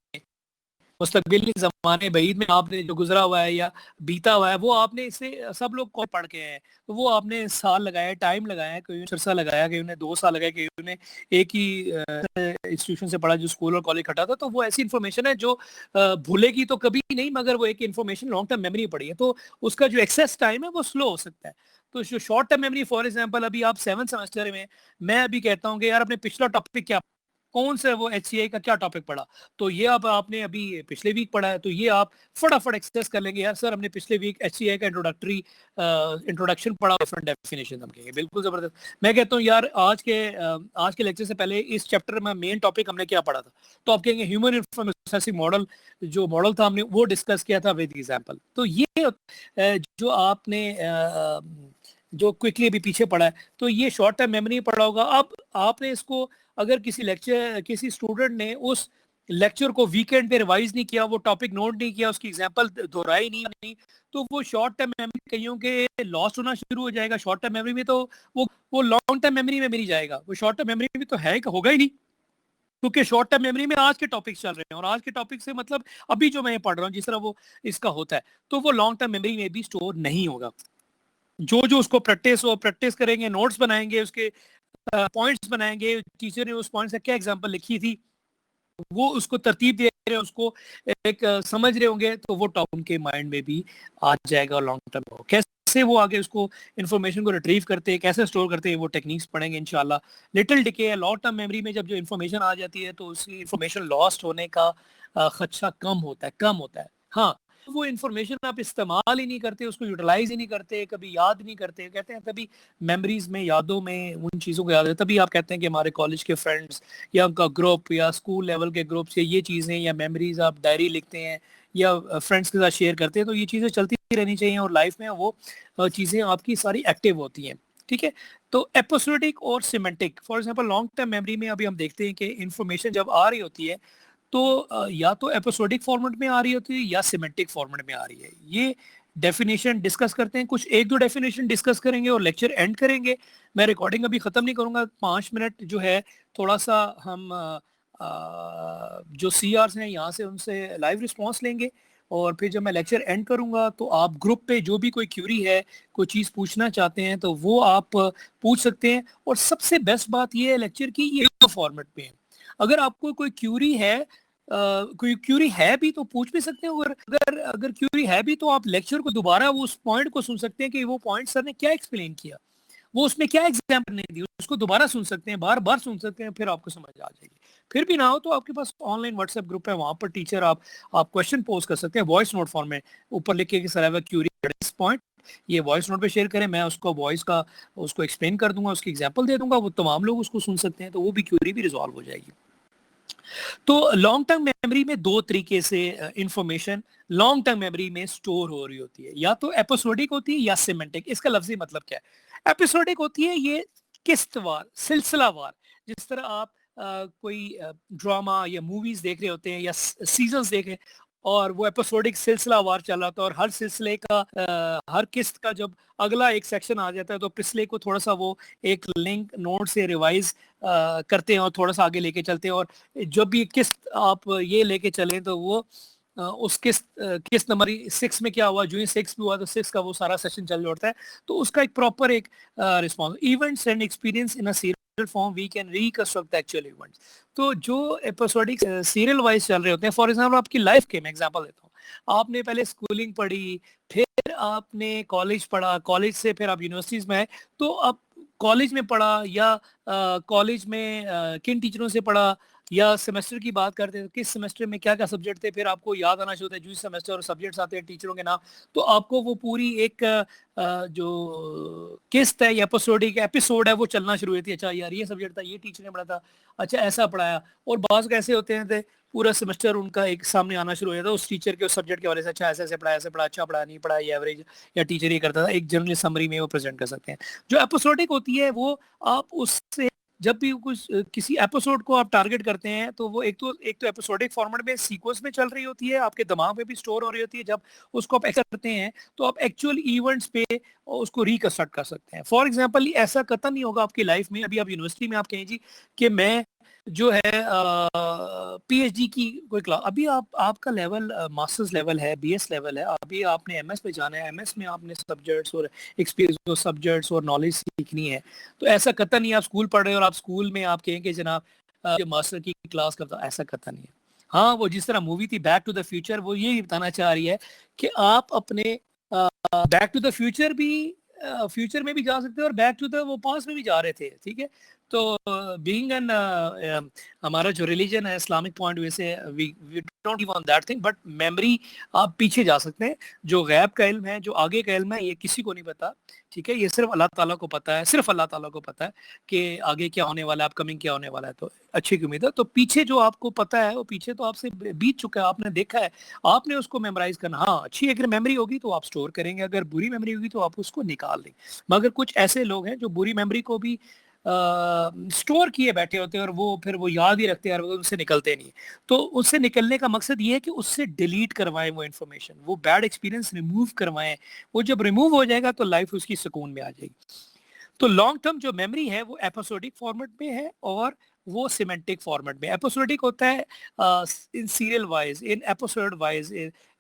मुस्तकबिल ज़माने बईद में आपने जो गुजरा हुआ है या बीता हुआ है, वो आपने इसे सब लोग को पढ़ के हैं, तो वो आपने साल लगाया, टाइम लगाया, कोई सरसा लगाया, कहीं ने 2 साल लगाया, कहीं ने एक ही इंस्टीट्यूशन से पढ़ा जो स्कूल और कॉलेज खटा था। तो वो ऐसी इन्फॉर्मेशन है जो भूलेगी तो कभी नहीं, मगर वो एक इन्फॉर्मेशन लॉन्ग टर्म मेमोरी पड़ी है, तो उसका जो एक्सेस टाइम है वो स्लो हो सकता है। तो जो short term memory, for example अभी आप 7th सेमेस्टर में, मैं अभी कहता हूँ कि यार अपने पिछला टॉपिक क्या, कौन सा वो HCI का क्या टॉपिक पढ़ा, तो ये अब आपने अभी पिछले वीक पढ़ा है, तो ये आप फटाफट एक्सेस कर लेंगे, यार सर हमने पिछले वीक HCI का इंट्रोडक्शन पढ़ा, डिफरेंट डेफिनेशन हम कहेंगे, बिल्कुल जबरदस्त। मैं कहता हूँ यार आज के लेक्चर से पहले इस चैप्टर में मेन टॉपिक हमने क्या पढ़ा था, तो आप कहेंगे ह्यूमन इंफॉर्मेशन प्रोसेसिंग मॉडल, जो मॉडल था हमने वो डिस्कस किया था विद एग्जाम्पल। तो ये जो आपने जो क्विकली अभी पीछे पड़ा है, तो ये शॉर्ट टर्म मेमोरी पड़ा होगा। अब आपने इसको, अगर किसी स्टूडेंट ने उस लेक्चर को वीकेंड पे रिवाइज नहीं किया, वो टॉपिक नोट नहीं किया, उसकी एग्जांपल दोहराई नहीं, तो वो शॉर्ट टर्म मेमोरी कईयों के लॉस्ट होना शुरू हो जाएगा। शॉर्ट टर्म मेमोरी में तो वो लॉन्ग टर्म मेमोरी में भी नहीं जाएगा, वो शॉर्ट टर्म मेमोरी में तो है होगा ही नहीं, क्योंकि शॉर्ट टर्म मेमोरी में आज के टॉपिक चल रहे हैं, और आज के टॉपिक से मतलब अभी जो मैं पढ़ रहा हूँ जिस तरह वो इसका होता है, तो वो लॉन्ग टर्म मेमोरी में भी स्टोर नहीं होगा। जो उसको प्रैक्टिस करेंगे, नोट्स बनाएंगे, उसके पॉइंट्स बनाएंगे, टीचर ने उस पॉइंट से क्या एग्जांपल लिखी थी, वो उसको तरतीब दे रहे हैं, उसको एक समझ रहे होंगे, तो वो टॉप उनके माइंड में भी आ जाएगा लॉन्ग टर्म। कैसे वो आगे उसको इन्फॉर्मेशन को रिट्रीव करते हैं, कैसे स्टोर करते हैं, वो टेक्निक्स पढ़ेंगे इंशाल्लाह। लिटिल डिके है, लॉन्ग टर्म मेमोरी में जब जो इन्फॉर्मेशन आ जाती है, तो उसकी इन्फॉर्मेशन लॉस्ट होने का खदशा कम होता है। हाँ, वो इन्फॉर्मेशन आप इस्तेमाल ही नहीं करते, उसको यूटिलाइज ही नहीं करते, कभी याद नहीं करते, कहते हैं तभी मेमोरीज में, यादों में उन चीज़ों को याद है, तभी आप कहते हैं कि हमारे कॉलेज के फ्रेंड्स या उनका ग्रुप या स्कूल लेवल के ग्रुप से ये चीज़ें या मेमोरीज आप डायरी लिखते हैं या फ्रेंड्स के साथ शेयर करते हैं, तो ये चीज़ें चलती रहनी चाहिए और लाइफ में वो चीज़ें आपकी सारी एक्टिव होती हैं। ठीक है, तो एपिसोडिक और semantic, for example long term memory में अभी हम देखते हैं कि इन्फॉर्मेशन जब आ रही होती है, तो या तो एपिसोडिक फॉर्मेट में आ रही होती है या सिमेंटिक फॉर्मेट में आ रही है। ये डेफिनेशन डिस्कस करते हैं, कुछ एक दो डेफिनेशन डिस्कस करेंगे और लेक्चर एंड करेंगे। मैं रिकॉर्डिंग अभी ख़त्म नहीं करूँगा, 5 मिनट जो है थोड़ा सा हम जो CRs हैं यहाँ से उनसे लाइव रिस्पॉन्स लेंगे, और फिर जब मैं लेक्चर एंड करूँगा तो आप ग्रुप पे जो भी कोई क्यूरी है, कोई चीज़ पूछना चाहते हैं, तो वो आप पूछ सकते हैं। और सबसे बेस्ट बात ये है लेक्चर की, ये फॉर्मेट पे है। अगर आपको कोई क्यूरी है भी तो पूछ भी सकते हैं, और अगर क्यूरी है भी तो आप लेक्चर को दोबारा उस पॉइंट को सुन सकते हैं कि वो पॉइंट सर ने क्या एक्सप्लेन किया, वो उसमें क्या एग्जाम्पल नहीं दी, उसको दोबारा सुन सकते हैं, बार बार सुन सकते हैं, फिर आपको समझ आ जाएगी। फिर भी ना हो तो आपके पास ऑनलाइन व्हाट्सएप ग्रुप है, वहां पर टीचर आप क्वेश्चन पोस्ट कर सकते हैं वॉइस नोट फॉर्म में, ऊपर लिखे कि sir have a query this point, ये वॉइस नोट पे शेयर करें, मैं उसको वॉइस का उसको एक्सप्लेन कर दूंगा, उसकी एग्जाम्पल दे दूंगा, वो तमाम लोग उसको सुन सकते हैं, तो वो भी क्यूरी भी रिजॉल्व हो जाएगी। तो लॉन्ग टर्म मेमोरी में दो तरीके से इंफॉर्मेशन लॉन्ग टर्म मेमोरी में स्टोर हो रही होती है, या तो एपिसोडिक होती है या सिमेंटिक। इसका लफ्जी मतलब क्या है? एपिसोडिक होती है ये किस्तवार, सिलसिलावार, जिस तरह आप कोई ड्रामा या मूवीज देख रहे होते हैं या सीजन्स देख रहे हैं, और वो एपिसोडिक सिलसिलावार चल रहा था, और हर सिलसिले का हर किस्त का जब अगला एक सेक्शन आ जाता है, तो पिछले को थोड़ा सा वो एक लिंक नोट से रिवाइज करते हैं और थोड़ा सा आगे लेके चलते हैं, और जब भी किस्त आप ये लेके चले, तो वो उस किस्त नंबर 6 में क्या हुआ, जो ही 6 भी हुआ तो 6 का वो सारा सेशन चल जोड़ता है। तो उसका एक प्रॉपर एक response, events and experience in a serial form we can reconstruct the actual events. तो जो एपिसोडिक सीरियल वाइज चल रहे होते हैं, फॉर एग्जांपल आपकी लाइफ के मैं एग्जांपल देता हूँ, आपने पहले स्कूलिंग पढ़ी, फिर आपने कॉलेज पढ़ा, कॉलेज से फिर आप यूनिवर्सिटीज में आए, तो अब कॉलेज में पढ़ा या कॉलेज में किन टीचरों से पढ़ा, या सेमेस्टर की बात करते हैं, किस सेमेस्टर में क्या क्या सब्जेक्ट थे, फिर आपको याद आना शुरू होता है जो सेमेस्टर और सब्जेक्ट्स आते हैं टीचरों के नाम, तो आपको वो पूरी एक जो किस्त है या एपिसोड है वो चलना शुरू हुई थी। अच्छा यार ये सब्जेक्ट था, ये टीचर ने पढ़ा था, अच्छा ऐसा पढ़ाया। और बाज़ कैसे होते हैं थे पूरा सेमेस्टर उनका एक सामने आना शुरू हो जाता है उस टीचर के उस सब्जेक्ट के वजह से, अच्छा ऐसे ऐसे पढ़ाया, ऐसे पढ़ा, अच्छा पढ़ा, नहीं पढ़ा, ये एवरेज, या टीचर ये करता था, एक जनरल समरी में वो प्रेजेंट कर सकते हैं। जो एपिसोडिक होती है वो आप उससे जब भी कुछ किसी एपिसोड को आप टारगेट करते हैं, तो वो एक तो एपिसोडिक फॉर्मेट में सीक्वेंस में चल रही होती है, आपके दिमाग में भी स्टोर हो रही होती है। जब उसको आप करते हैं तो आप एक्चुअल इवेंट्स पे उसको रिकंस्ट्रक्ट कर सकते हैं। फॉर एग्जांपल ऐसा कतई नहीं होगा आपकी लाइफ में, अभी आप यूनिवर्सिटी में आप कहें जी कि मैं जो है PhD की कोई क्लास, अभी आपका लेवल मास्टर्स लेवल है, BS लेवल है, अभी आपने MS पे जाना है, MS में आपने सब्जेक्ट्स और एक्सपीरियंस सब्जेक्ट्स और नॉलेज सीखनी है। तो ऐसा कतई नहीं आप स्कूल पढ़ रहे हो और आप स्कूल में आप कहें कि जनाब मास्टर की क्लास करता, ऐसा कतई नहीं है। हाँ, वो जिस तरह मूवी थी बैक टू द फ्यूचर, वो यही बताना चाह रही है कि आप अपने बैक टू द फ्यूचर भी फ्यूचर में भी जा सकते हो और बैक टू द वो पास्ट में भी जा रहे थे। ठीक है, तो बीइंग एन हमारा जो रिलीजन है इस्लामिक पॉइंट व्यू से we don't give on that thing, but memory आप पीछे जा सकते हैं। जो गैब का इल्म है, जो आगे का इल्म है, ये किसी को नहीं पता, ठीक है। ये सिर्फ अल्लाह ताला को पता है, सिर्फ अल्लाह ताला को पता है कि आगे क्या होने वाला है, अपकमिंग क्या होने वाला है। तो अच्छी की उम्मीद है। तो पीछे जो आपको पता है वो पीछे तो आपसे बीत चुका है, आपने देखा है, आपने उसको मेमोराइज करना। हाँ, अच्छी अगर मेमोरी होगी तो आप स्टोर करेंगे, अगर बुरी मेमोरी होगी तो आप उसको निकाल देंगे। मगर कुछ ऐसे लोग हैं जो बुरी मेमोरी को भी स्टोर किए बैठे होते हैं और वो फिर वो याद ही रखते हैं और वो उनसे निकलते नहीं। तो उससे निकलने का मकसद ये है कि उससे डिलीट करवाएं वो इन्फॉर्मेशन, वो बैड एक्सपीरियंस रिमूव करवाएं। वो जब रिमूव हो जाएगा तो लाइफ उसकी सुकून में आ जाएगी। तो लॉन्ग टर्म जो मेमोरी है वो एपिसोडिक फॉर्मेट में है और वो सिमेंटिक फॉर्मेट में। एपिसोडिक होता है in serial wise, in episode wise,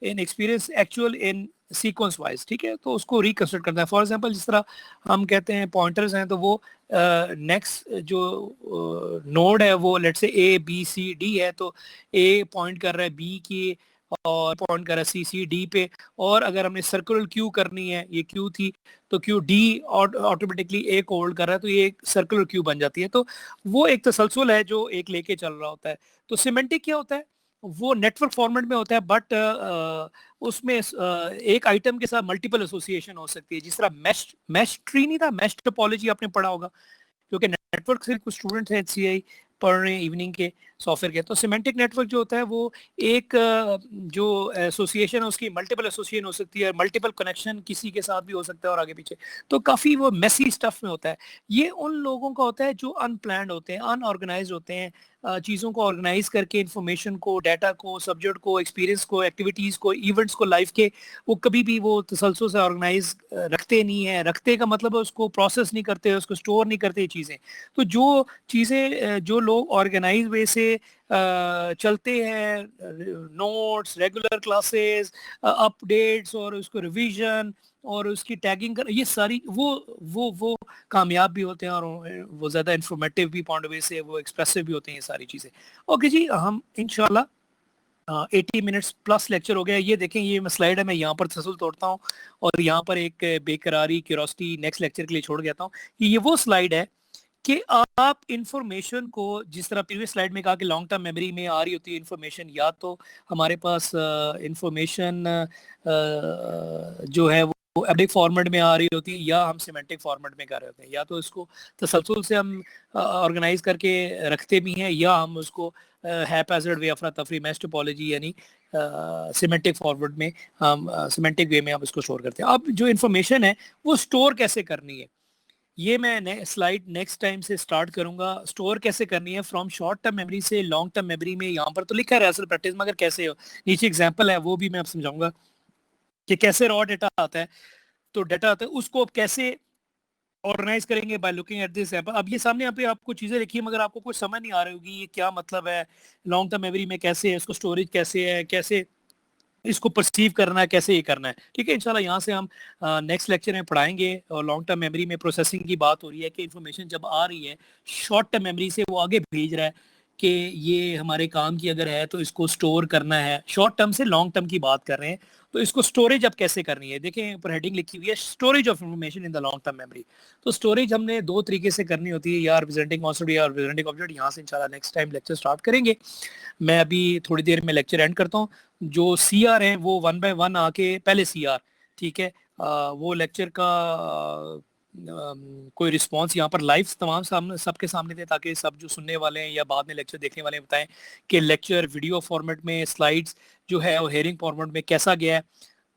in experience actual, in sequence wise, ठीक है। तो उसको रिकंस्ट्रक्ट करता है। फॉर एग्जांपल जिस तरह हम कहते हैं पॉइंटर्स हैं, तो वो नेक्स्ट जो नोड है वो let's say A B C D है, तो ए पॉइंट कर रहा है बी की और पॉइंट कर रहा है सी सी डी पे। और अगर हमने सर्कुलर क्यू करनी है, ये क्यू थी, तो क्यू डी ऑटोमेटिकली ए को होल्ड कर रहा है, तो ये एक सर्कुलर क्यू बन जाती है। तो वो एक तसलसल है जो एक लेके चल रहा होता है। तो सिमेंटिक क्या होता है, वो नेटवर्क फॉर्मेट में होता है, बट उसमें एक आइटम के साथ मल्टीपल एसोसिएशन हो सकती है। जिस तरह मैश ट्री नहीं था, मैश टोपोलॉजी आपने पढ़ा होगा, क्योंकि नेटवर्क से कुछ स्टूडेंट हैं HCI पढ़ रहे हैं इवनिंग के सॉफ्टवेयर के। तो सिमेंटिक नेटवर्क जो होता है वो एक जो एसोसिएशन है उसकी मल्टीपल एसोसिएशन हो सकती है, मल्टीपल कनेक्शन किसी के साथ भी हो सकता है और आगे पीछे। तो काफ़ी वो मेसी स्टफ में होता है। ये उन लोगों का होता है जो अनप्लान्ड होते हैं, अनऑर्गेनाइज्ड होते हैं, चीज़ों को ऑर्गेनाइज करके इंफॉर्मेशन को, डाटा को, सब्जेक्ट को, एक्सपीरियंस को, एक्टिविटीज़ को, इवेंट्स को लाइफ के, वो कभी भी वो तसलसल से ऑर्गेनाइज रखते नहीं है। रखते का मतलब है उसको प्रोसेस नहीं करते, उसको स्टोर नहीं करते चीज़ें। तो जो चीज़ें जो लोग ऑर्गेनाइज वे से चलते हैं, नोट्स, रेगुलर क्लासेस, अपडेट्स और उसको रिवीजन और उसकी टैगिंग कर, ये सारी वो कामयाब भी होते हैं और वो ज़्यादा इंफॉर्मेटिव भी पॉइंट ऑफ व्यू से वो एक्सप्रेसिव भी होते हैं, ये सारी चीज़ें। ओके जी, हम इंशाल्लाह 80 मिनट्स प्लस लेक्चर हो गया। ये देखें, ये स्लाइड है, मैं यहाँ पर तसल्सल तोड़ता हूँ और यहाँ पर एक बेकरारी क्यूरोसिटी नेक्स्ट लेक्चर के लिए छोड़ गया था। ये वो स्लाइड है कि आप इंफॉर्मेशन को, जिस तरह प्रीवियस स्लाइड में कहा कि लॉन्ग टर्म मेमोरी में आ रही होती है इंफॉर्मेशन, या तो हमारे पास इंफॉर्मेशन जो है वो एपिक फॉर्मेट में आ रही होती है, या हम सिमेंटिक फॉर्मेट में कर रहे होते हैं। या तो इसको तसलसल से हम ऑर्गेनाइज करके रखते भी हैं, या हम उसको हैपहैज़र्ड वे, अफरा तफरी, मैश टोपोलॉजी, यानी सिमेंटिक फॉर्मेट में हम सिमेंटिक वे में हम इसको स्टोर करते हैं। अब जो इन्फॉर्मेशन है वो स्टोर कैसे करनी है, ये मैं स्लाइड नेक्स्ट टाइम से स्टार्ट करूंगा। स्टोर कैसे करनी है फ्रॉम शॉर्ट टर्म मेमोरी से लॉन्ग टर्म मेमोरी में। यहाँ पर तो लिखा है रेसल प्रैक्टिस, मगर कैसे हो, नीचे एग्जांपल है वो भी मैं अब समझाऊंगा कि कैसे रॉ डेटा आता है। तो डेटा आता है उसको अब कैसे ऑर्गेनाइज करेंगे by looking at this app. अब ये सामने यहाँ पे आपको चीजें लिखी है, मगर आपको कुछ समझ नहीं आ रही होगी ये क्या मतलब है, लॉन्ग टर्म मेमोरी में कैसे है, इसको स्टोरेज कैसे है, कैसे इसको परसीव करना है, कैसे ये करना है। ठीक है, इंशाल्लाह यहाँ से हम नेक्स्ट लेक्चर में पढ़ाएंगे। और लॉन्ग टर्म मेमोरी में प्रोसेसिंग की बात हो रही है कि इन्फॉर्मेशन जब आ रही है शॉर्ट टर्म मेमोरी से, वो आगे भेज रहा है कि ये हमारे काम की अगर है तो इसको स्टोर करना है। शॉर्ट टर्म से लॉन्ग टर्म की बात कर रहे हैं, तो इसको स्टोरेज अब कैसे करनी है। देखें ऊपर हेडिंग लिखी हुई है, storage of information in the long term memory. तो स्टोरेज हमने दो तरीके से करनी होती है, या रिप्रेजेंटिंग कॉन्सेप्ट या रिप्रेजेंटिंग ऑब्जेक्ट। यहाँ से इंशाल्लाह नेक्स्ट टाइम लेक्चर स्टार्ट करेंगे। मैं अभी थोड़ी देर में लेक्चर एंड करता हूँ। जो CR है वो 1 बाय 1 आके पहले CR, ठीक है, वो लेक्चर का कोई रिस्पांस यहाँ पर लाइव तमाम सामने सबके सामने थे, ताकि सब जो सुनने वाले हैं या बाद में लेक्चर देखने वाले हैं बताएं कि लेक्चर वीडियो फॉर्मेट में, स्लाइड्स जो है वो हेयरिंग फॉर्मेट में कैसा गया है।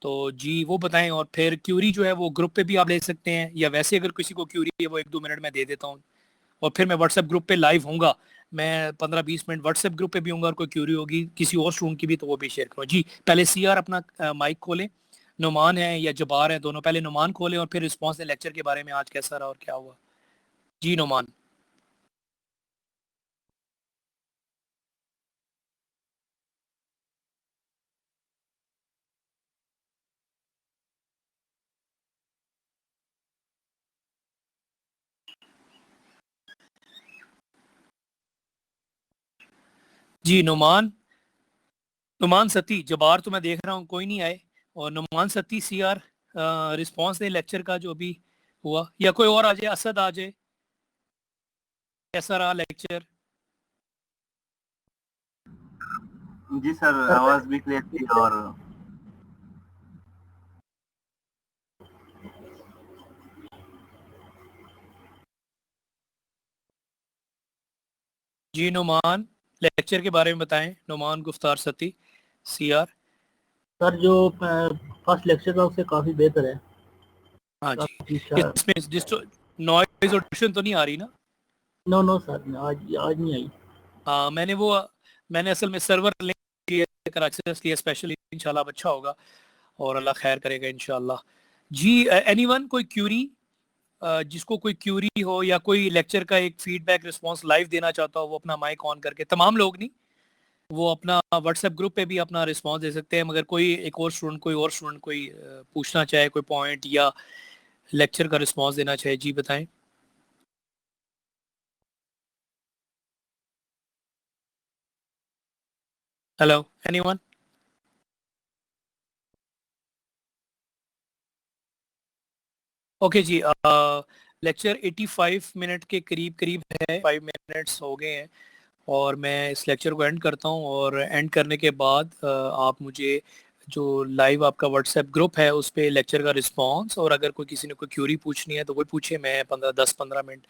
तो जी वो बताएं। और फिर क्यूरी जो है वो ग्रुप पे भी आप ले सकते हैं, या वैसे अगर किसी को क्यूरी है वो 1-2 मिनट में दे देता हूँ। और फिर मैं व्हाट्सएप ग्रुप पे लाइव होऊंगा, मैं 15-20 मिनट व्हाट्सएप ग्रुप पे भी होऊंगा, और कोई क्यूरी होगी किसी और स्टूडेंट की भी तो वो भी शेयर करो। जी पहले CR अपना माइक खोलें, नुमान है या जबार है दोनों, पहले नुमान खोलें और फिर रिस्पॉन्स दें लेक्चर के बारे में, आज कैसा रहा और क्या हुआ। जी नुमान। जी नुमान, नुमान सती, जबार तो मैं देख रहा हूँ कोई नहीं आए, और नुमान सती CR रिस्पॉन्स दें लेक्चर का जो भी हुआ, या कोई और आ जाए, असद आ जाए। कैसा रहा लेक्चर? जी सर, आवाज भी क्लियर थी और जी नुमान, लेक्चर के बारे में बताएं। नुमान गुफ्तार सती, सीआर। सर जो फर्स्ट लेक्चर था उससे काफ़ी बेहतर है। हाँ जी, काफ़ी अच्छा। इसमें नॉइज और डिस्टर्शन तो नहीं आ रही ना? नो नो सर, आज नहीं आई। हाँ, मैंने असल में सर्वर लिंक लेकर एक्सेस लिया स्पेशली, इंशाल्लाह अब अच्छा होगा और अल्लाह खैर करेगा इंशाल्लाह। जी एनीवन, कोई क्यूरी? जिसको कोई क्यूरी हो या कोई लेक्चर का एक फीडबैक रिस्पांस लाइव देना चाहता हो, वो अपना माइक ऑन करके, तमाम लोग नहीं, वो अपना व्हाट्सएप ग्रुप पे भी अपना रिस्पांस दे सकते हैं। मगर कोई एक और स्टूडेंट कोई पूछना चाहे कोई पॉइंट या लेक्चर का रिस्पांस देना चाहे, जी बताएं। Hello anyone? ओके जी, लेक्चर 85 मिनट के करीब करीब है, 5 मिनट्स हो गए हैं और मैं इस लेक्चर को एंड करता हूं। और एंड करने के बाद आप मुझे जो लाइव आपका व्हाट्सएप ग्रुप है उस पे लेक्चर का रिस्पांस, और अगर कोई किसी ने कोई क्यूरी पूछनी है तो वो पूछे। मैं 10-15 मिनट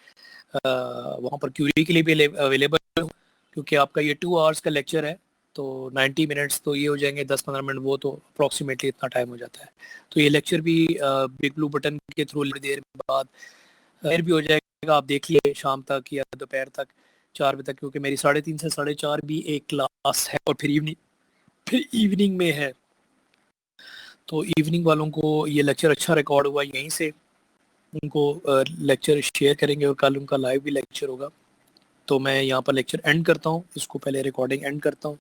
वहाँ पर क्यूरी के लिए भी अवेलेबल हूँ, क्योंकि आपका ये 2 आवर्स का लेक्चर है तो 90 मिनट्स तो ये हो जाएंगे, 10-15 मिनट वो तो अप्रॉक्सीमेटली इतना टाइम हो जाता है। तो ये लेक्चर भी बिग ब्लू बटन के थ्रू देर बाद फिर भी हो जाएगा, आप देख लिए शाम तक या दोपहर तक 4 बजे तक, क्योंकि मेरी 3:30 से 4:30 भी एक क्लास है और फिर इवनिंग में है। तो इवनिंग वालों को ये लेक्चर अच्छा रिकॉर्ड हुआ यहीं से, उनको लेक्चर शेयर करेंगे और कल उनका लाइव भी लेक्चर होगा। तो मैं यहाँ पर लेक्चर एंड करता हूँ, इसको पहले रिकॉर्डिंग एंड करता हूँ।